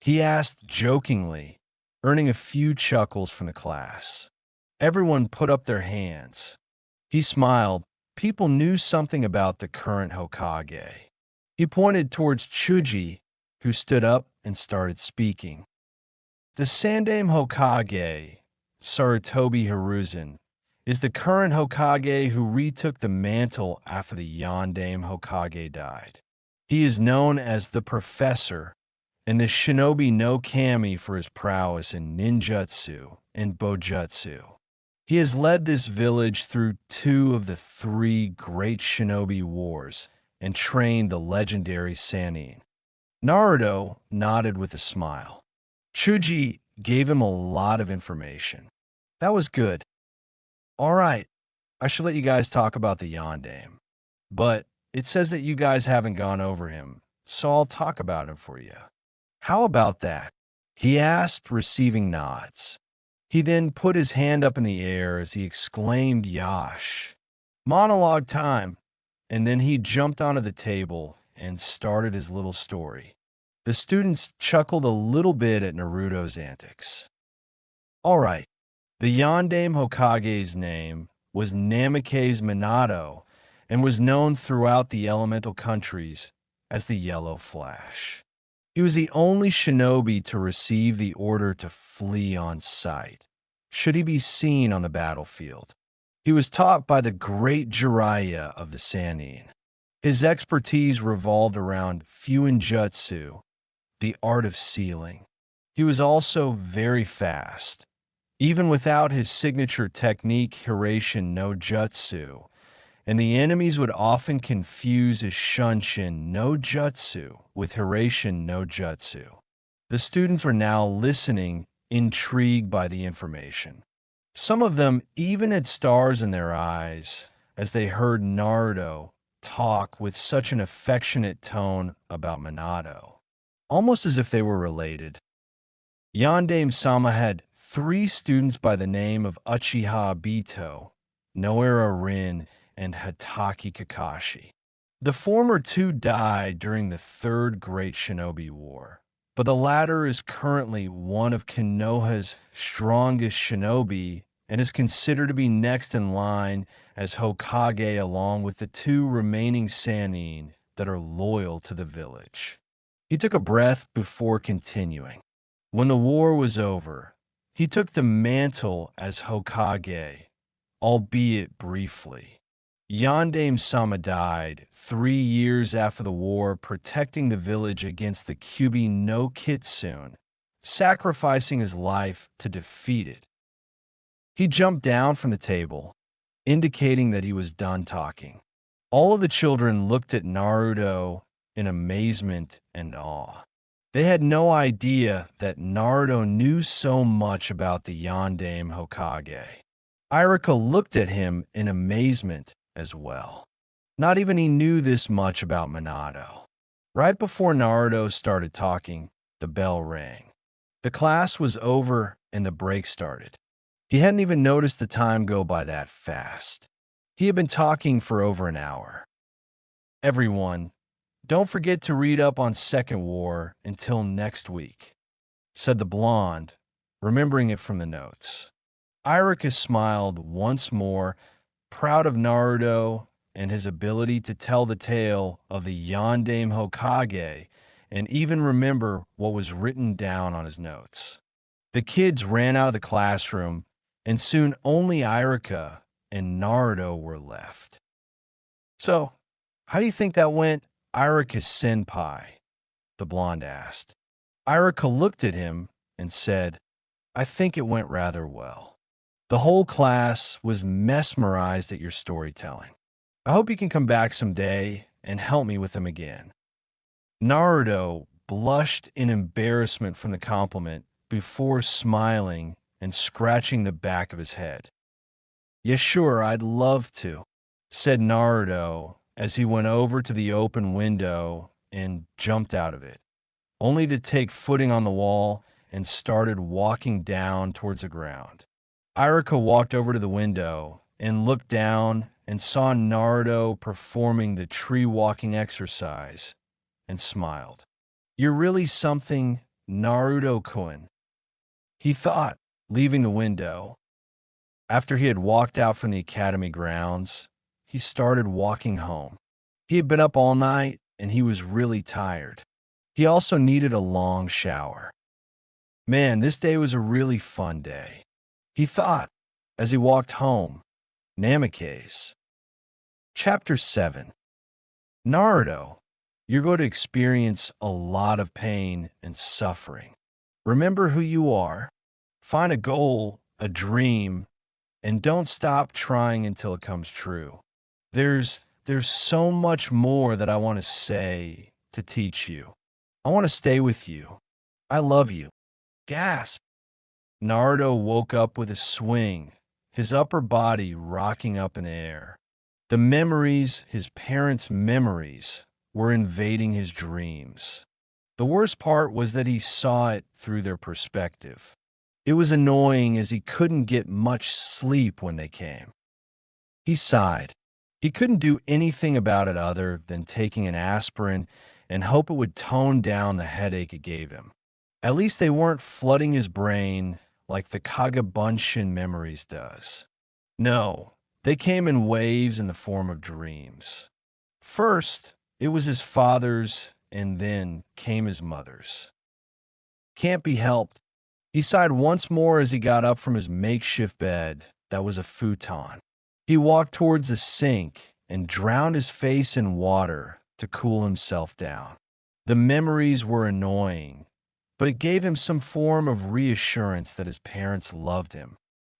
he asked jokingly, earning a few chuckles from the class. Everyone put up their hands. He smiled. People knew something about the current Hokage. He pointed towards Chuji, who stood up and started speaking. The Sandaime Hokage, Sarutobi Hiruzen, is the current Hokage who retook the mantle after the Yondaime Hokage died. He is known as the Professor and the Shinobi no Kami for his prowess in ninjutsu and bojutsu. He has led this village through 2 of the 3 great shinobi wars and trained the legendary Sannin. Naruto nodded with a smile. Chuji gave him a lot of information. That was good. All right, I should let you guys talk about the Yondaime. But it says that you guys haven't gone over him, so I'll talk about him for you. How about that? He asked, receiving nods. He then put his hand up in the air as he exclaimed, "Yash!" Monologue time. And then he jumped onto the table and started his little story. The students chuckled a little bit at Naruto's antics. All right, the Yondaime Hokage's name was Namikaze Minato and was known throughout the elemental countries as the Yellow Flash. He was the only shinobi to receive the order to flee on sight, should he be seen on the battlefield. He was taught by the great Jiraiya of the Sannin. His expertise revolved around Fuinjutsu, the art of sealing. He was also very fast. Even without his signature technique, Hirashin no Jutsu, and the enemies would often confuse his Shunshin no Jutsu with Hirashin no Jutsu. The students were now listening, intrigued by the information. Some of them even had stars in their eyes as they heard Naruto talk with such an affectionate tone about Minato, almost as if they were related. Yandame-sama had 3 students by the name of Uchiha Obito, Noara Rin, and Hatake Kakashi. The former 2 died during the Third Great Shinobi War, but the latter is currently one of Konoha's strongest shinobi and is considered to be next in line as Hokage along with the 2 remaining Sannin that are loyal to the village. He took a breath before continuing. When the war was over, he took the mantle as Hokage, albeit briefly. Yandame-sama died 3 years after the war, protecting the village against the Kyubi no Kitsune, sacrificing his life to defeat it. He jumped down from the table, indicating that he was done talking. All of the children looked at Naruto in amazement and awe. They had no idea that Naruto knew so much about the Yandame Hokage. Iruka looked at him in amazement as well. Not even he knew this much about Minato. Right before Naruto started talking, the bell rang. The class was over and the break started. He hadn't even noticed the time go by that fast. He had been talking for over an hour. Everyone, don't forget to read up on Second War until next week, said the blonde, remembering it from the notes. Iruka smiled once more, proud of Naruto and his ability to tell the tale of the Yandame Hokage and even remember what was written down on his notes. The kids ran out of the classroom, and soon only Iruka and Naruto were left. So, how do you think that went, Iruka-senpai? The blonde asked. Iruka looked at him and said, I think it went rather well. The whole class was mesmerized at your storytelling. I hope you can come back someday and help me with them again. Naruto blushed in embarrassment from the compliment before smiling and scratching the back of his head. Yeah, sure, I'd love to, said Naruto as he went over to the open window and jumped out of it, only to take footing on the wall and started walking down towards the ground. Iruka walked over to the window and looked down and saw Naruto performing the tree walking exercise and smiled. You're really something, Naruto-kun, he thought, leaving the window. After he had walked out from the academy grounds, he started walking home. He had been up all night and he was really tired. He also needed a long shower. Man, this day was a really fun day, he thought as he walked home. Namikaze. Chapter 7. Naruto, you're going to experience a lot of pain and suffering. Remember who you are. Find a goal, a dream, and don't stop trying until it comes true. There's so much more that I want to say, to teach you. I want to stay with you. I love you. Gasp. Naruto woke up with a swing, his upper body rocking up in the air. The memories, his parents' memories, were invading his dreams. The worst part was that he saw it through their perspective. It was annoying as he couldn't get much sleep when they came. He sighed. He couldn't do anything about it other than taking an aspirin and hope it would tone down the headache it gave him. At least they weren't flooding his brain like the Kagabunshin memories does. No, they came in waves in the form of dreams. First, it was his father's, and then came his mother's. Can't be helped. He sighed once more as he got up from his makeshift bed that was a futon. He walked towards the sink and drowned his face in water to cool himself down. The memories were annoying, but it gave him some form of reassurance that his parents loved him.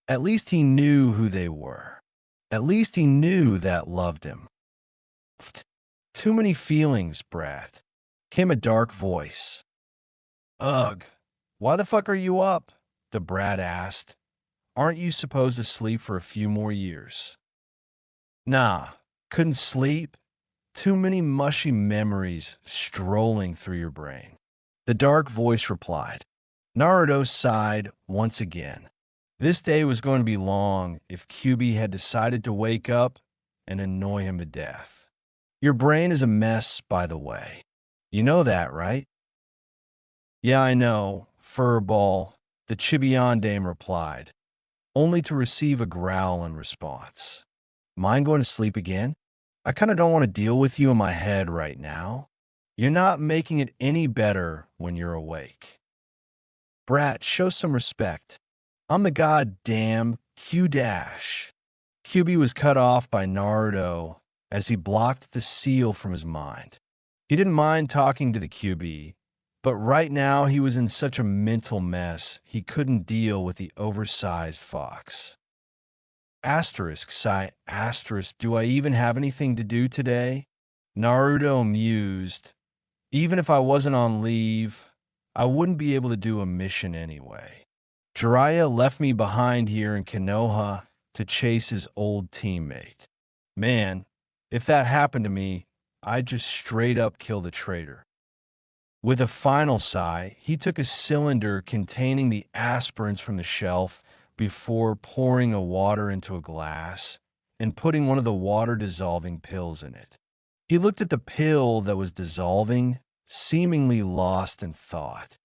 At least he knew who they were. At least he knew that loved him. Too many feelings, Brat. Came a dark voice. Ugh, why the fuck are you up? The brat asked. Aren't you supposed to sleep for a few more years? Nah, couldn't sleep. Too many mushy memories strolling through your brain. The dark voice replied. Naruto sighed once again. This day was going to be long if Kyuubi had decided to wake up and annoy him to death. Your brain is a mess, by the way. You know that, right? Yeah, I know, furball, the Chibian dame replied, only to receive a growl in response. Mind going to sleep again? I kind of don't want to deal with you in my head right now. You're not making it any better when you're awake. Brat, show some respect. I'm the goddamn Q-dash. Kyuubi was cut off by Naruto as he blocked the seal from his mind. He didn't mind talking to the Kyuubi, but right now he was in such a mental mess he couldn't deal with the oversized fox. Asterisk, sigh, asterisk, do I even have anything to do today? Naruto mused. Even if I wasn't on leave, I wouldn't be able to do a mission anyway. Jiraiya left me behind here in Konoha to chase his old teammate. Man, if that happened to me, I'd just straight up kill the traitor. With a final sigh, he took a cylinder containing the aspirins from the shelf before pouring a water into a glass and putting one of the water-dissolving pills in it. He looked at the pill that was dissolving, seemingly lost in thought.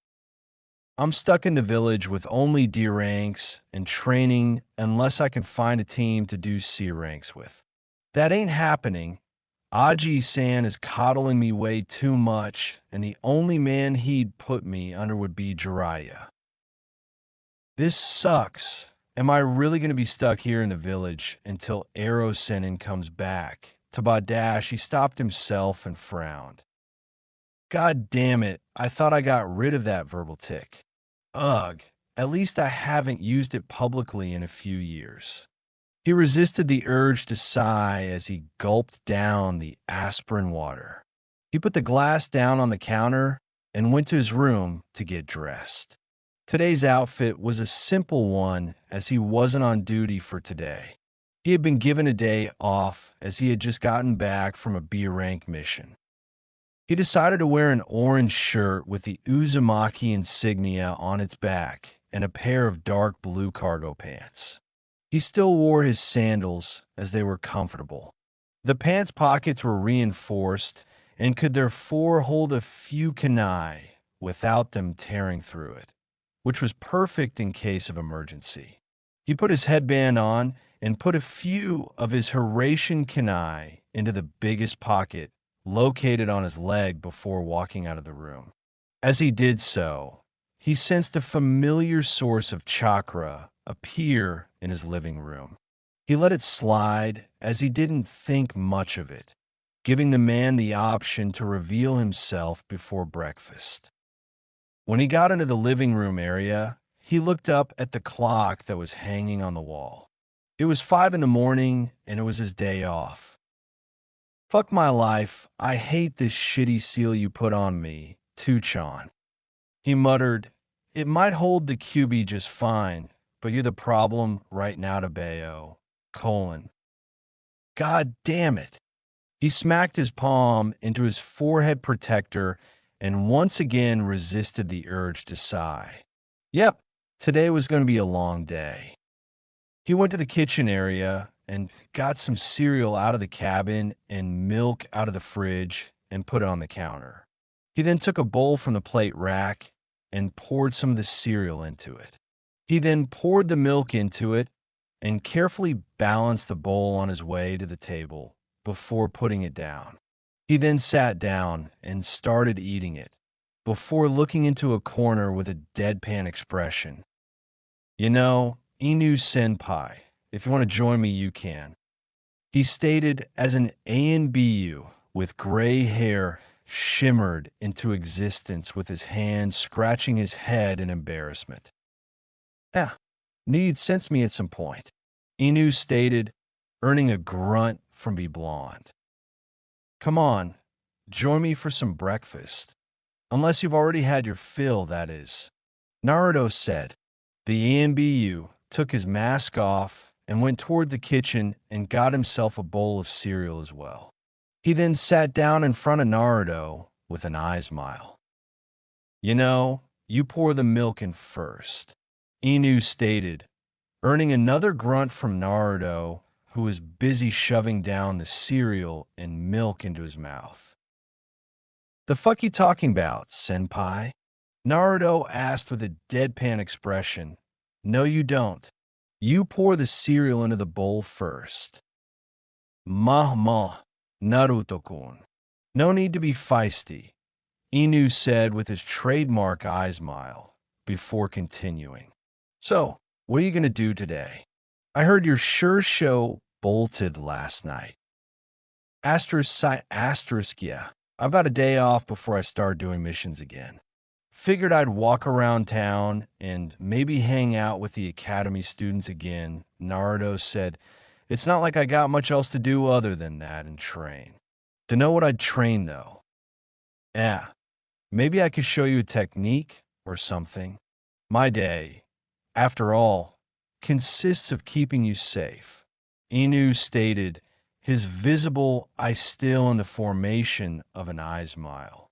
I'm stuck in the village with only D ranks and training unless I can find a team to do C ranks with. That ain't happening. Aji-san is coddling me way too much, and the only man he'd put me under would be Jiraiya. This sucks. Am I really going to be stuck here in the village until Arrow Sennin comes back? To Badash, he stopped himself and frowned. God damn it, I thought I got rid of that verbal tick. Ugh, at least I haven't used it publicly in a few years. He resisted the urge to sigh as he gulped down the aspirin water. He put the glass down on the counter and went to his room to get dressed. Today's outfit was a simple one as he wasn't on duty for today. He had been given a day off as he had just gotten back from a B rank mission. He decided to wear an orange shirt with the Uzumaki insignia on its back and a pair of dark blue cargo pants. He still wore his sandals as they were comfortable. The pants pockets were reinforced and could therefore hold a few kunai without them tearing through it, which was perfect in case of emergency. He put his headband on and put a few of his Horatian kunai into the biggest pocket located on his leg before walking out of the room. As he did so, he sensed a familiar source of chakra appear in his living room. He let it slide as he didn't think much of it, giving the man the option to reveal himself before breakfast. When he got into the living room area, he looked up at the clock that was hanging on the wall. It was 5 in the morning and it was his day off. Fuck my life, I hate this shitty seal you put on me, Tuchan. He muttered, it might hold the Kyuubi just fine, but you're the problem right now to Bayo. God damn it. He smacked his palm into his forehead protector and once again resisted the urge to sigh. Yep, today was going to be a long day. He went to the kitchen area and got some cereal out of the cabin and milk out of the fridge and put it on the counter. He then took a bowl from the plate rack and poured some of the cereal into it. He then poured the milk into it and carefully balanced the bowl on his way to the table before putting it down. He then sat down and started eating it before looking into a corner with a deadpan expression. You know, Inu Senpai, if you want to join me, you can. He stated as an ANBU with gray hair shimmered into existence with his hand scratching his head in embarrassment. Yeah, knew you'd sense me at some point. Inu stated, earning a grunt from Be Blonde. Come on, join me for some breakfast. Unless you've already had your fill, that is. Naruto said. The ANBU took his mask off and went toward the kitchen and got himself a bowl of cereal as well. He then sat down in front of Naruto with an eye smile. You know, you pour the milk in first, Inu stated, earning another grunt from Naruto, who was busy shoving down the cereal and milk into his mouth. The fuck you talking about, senpai? Naruto asked with a deadpan expression. No, you don't. You pour the cereal into the bowl first. Ma, Naruto-kun. No need to be feisty, Inu said with his trademark eye smile, before continuing. So, what are you going to do today? I heard your sure show bolted last night. Asterisk, yeah. I've got a day off before I start doing missions again. Figured I'd walk around town and maybe hang out with the academy students again, Naruto said. It's not like I got much else to do other than that and train. To know what I'd train, though. Yeah, maybe I could show you a technique or something. My day, after all, consists of keeping you safe. Inu stated, his visible eye still in the formation of an eye smile.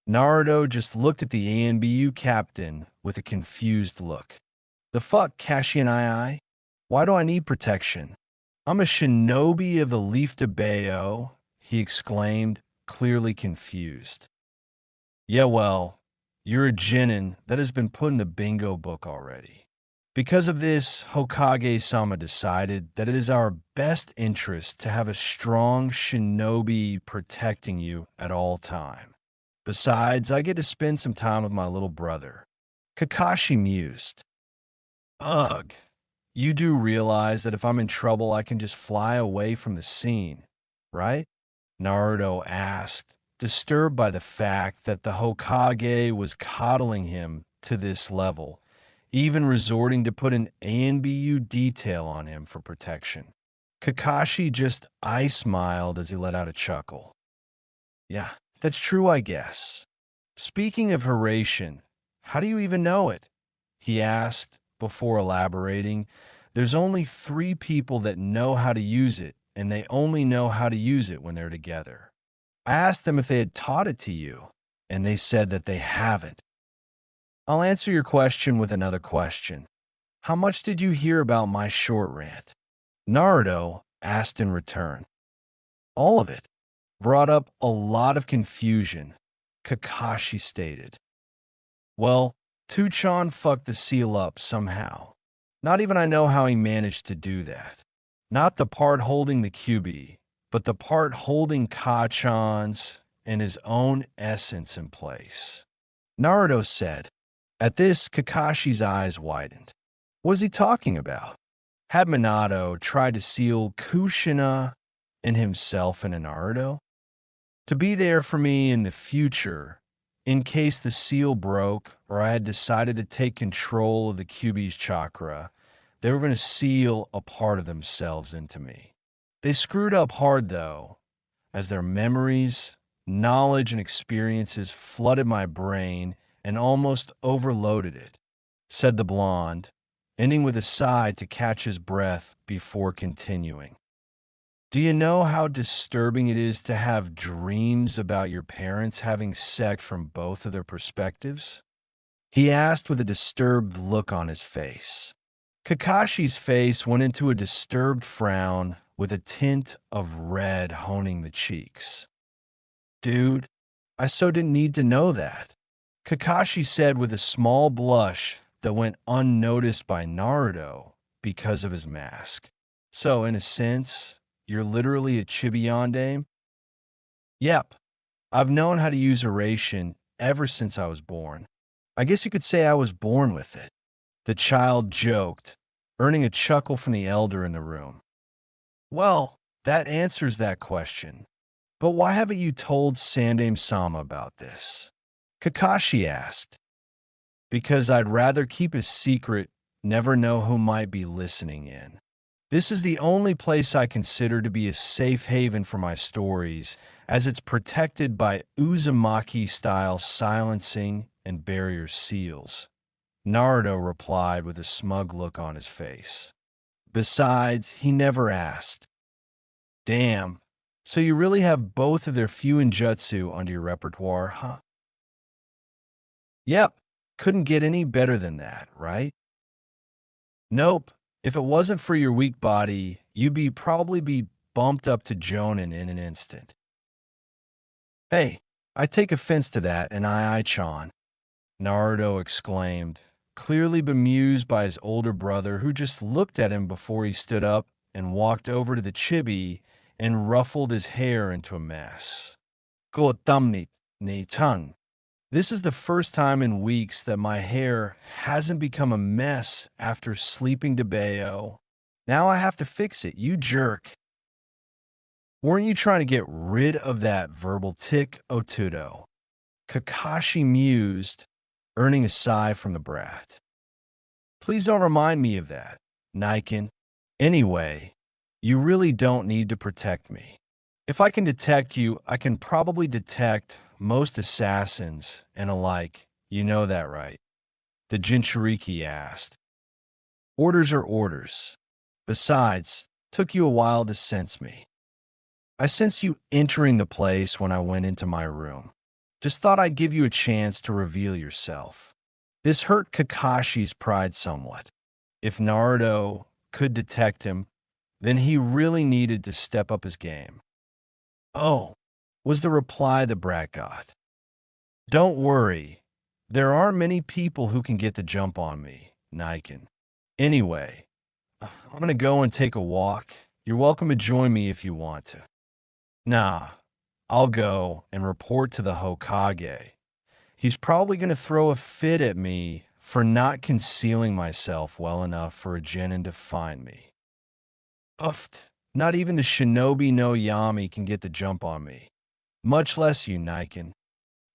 Naruto just looked at the ANBU captain with a confused look. The fuck, Cashian Eye? Why do I need protection? I'm a shinobi of the Leaf de Bayo, he exclaimed, clearly confused. Yeah, well, you're a genin that has been put in the bingo book already. Because of this, Hokage-sama decided that it is our best interest to have a strong shinobi protecting you at all time. Besides, I get to spend some time with my little brother. Kakashi mused. Ugh, you do realize that if I'm in trouble, I can just fly away from the scene, right? Naruto asked, disturbed by the fact that the Hokage was coddling him to this level, even resorting to put an ANBU detail on him for protection. Kakashi just eye-smiled as he let out a chuckle. Yeah, that's true, I guess. Speaking of Horatian, how do you even know it? He asked before elaborating. There's only 3 people that know how to use it, and they only know how to use it when they're together. I asked them if they had taught it to you, and they said that they haven't. I'll answer your question with another question. How much did you hear about my short rant? Naruto asked in return. All of it. Brought up a lot of confusion, Kakashi stated. Well, Tuchan fucked the seal up somehow. Not even I know how he managed to do that. Not the part holding the QB, but the part holding Kachan's and his own essence in place. Naruto said. At this, Kakashi's eyes widened. What was he talking about? Had Minato tried to seal Kushina and himself in a Naruto? To be there for me in the future, in case the seal broke or I had decided to take control of the QB's chakra, they were going to seal a part of themselves into me. They screwed up hard, though, as their memories, knowledge, and experiences flooded my brain and almost overloaded it, said the blonde, ending with a sigh to catch his breath before continuing. Do you know how disturbing it is to have dreams about your parents having sex from both of their perspectives? He asked with a disturbed look on his face. Kakashi's face went into a disturbed frown with a tint of red honing the cheeks. Dude, I so didn't need to know that, Kakashi said with a small blush that went unnoticed by Naruto because of his mask. So, in a sense, you're literally a chibi yandere? Yep, I've known how to use oration ever since I was born. I guess you could say I was born with it. The child joked, earning a chuckle from the elder in the room. Well, That answers that question. But why haven't you told Sandame-sama about this? Kakashi asked. Because I'd rather keep a secret, never know who might be listening in. This is the only place I consider to be a safe haven for my stories, as it's protected by Uzumaki-style silencing and barrier seals. Naruto replied with a smug look on his face. Besides, he never asked. Damn, so you really have both of their Fuinjutsu under your repertoire, huh? Yep, couldn't get any better than that, right? Nope. If it wasn't for your weak body, you'd probably be bumped up to Jonin in an instant. Hey, I take offense to that, and Chan, Naruto exclaimed, clearly bemused by his older brother who just looked at him before he stood up and walked over to the chibi and ruffled his hair into a mess. Gotamni ni tan. This is the first time in weeks that my hair hasn't become a mess after sleeping to Bayo. Now I have to fix it, you jerk. Weren't you trying to get rid of that verbal tick, Otudo? Kakashi mused, earning a sigh from the brat. Please don't remind me of that, Niken. Anyway, you really don't need to protect me. If I can detect you, I can probably detect most assassins and alike. You know that, right? The Jinchuriki asked. Orders are orders. Besides, took you a while to sense me. I sensed you entering the place when I went into my room. Just thought I'd give you a chance to reveal yourself. This hurt Kakashi's pride somewhat. If Naruto could detect him, then he really needed to step up his game. Oh, was the reply the brat got. Don't worry. There aren't many people who can get the jump on me, Niken. Anyway, I'm gonna go and take a walk. You're welcome to join me if you want to. Nah, I'll go and report to the Hokage. He's probably gonna throw a fit at me for not concealing myself well enough for a genin to find me. Uffed. Not even the shinobi no Yami can get the jump on me. Much less you, Niken.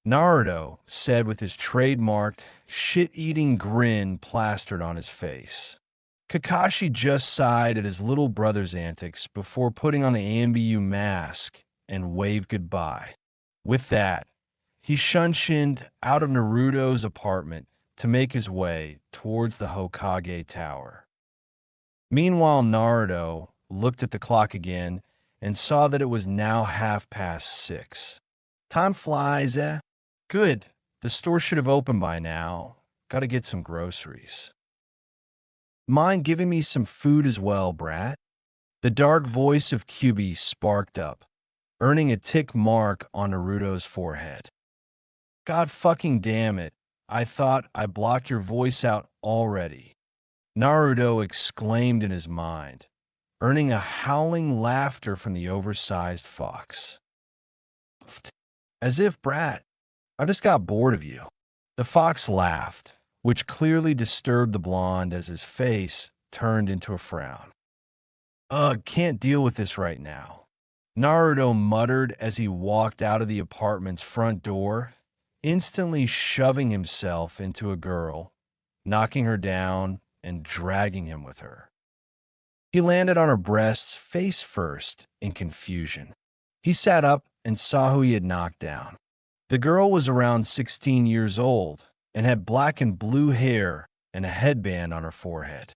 Naruto said with his trademarked, shit-eating grin plastered on his face. Kakashi just sighed at his little brother's antics before putting on the Ambu mask and waved goodbye. With that, he shunshined out of Naruto's apartment to make his way towards the Hokage Tower. Meanwhile, Naruto looked at the clock again and saw that it was now 6:30. Time flies, eh? Good. The store should have opened by now. Gotta get some groceries. Mind giving me some food as well, brat? The dark voice of Kyubi sparked up, earning a tick mark on Naruto's forehead. God fucking damn it. I thought I blocked your voice out already. Naruto exclaimed in his mind, earning a howling laughter from the oversized fox. As if, brat, I just got bored of you. The fox laughed, which clearly disturbed the blonde as his face turned into a frown. Ugh, can't deal with this right now. Naruto muttered as he walked out of the apartment's front door, instantly shoving himself into a girl, knocking her down and dragging him with her. He landed on her breasts face first in confusion. He sat up and saw who he had knocked down. The girl was around 16 years old and had black and blue hair and a headband on her forehead.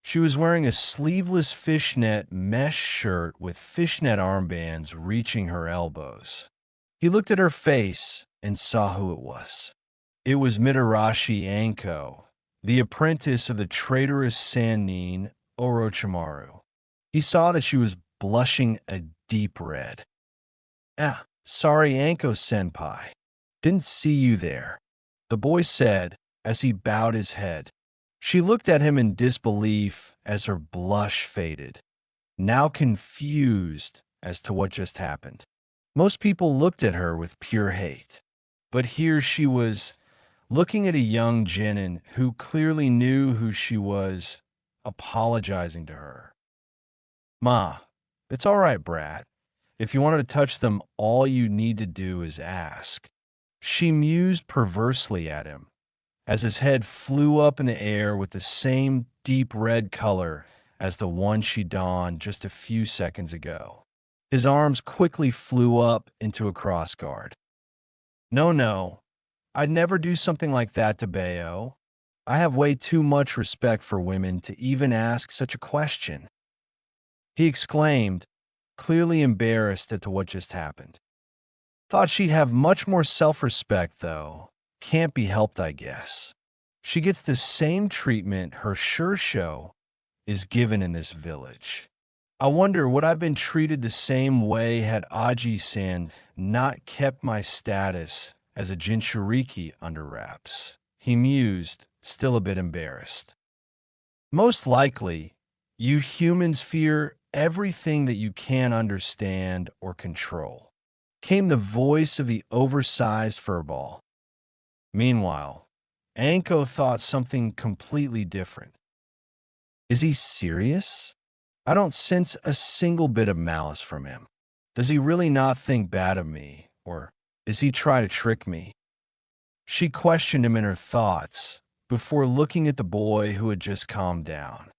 She was wearing a sleeveless fishnet mesh shirt with fishnet armbands reaching her elbows. He looked at her face and saw who it was. It was Mitarashi Anko, the apprentice of the traitorous Sannin Orochimaru. He saw that she was blushing a deep red. Ah, sorry, Anko-senpai. Didn't see you there, the boy said as he bowed his head. She looked at him in disbelief as her blush faded, now confused as to what just happened. Most people looked at her with pure hate, but here she was looking at a young genin who clearly knew who she was, apologizing to her. Ma, It's all right, brat. If you wanted to touch them, all you need to do is ask. She mused perversely at him as his head flew up in the air with the same deep red color as the one she donned just a few seconds ago. His arms quickly flew up into a crossguard. No, no, I'd never do something like that to Bayo. I have way too much respect for women to even ask such a question. He exclaimed, clearly embarrassed at what just happened. Thought she'd have much more self-respect, though. Can't be helped, I guess. She gets the same treatment her sure show is given in this village. I wonder would I've been treated the same way had Aji-san not kept my status as a Jinchuriki under wraps. He mused, still a bit embarrassed. Most likely, you humans fear everything that you can't understand or control. Came the voice of the oversized furball. Meanwhile, Anko thought something completely different. Is he serious? I don't sense a single bit of malice from him. Does he really not think bad of me, or is he trying to trick me? She questioned him in her thoughts before looking at the boy who had just calmed down.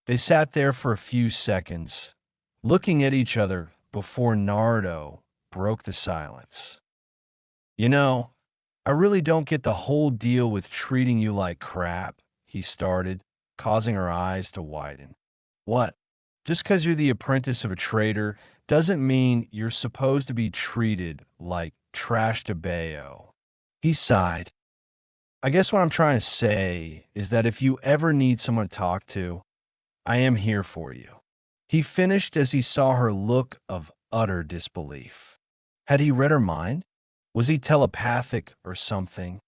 They sat there for a few seconds, looking at each other before Naruto broke the silence. You know, I really don't get the whole deal with treating you like crap, he started, causing her eyes to widen. What? Just because you're the apprentice of a trader doesn't mean you're supposed to be treated like trash to Bayo. He sighed. I guess what I'm trying to say is that if you ever need someone to talk to, I am here for you. He finished as he saw her look of utter disbelief. Had he read her mind? Was he telepathic or something?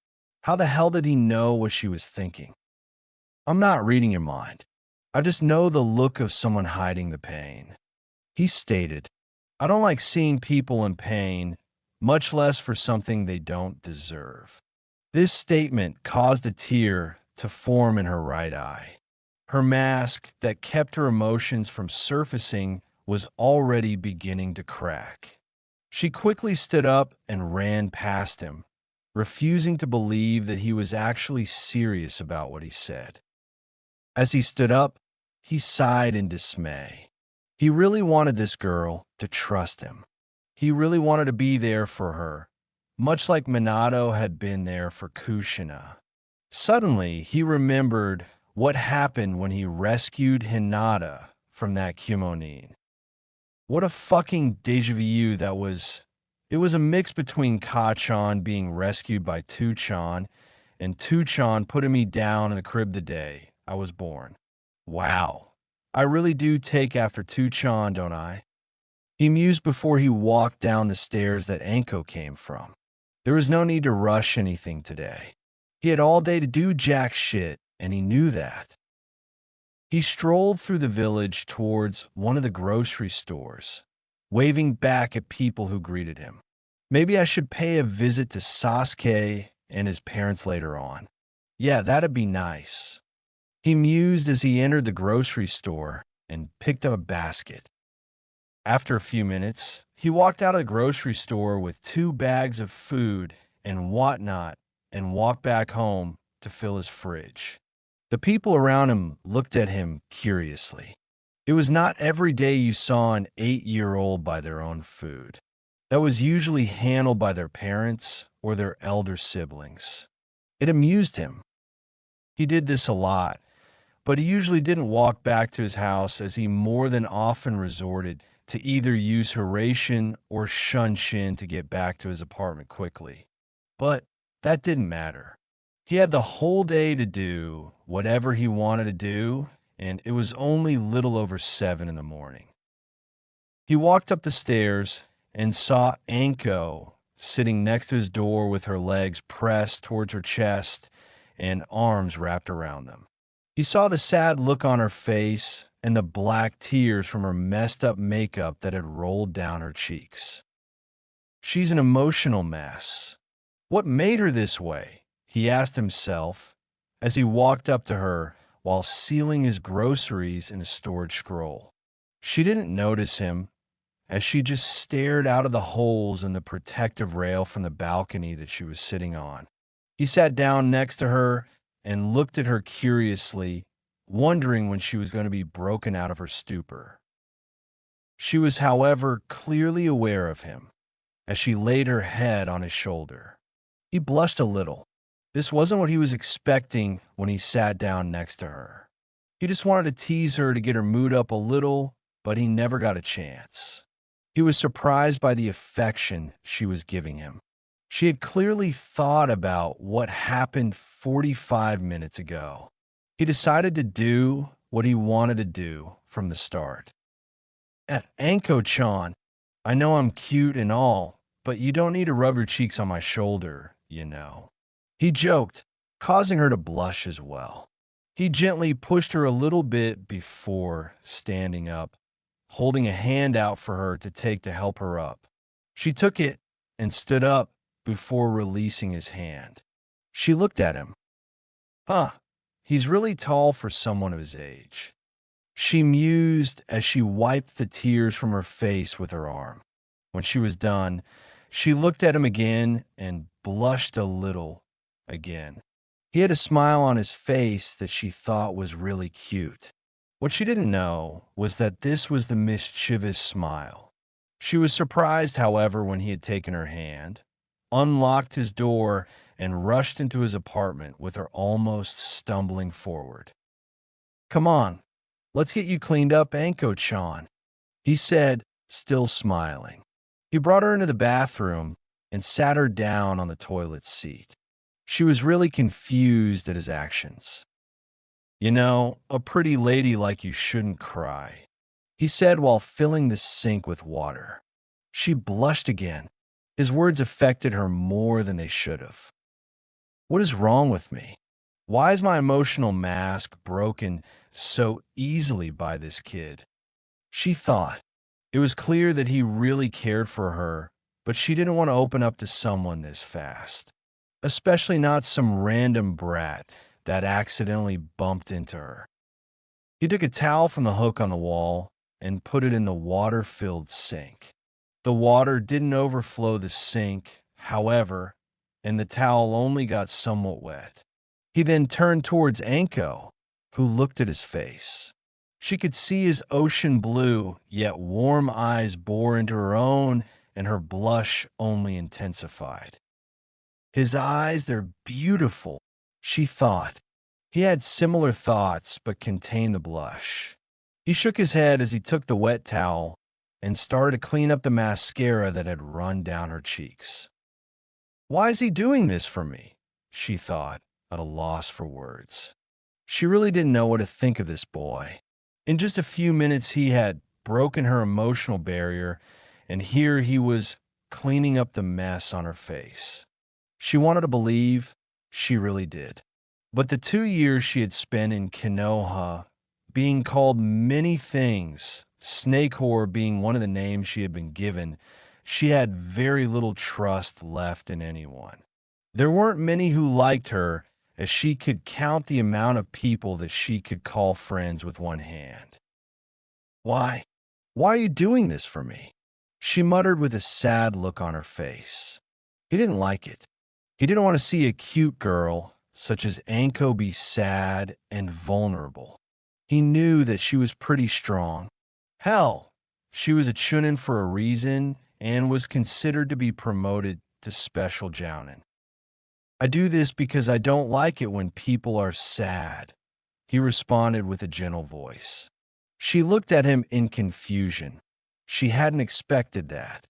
How the hell did he know what she was thinking? I'm not reading your mind. I just know the look of someone hiding the pain. He stated, I don't like seeing people in pain, much less for something they don't deserve. This statement caused a tear to form in her right eye. Her mask that kept her emotions from surfacing was already beginning to crack. She quickly stood up and ran past him, refusing to believe that he was actually serious about what he said. As he stood up, he sighed in dismay. He really wanted this girl to trust him. He really wanted to be there for her, much like Minato had been there for Kushina. Suddenly, he remembered what happened when he rescued Hinata from that Kumonin. What a fucking deja vu that was. It was a mix between Kachan being rescued by Tuchan and Tuchan putting me down in the crib the day I was born. Wow. I really do take after Tuchan, don't I? He mused before he walked down the stairs that Anko came from. There was no need to rush anything today. He had all day to do jack shit, and he knew that. He strolled through the village towards one of the grocery stores, waving back at people who greeted him. Maybe I should pay a visit to Sasuke and his parents later on. Yeah, that'd be nice. He mused as he entered the grocery store and picked up a basket. After a few minutes, he walked out of the grocery store with 2 bags of food and whatnot and walked back home to fill his fridge. The people around him looked at him curiously. It was not every day you saw an 8-year-old buy their own food. That was usually handled by their parents or their elder siblings. It amused him. He did this a lot, but he usually didn't walk back to his house as he more than often resorted to either use Horatian or Shunshin to get back to his apartment quickly. But that didn't matter. He had the whole day to do whatever he wanted to do, and it was only little over 7 in the morning. He walked up the stairs and saw Anko sitting next to his door with her legs pressed towards her chest and arms wrapped around them. He saw the sad look on her face and the black tears from her messed up makeup that had rolled down her cheeks. She's an emotional mess. What made her this way? He asked himself as he walked up to her while sealing his groceries in a storage scroll. She didn't notice him as she just stared out of the holes in the protective rail from the balcony that she was sitting on. He sat down next to her and looked at her curiously, wondering when she was going to be broken out of her stupor. She was, however, clearly aware of him as she laid her head on his shoulder. He blushed a little. This wasn't what he was expecting when he sat down next to her. He just wanted to tease her to get her mood up a little, but he never got a chance. He was surprised by the affection she was giving him. She had clearly thought about what happened 45 minutes ago. He decided to do what he wanted to do from the start. Anko-chan, I know I'm cute and all, but you don't need to rub your cheeks on my shoulder, you know. He joked, causing her to blush as well. He gently pushed her a little bit before standing up, holding a hand out for her to take to help her up. She took it and stood up before releasing his hand. She looked at him. Huh, he's really tall for someone of his age. She mused as she wiped the tears from her face with her arm. When she was done, she looked at him again and blushed a little again. He had a smile on his face that she thought was really cute. What she didn't know was that this was the mischievous smile. She was surprised, however, when he had taken her hand, unlocked his door, and rushed into his apartment with her almost stumbling forward. Come on, let's get you cleaned up, Anko-chan, he said, still smiling. He brought her into the bathroom and sat her down on the toilet seat. She was really confused at his actions. You know, a pretty lady like you shouldn't cry, he said while filling the sink with water. She blushed again. His words affected her more than they should have. What is wrong with me? Why is my emotional mask broken so easily by this kid? She thought. It was clear that he really cared for her, but she didn't want to open up to someone this fast, especially not some random brat that accidentally bumped into her. He took a towel from the hook on the wall and put it in the water-filled sink. The water didn't overflow the sink, however, and the towel only got somewhat wet. He then turned towards Anko, who looked at his face. She could see his ocean blue, yet warm eyes bore into her own, and her blush only intensified. His eyes, they're beautiful, she thought. He had similar thoughts, but contained the blush. He shook his head as he took the wet towel and started to clean up the mascara that had run down her cheeks. Why is he doing this for me? She thought, at a loss for words. She really didn't know what to think of this boy. In just a few minutes, he had broken her emotional barrier, and here he was cleaning up the mess on her face. She wanted to believe she really did. But the 2 years she had spent in Konoha, being called many things, snake whore being one of the names she had been given, she had very little trust left in anyone. There weren't many who liked her, as she could count the amount of people that she could call friends with one hand. Why? Why are you doing this for me? She muttered with a sad look on her face. He didn't like it. He didn't want to see a cute girl such as Anko be sad and vulnerable. He knew that she was pretty strong. Hell, she was a chunin for a reason and was considered to be promoted to special jounin. I do this because I don't like it when people are sad, he responded with a gentle voice. She looked at him in confusion. She hadn't expected that.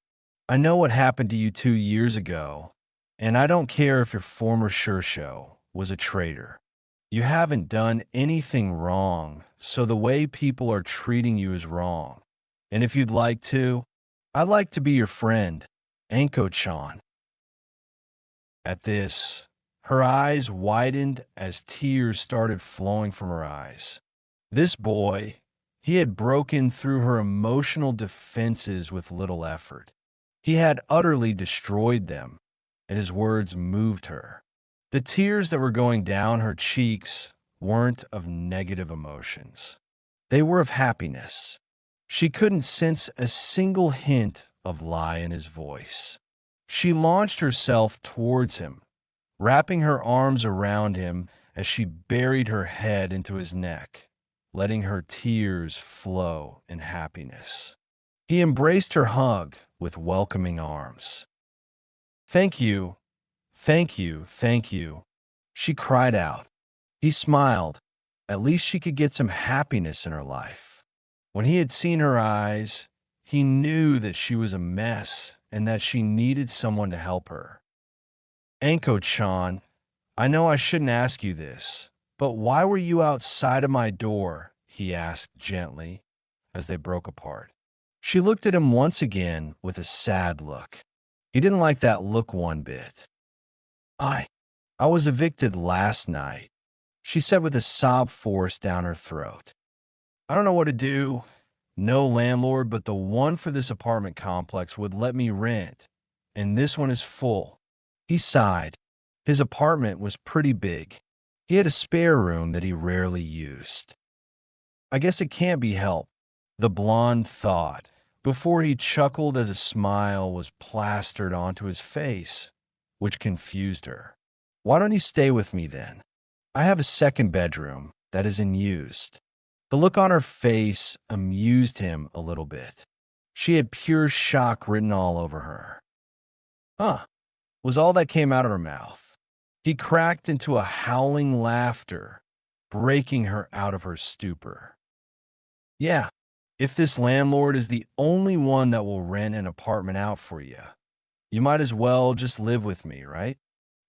I know what happened to you 2 years ago, and I don't care if your former Shursho was a traitor. You haven't done anything wrong, so the way people are treating you is wrong. And if you'd like to, I'd like to be your friend, Anko-chan. At this, her eyes widened as tears started flowing from her eyes. This boy, he had broken through her emotional defenses with little effort. He had utterly destroyed them, and his words moved her. The tears that were going down her cheeks weren't of negative emotions. They were of happiness. She couldn't sense a single hint of lie in his voice. She launched herself towards him, wrapping her arms around him as she buried her head into his neck, letting her tears flow in happiness. He embraced her hug with welcoming arms. "Thank you, thank you, thank you," she cried out. He smiled. At least she could get some happiness in her life. When he had seen her eyes, he knew that she was a mess and that she needed someone to help her. "Anko-chan, I know I shouldn't ask you this, but why were you outside of my door?" he asked gently as they broke apart. She looked at him once again with a sad look. He didn't like that look one bit. I I was evicted last night," she said with a sob forced down her throat. "I don't know what to do. No landlord but the one for this apartment complex would let me rent, and this one is full." He sighed. His apartment was pretty big. He had a spare room that he rarely used. "I guess it can't be helped," the blonde thought, before he chuckled as a smile was plastered onto his face, which confused her. "Why don't you stay with me then? I have a second bedroom that isn't used." The look on her face amused him a little bit. She had pure shock written all over her. "Huh," was all that came out of her mouth. He cracked into a howling laughter, breaking her out of her stupor. "Yeah, if this landlord is the only one that will rent an apartment out for you, you might as well just live with me, right?"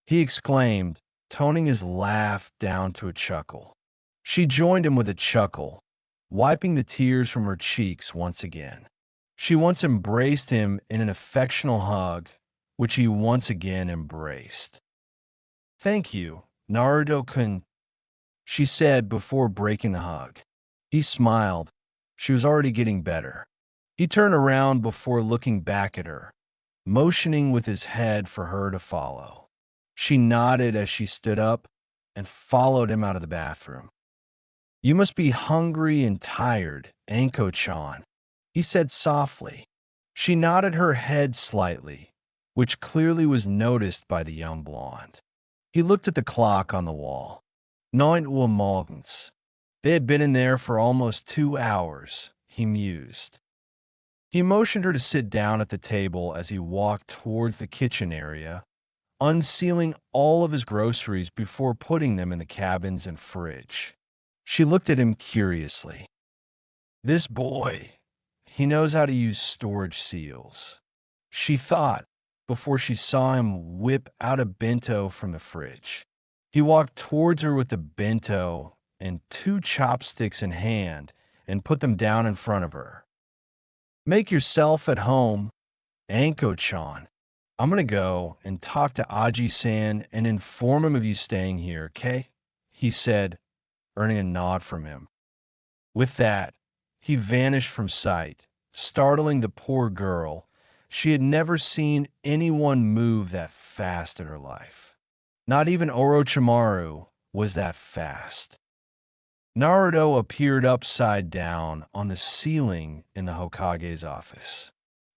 he exclaimed, toning his laugh down to a chuckle. She joined him with a chuckle, wiping the tears from her cheeks once again. She once embraced him in an affectionate hug, which he once again embraced. "Thank you, Naruto-kun," she said before breaking the hug. He smiled. She was already getting better. He turned around before looking back at her, motioning with his head for her to follow. She nodded as she stood up and followed him out of the bathroom. "You must be hungry and tired, Anko-chan," he said softly. She nodded her head slightly, which clearly was noticed by the young blonde. He looked at the clock on the wall. 9 Uhr morgens. They had been in there for almost 2 hours, he mused. He motioned her to sit down at the table as he walked towards the kitchen area, unsealing all of his groceries before putting them in the cabins and fridge. She looked at him curiously. "This boy, he knows how to use storage seals," she thought before she saw him whip out a bento from the fridge. He walked towards her with the bento and 2 chopsticks in hand and put them down in front of her. "Make yourself at home, Anko-chan. I'm gonna go and talk to Aji-san and inform him of you staying here, okay?" he said, earning a nod from him. With that, he vanished from sight, startling the poor girl. She had never seen anyone move that fast in her life. Not even Orochimaru was that fast. Naruto appeared upside down on the ceiling in the Hokage's office.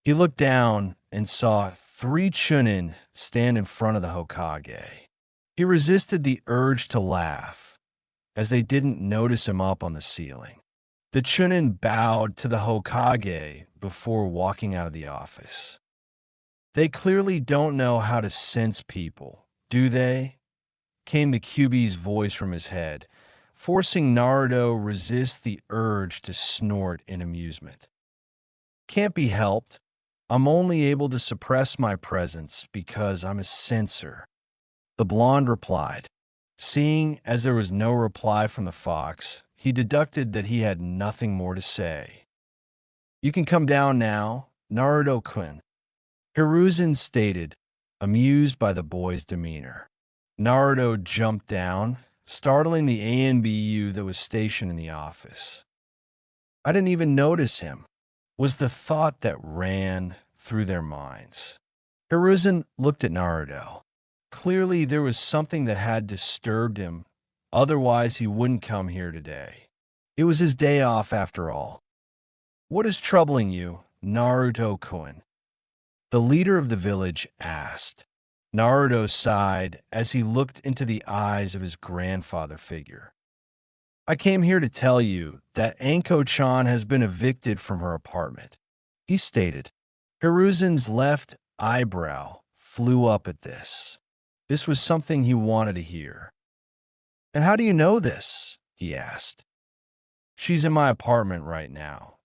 He looked down and saw 3 Chunin stand in front of the Hokage. He resisted the urge to laugh, as they didn't notice him up on the ceiling. The Chunin bowed to the Hokage before walking out of the office. "They clearly don't know how to sense people, do they?" came the QB's voice from his head, forcing Naruto resist the urge to snort in amusement. "Can't be helped. I'm only able to suppress my presence because I'm a censor," the blonde replied. Seeing as there was no reply from the fox, he deducted that he had nothing more to say. "You can come down now, Naruto-kun," Hiruzen stated, amused by the boy's demeanor. Naruto jumped down, startling the ANBU that was stationed in the office. "I didn't even notice him," was the thought that ran through their minds. Hiruzen looked at Naruto. Clearly there was something that had disturbed him, otherwise he wouldn't come here today. It was his day off after all. What is troubling you, Naruto-kun? The leader of the village asked. Naruto sighed as he looked into the eyes of his grandfather figure. I came here to tell you that Anko-chan has been evicted from her apartment, he stated. Hiruzen's left eyebrow flew up at this. This was something he wanted to hear. And how do you know this? He asked. She's in my apartment right now,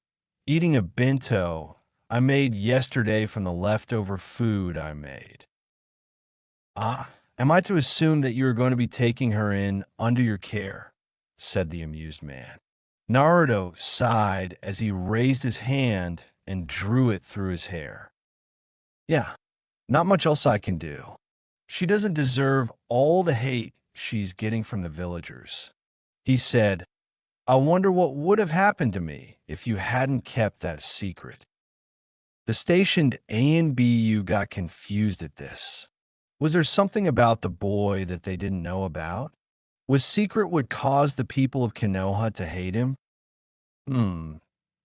eating a bento I made yesterday from the leftover food I made. Ah, am I to assume that you are going to be taking her in under your care? Said the amused man. Naruto sighed as he raised his hand and drew it through his hair. Yeah, not much else I can do. She doesn't deserve all the hate she's getting from the villagers. He said, I wonder what would have happened to me if you hadn't kept that secret. The stationed A and BU got confused at this. Was there something about the boy that they didn't know about? Was secret what caused the people of Konoha to hate him?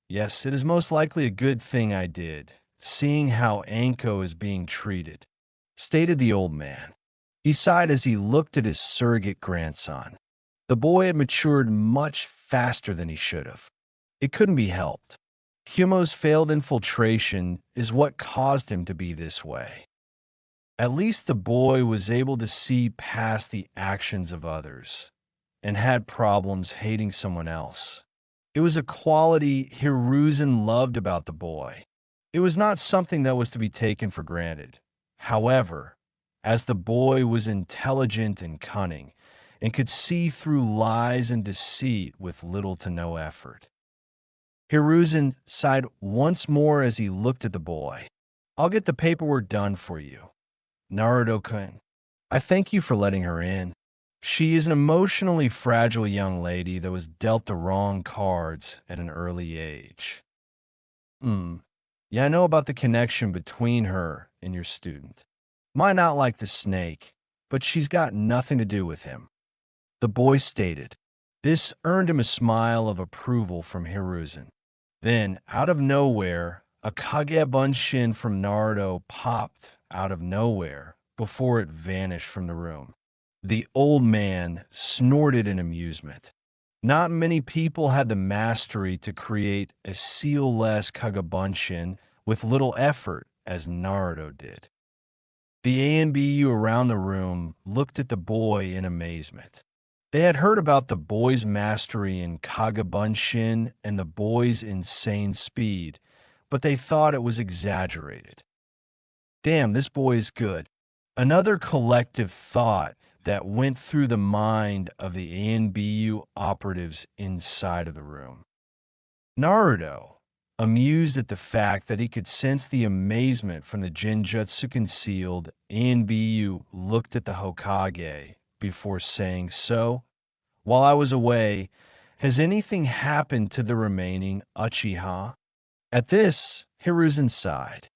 Yes, it is most likely a good thing I did, seeing how Anko is being treated, stated the old man. He sighed as he looked at his surrogate grandson. The boy had matured much faster than he should have. It couldn't be helped. Kumo's failed infiltration is what caused him to be this way. At least the boy was able to see past the actions of others and had problems hating someone else. It was a quality Hiruzen loved about the boy. It was not something that was to be taken for granted. However, as the boy was intelligent and cunning and could see through lies and deceit with little to no effort. Hiruzen sighed once more as he looked at the boy. I'll get the paperwork done for you. Naruto-kun, I thank you for letting her in. She is an emotionally fragile young lady that was dealt the wrong cards at an early age. Yeah, I know about the connection between her and your student. Might not like the snake, but she's got nothing to do with him. The boy stated. This earned him a smile of approval from Hiruzen. Then, out of nowhere, a Kagebunshin from Naruto popped out of nowhere before it vanished from the room. The old man snorted in amusement. Not many people had the mastery to create a seal-less Kagebunshin with little effort as Naruto did. The ANBU around the room looked at the boy in amazement. They had heard about the boy's mastery in Kagebunshin and the boy's insane speed, but they thought it was exaggerated. Damn, this boy is good. Another collective thought that went through the mind of the ANBU operatives inside of the room. Naruto, amused at the fact that he could sense the amazement from the Genjutsu concealed, ANBU looked at the Hokage before saying, so, while I was away, has anything happened to the remaining Uchiha? At this, Hiruzen sighed.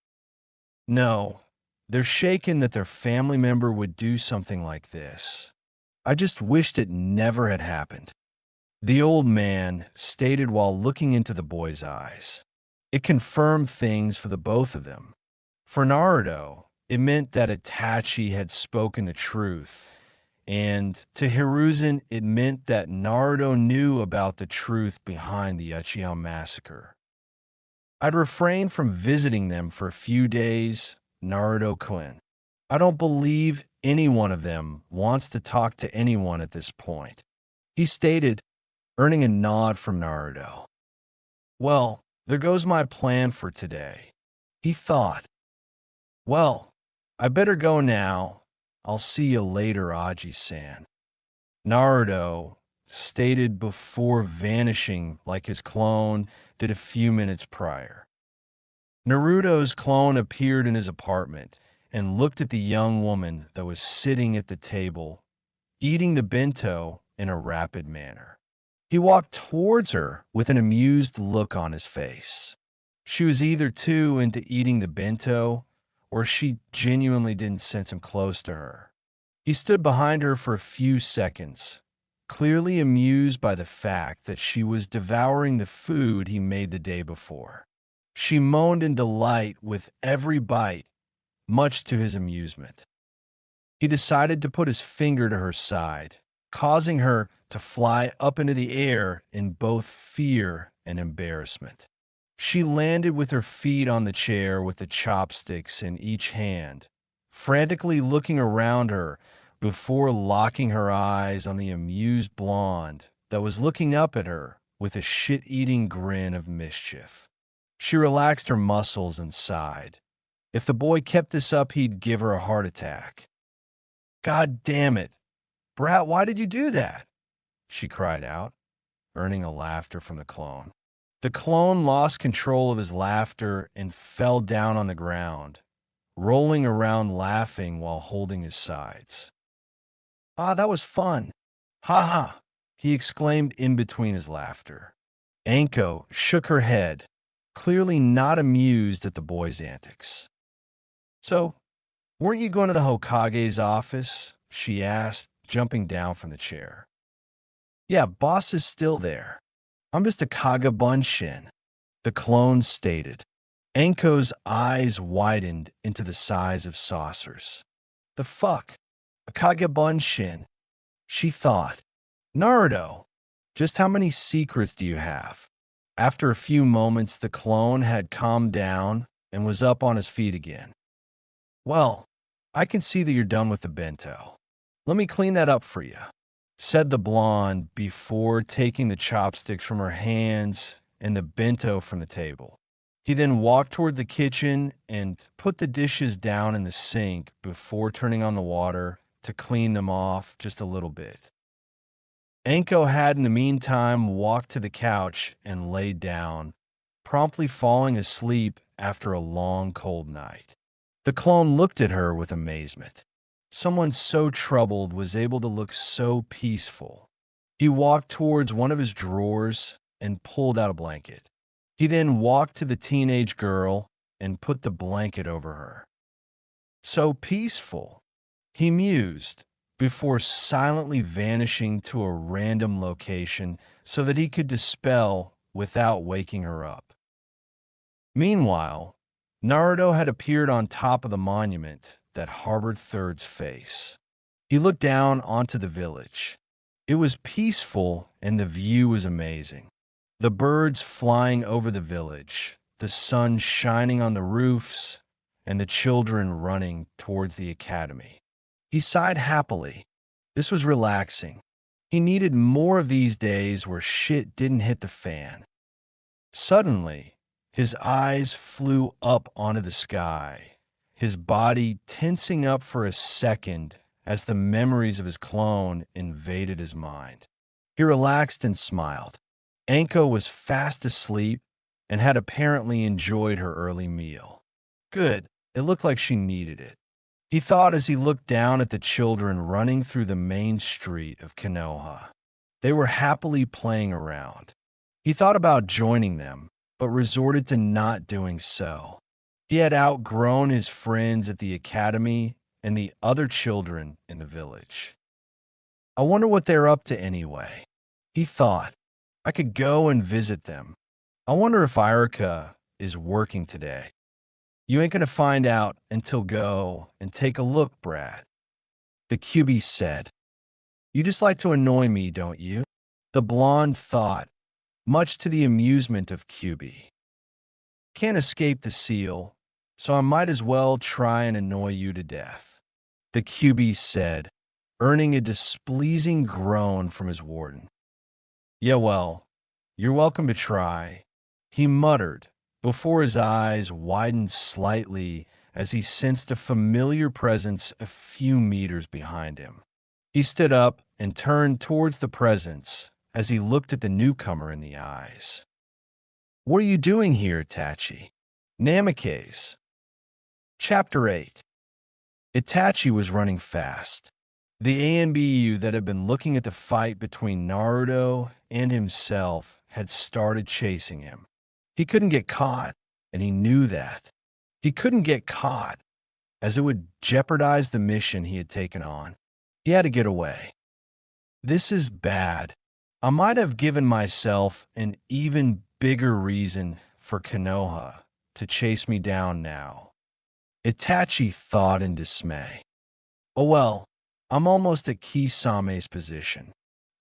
No, they're shaken that their family member would do something like this. I just wished it never had happened. The old man stated while looking into the boy's eyes. It confirmed things for the both of them. For Naruto, it meant that Itachi had spoken the truth, and to Hiruzen, it meant that Naruto knew about the truth behind the Uchiha massacre. I'd refrain from visiting them for a few days, Naruto-kun. I don't believe any one of them wants to talk to anyone at this point, he stated, earning a nod from Naruto. Well, there goes my plan for today, he thought. Well, I better go now. I'll see you later, Aji-san. Naruto stated before vanishing like his clone did a few minutes prior. Naruto's clone appeared in his apartment and looked at the young woman that was sitting at the table, eating the bento in a rapid manner. He walked towards her with an amused look on his face. She was either too into eating the bento, or she genuinely didn't sense him close to her. He stood behind her for a few seconds, clearly amused by the fact that she was devouring the food he made the day before. She moaned in delight with every bite, much to his amusement. He decided to put his finger to her side, causing her to fly up into the air in both fear and embarrassment. She landed with her feet on the chair with the chopsticks in each hand, frantically looking around her before locking her eyes on the amused blonde that was looking up at her with a shit-eating grin of mischief. She relaxed her muscles and sighed. If the boy kept this up, he'd give her a heart attack. God damn it. Brat, why did you do that? She cried out, earning a laughter from the clone. The clone lost control of his laughter and fell down on the ground, rolling around laughing while holding his sides. Ah, that was fun. Ha ha, he exclaimed in between his laughter. Anko shook her head, clearly not amused at the boy's antics. So, weren't you going to the Hokage's office? She asked, jumping down from the chair. Yeah, boss is still there. I'm just a Kagabunshin, the clone stated. Anko's eyes widened into the size of saucers. The fuck? A Kagabunshin? She thought. Naruto, just how many secrets do you have? After a few moments, the clone had calmed down and was up on his feet again. Well, I can see that you're done with the bento. Let me clean that up for you, said the blonde before taking the chopsticks from her hands and the bento from the table. He then walked toward the kitchen and put the dishes down in the sink before turning on the water to clean them off just a little bit. Anko had in the meantime walked to the couch and laid down, promptly falling asleep after a long, cold night. The clone looked at her with amazement. Someone so troubled was able to look so peaceful. He walked towards one of his drawers and pulled out a blanket. He then walked to the teenage girl and put the blanket over her. So peaceful, he mused, before silently vanishing to a random location so that he could dispel without waking her up. Meanwhile, Naruto had appeared on top of the monument that harbored Third's face. He looked down onto the village. It was peaceful and the view was amazing. The birds flying over the village, the sun shining on the roofs, and the children running towards the academy. He sighed happily. This was relaxing. He needed more of these days where shit didn't hit the fan. Suddenly, his eyes flew up onto the sky, his body tensing up for a second as the memories of his clone invaded his mind. He relaxed and smiled. Anko was fast asleep and had apparently enjoyed her early meal. Good, it looked like she needed it. He thought as he looked down at the children running through the main street of Konoha. They were happily playing around. He thought about joining them, but resorted to not doing so. He had outgrown his friends at the academy and the other children in the village. I wonder what they're up to anyway. He thought, I could go and visit them. I wonder if Irika is working today. You ain't gonna find out until go and take a look, Brad. The QB said. You just like to annoy me, don't you? The blonde thought, much to the amusement of QB. Can't escape the seal, so I might as well try and annoy you to death. The QB said, earning a displeasing groan from his warden. Yeah, well, you're welcome to try, he muttered, before his eyes widened slightly as he sensed a familiar presence a few meters behind him. He stood up and turned towards the presence as he looked at the newcomer in the eyes. What are you doing here, Itachi? Namikaze. Chapter 8. Itachi was running fast. The ANBU that had been looking at the fight between Naruto and himself had started chasing him. He couldn't get caught, and he knew that. He couldn't get caught, as it would jeopardize the mission he had taken on. He had to get away. This is bad. I might have given myself an even bigger reason for Konoha to chase me down now. Itachi thought in dismay. Oh well, I'm almost at Kisame's position.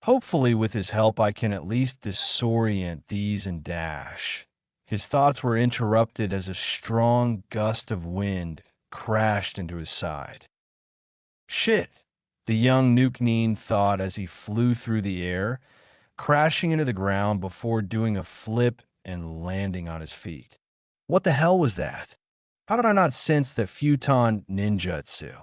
Hopefully with his help I can at least disorient these and dash. His thoughts were interrupted as a strong gust of wind crashed into his side. Shit, the young Nuke thought as he flew through the air, crashing into the ground before doing a flip and landing on his feet. What the hell was that? How did I not sense the futon ninjutsu?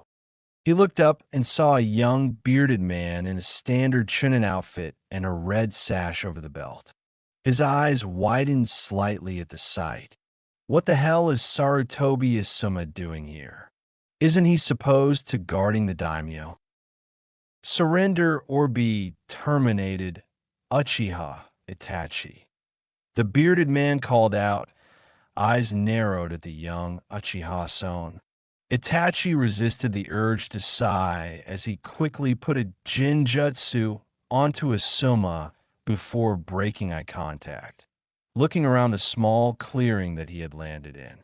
He looked up and saw a young, bearded man in a standard Chunin outfit and a red sash over the belt. His eyes widened slightly at the sight. What the hell is Sarutobi Isuma doing here? Isn't he supposed to guarding the daimyo? Surrender or be terminated, Uchiha Itachi. The bearded man called out, eyes narrowed at the young Uchiha-san. Itachi resisted the urge to sigh as he quickly put a Jinjutsu onto Isuma before breaking eye contact, looking around the small clearing that he had landed in.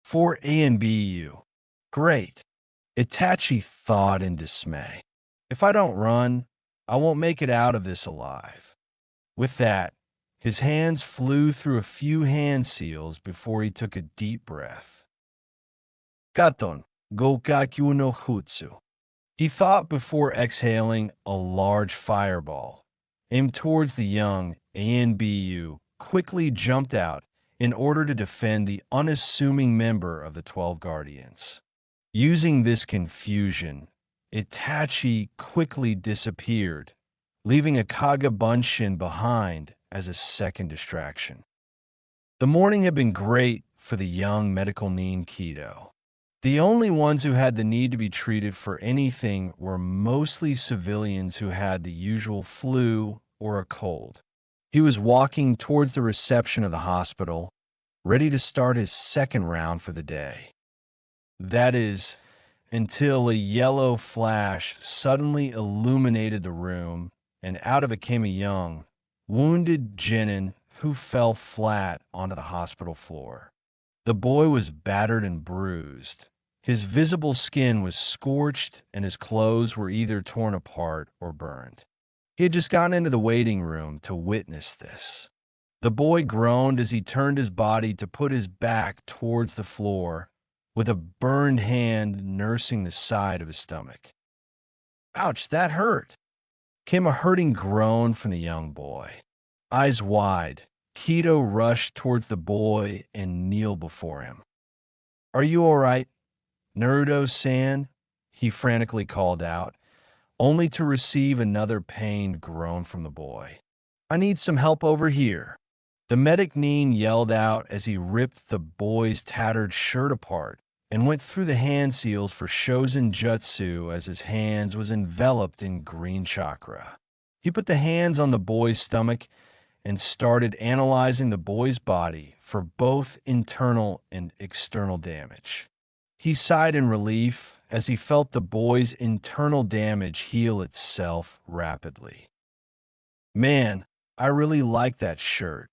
For A and BU. Great. Itachi thought in dismay. If I don't run, I won't make it out of this alive. With that, his hands flew through a few hand seals before he took a deep breath. Katon, Gokakyu no Jutsu. He thought before exhaling a large fireball, aimed towards the young ANBU, quickly jumped out in order to defend the unassuming member of the 12 Guardians. Using this confusion, Itachi quickly disappeared, leaving a Kagabunshin behind as a second distraction. The morning had been great for the young medical nin Kido. The only ones who had the need to be treated for anything were mostly civilians who had the usual flu or a cold. He was walking towards the reception of the hospital, ready to start his second round for the day. That is, until a yellow flash suddenly illuminated the room, and out of it came a young, wounded genin who fell flat onto the hospital floor. The boy was battered and bruised. His visible skin was scorched, and his clothes were either torn apart or burned. He had just gotten into the waiting room to witness this. The boy groaned as he turned his body to put his back towards the floor, with a burned hand nursing the side of his stomach. Ouch, that hurt! Came a hurting groan from the young boy. Eyes wide, Kido rushed towards the boy and kneeled before him. Are you all right, Naruto-san? He frantically called out, only to receive another pained groan from the boy. I need some help over here. The medic nin yelled out as he ripped the boy's tattered shirt apart and went through the hand seals for Shozen Jutsu as his hands was enveloped in green chakra. He put the hands on the boy's stomach and started analyzing the boy's body for both internal and external damage. He sighed in relief as he felt the boy's internal damage heal itself rapidly. Man, I really like that shirt.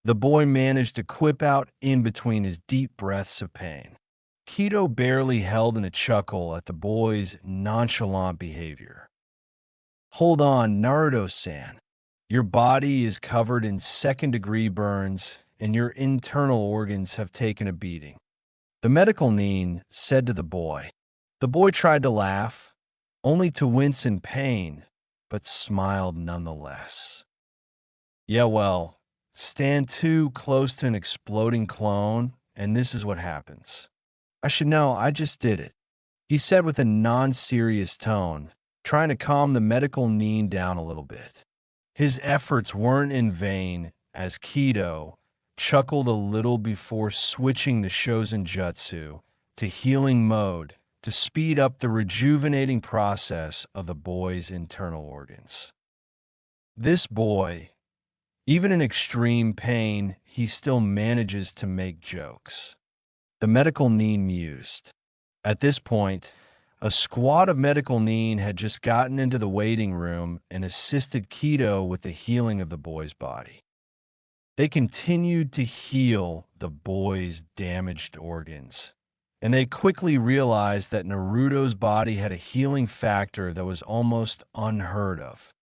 The boy managed to quip out in between his deep breaths of pain. Kido barely held in a chuckle at the boy's nonchalant behavior. Hold on, Naruto-san. Your body is covered in second-degree burns, and your internal organs have taken a beating. The medical nin said to the boy. The boy tried to laugh, only to wince in pain, but smiled nonetheless. Yeah, well, stand too close to an exploding clone, and this is what happens. I should know, I just did it, he said with a non-serious tone, trying to calm the medical nin down a little bit. His efforts weren't in vain, as Kido chuckled a little before switching the Shozen Jutsu to healing mode to speed up the rejuvenating process of the boy's internal organs. This boy, even in extreme pain, he still manages to make jokes. The medical nin mused. At this point, A squad of medical nin had just gotten into the waiting room and assisted Kido with the healing of the boy's body. They continued to heal the boy's damaged organs, and they quickly realized that Naruto's body had a healing factor that was almost unheard of.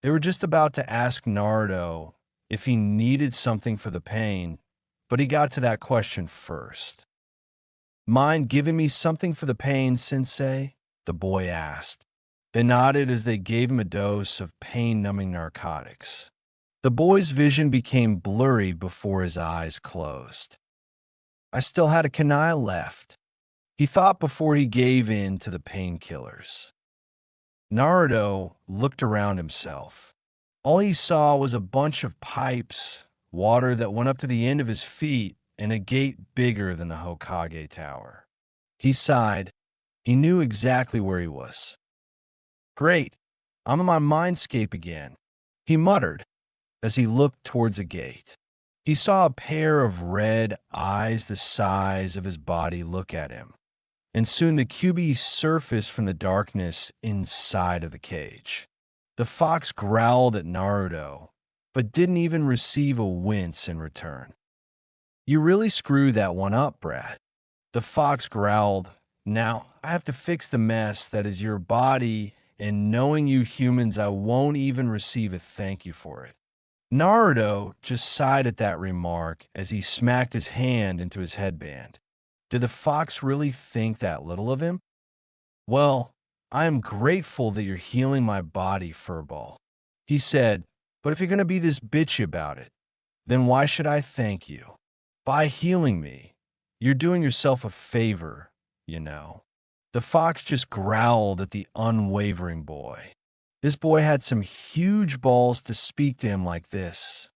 They were just about to ask Naruto if he needed something for the pain, but he got to that question first. Mind giving me something for the pain, Sensei? The boy asked. They nodded as they gave him a dose of pain-numbing narcotics. The boy's vision became blurry before his eyes closed. I still had a kunai left, he thought before he gave in to the painkillers. Naruto looked around himself. All he saw was a bunch of pipes, water that went up to the end of his feet, and a gate bigger than the Hokage Tower. He sighed. He knew exactly where he was. Great, I'm in my mindscape again, he muttered as he looked towards a gate. He saw a pair of red eyes the size of his body look at him, and soon the QB surfaced from the darkness inside of the cage. The fox growled at Naruto, but didn't even receive a wince in return. You really screwed that one up, Brad. The fox growled. Now, I have to fix the mess that is your body, and knowing you humans, I won't even receive a thank you for it. Naruto just sighed at that remark as he smacked his hand into his headband. Did the fox really think that little of him? Well, I am grateful that you're healing my body, Furball, he said, but if you're going to be this bitchy about it, then why should I thank you? By healing me, you're doing yourself a favor, you know. The fox just growled at the unwavering boy. This boy had some huge balls to speak to him like this.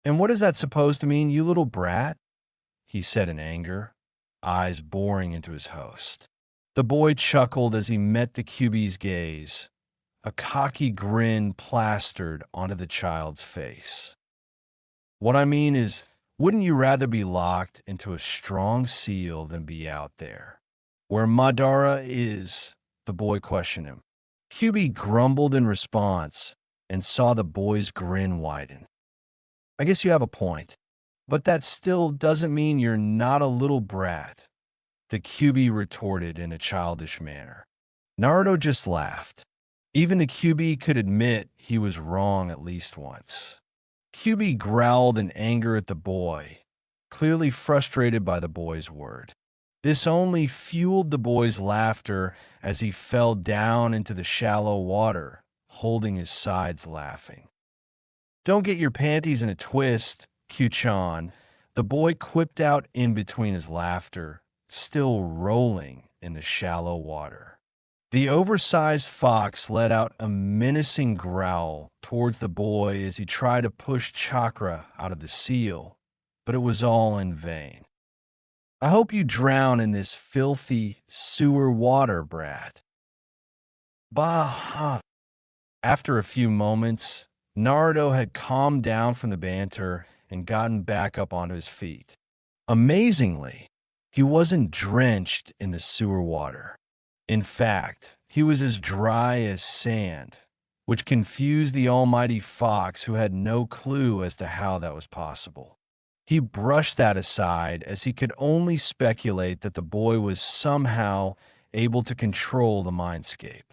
And what is that supposed to mean, you little brat? He said in anger, eyes boring into his host. The boy chuckled as he met the QB's gaze, a cocky grin plastered onto the child's face. What I mean is, wouldn't you rather be locked into a strong seal than be out there? Where Madara is, the boy questioned him. QB grumbled in response and saw the boy's grin widen. I guess you have a point, but that still doesn't mean you're not a little brat, the QB retorted in a childish manner. Naruto just laughed. Even the QB could admit he was wrong at least once. QB growled in anger at the boy, clearly frustrated by the boy's word. This only fueled the boy's laughter as he fell down into the shallow water, holding his sides laughing. Don't get your panties in a twist, Q-chan, the boy quipped out in between his laughter, still rolling in the shallow water. The oversized fox let out a menacing growl towards the boy as he tried to push Chakra out of the seal, but it was all in vain. I hope you drown in this filthy sewer water, brat. Bah! After a few moments, Naruto had calmed down from the banter and gotten back up onto his feet. Amazingly, he wasn't drenched in the sewer water. In fact, he was as dry as sand, which confused the almighty fox, who had no clue as to how that was possible. He brushed that aside as he could only speculate that the boy was somehow able to control the mindscape.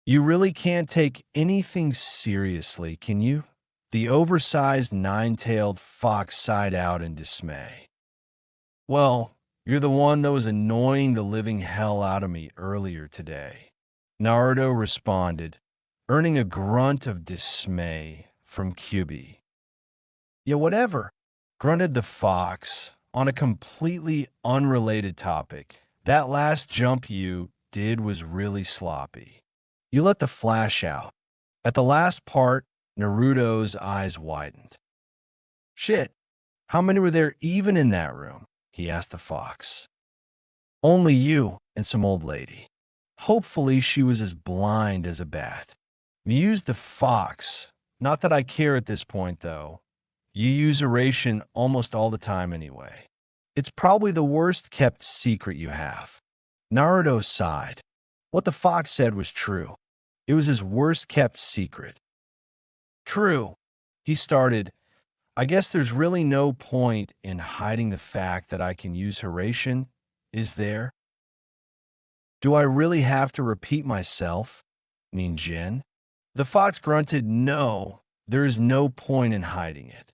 You really can't take anything seriously, can you? The oversized nine-tailed fox sighed out in dismay. Well, you're the one that was annoying the living hell out of me earlier today, Naruto responded, earning a grunt of dismay from QB. Yeah, whatever, grunted the fox on a completely unrelated topic. That last jump you did was really sloppy. You let the flash out. At the last part, Naruto's eyes widened. Shit, how many were there even in that room? He asked the fox. Only you and some old lady. Hopefully she was as blind as a bat. Mused the fox. Not that I care at this point, though. You use oration almost all the time anyway. It's probably the worst kept secret you have. Naruto sighed. What the fox said was true. It was his worst-kept secret. True. He started, I guess there's really no point in hiding the fact that I can use Hration, is there? Do I really have to repeat myself? Mean Jin? The fox grunted, no, there is no point in hiding it.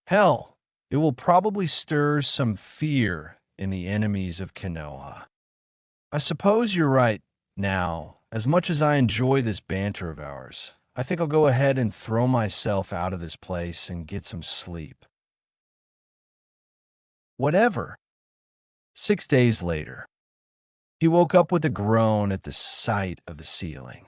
Hell, it will probably stir some fear in the enemies of Konoha. I suppose you're right. Now, as much as I enjoy this banter of ours, I think I'll go ahead and throw myself out of this place and get some sleep. Whatever. 6 days later, he woke up with a groan at the sight of the ceiling.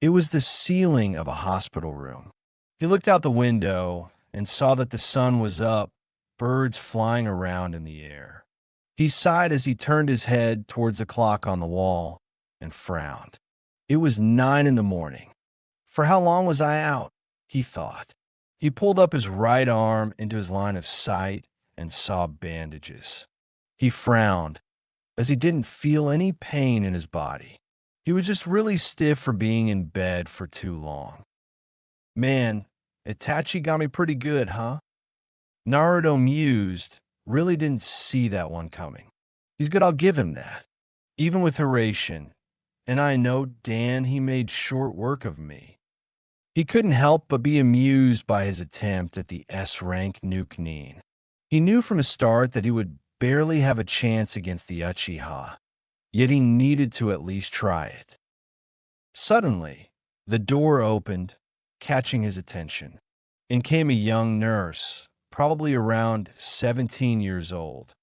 It was the ceiling of a hospital room. He looked out the window and saw that the sun was up, birds flying around in the air. He sighed as he turned his head towards the clock on the wall and frowned. It was 9 in the morning. For how long was I out? He thought. He pulled up his right arm into his line of sight and saw bandages. He frowned as he didn't feel any pain in his body. He was just really stiff for being in bed for too long. Man, Itachi got me pretty good, huh? Naruto mused, really didn't see that one coming. He's good, I'll give him that. Even with Hration, and I know Dan, he made short work of me. He couldn't help but be amused by his attempt at the S-rank Nuke Nin. He knew from the start that he would barely have a chance against the Uchiha, yet he needed to at least try it. Suddenly, the door opened, catching his attention. In came a young nurse, probably around 17 years old.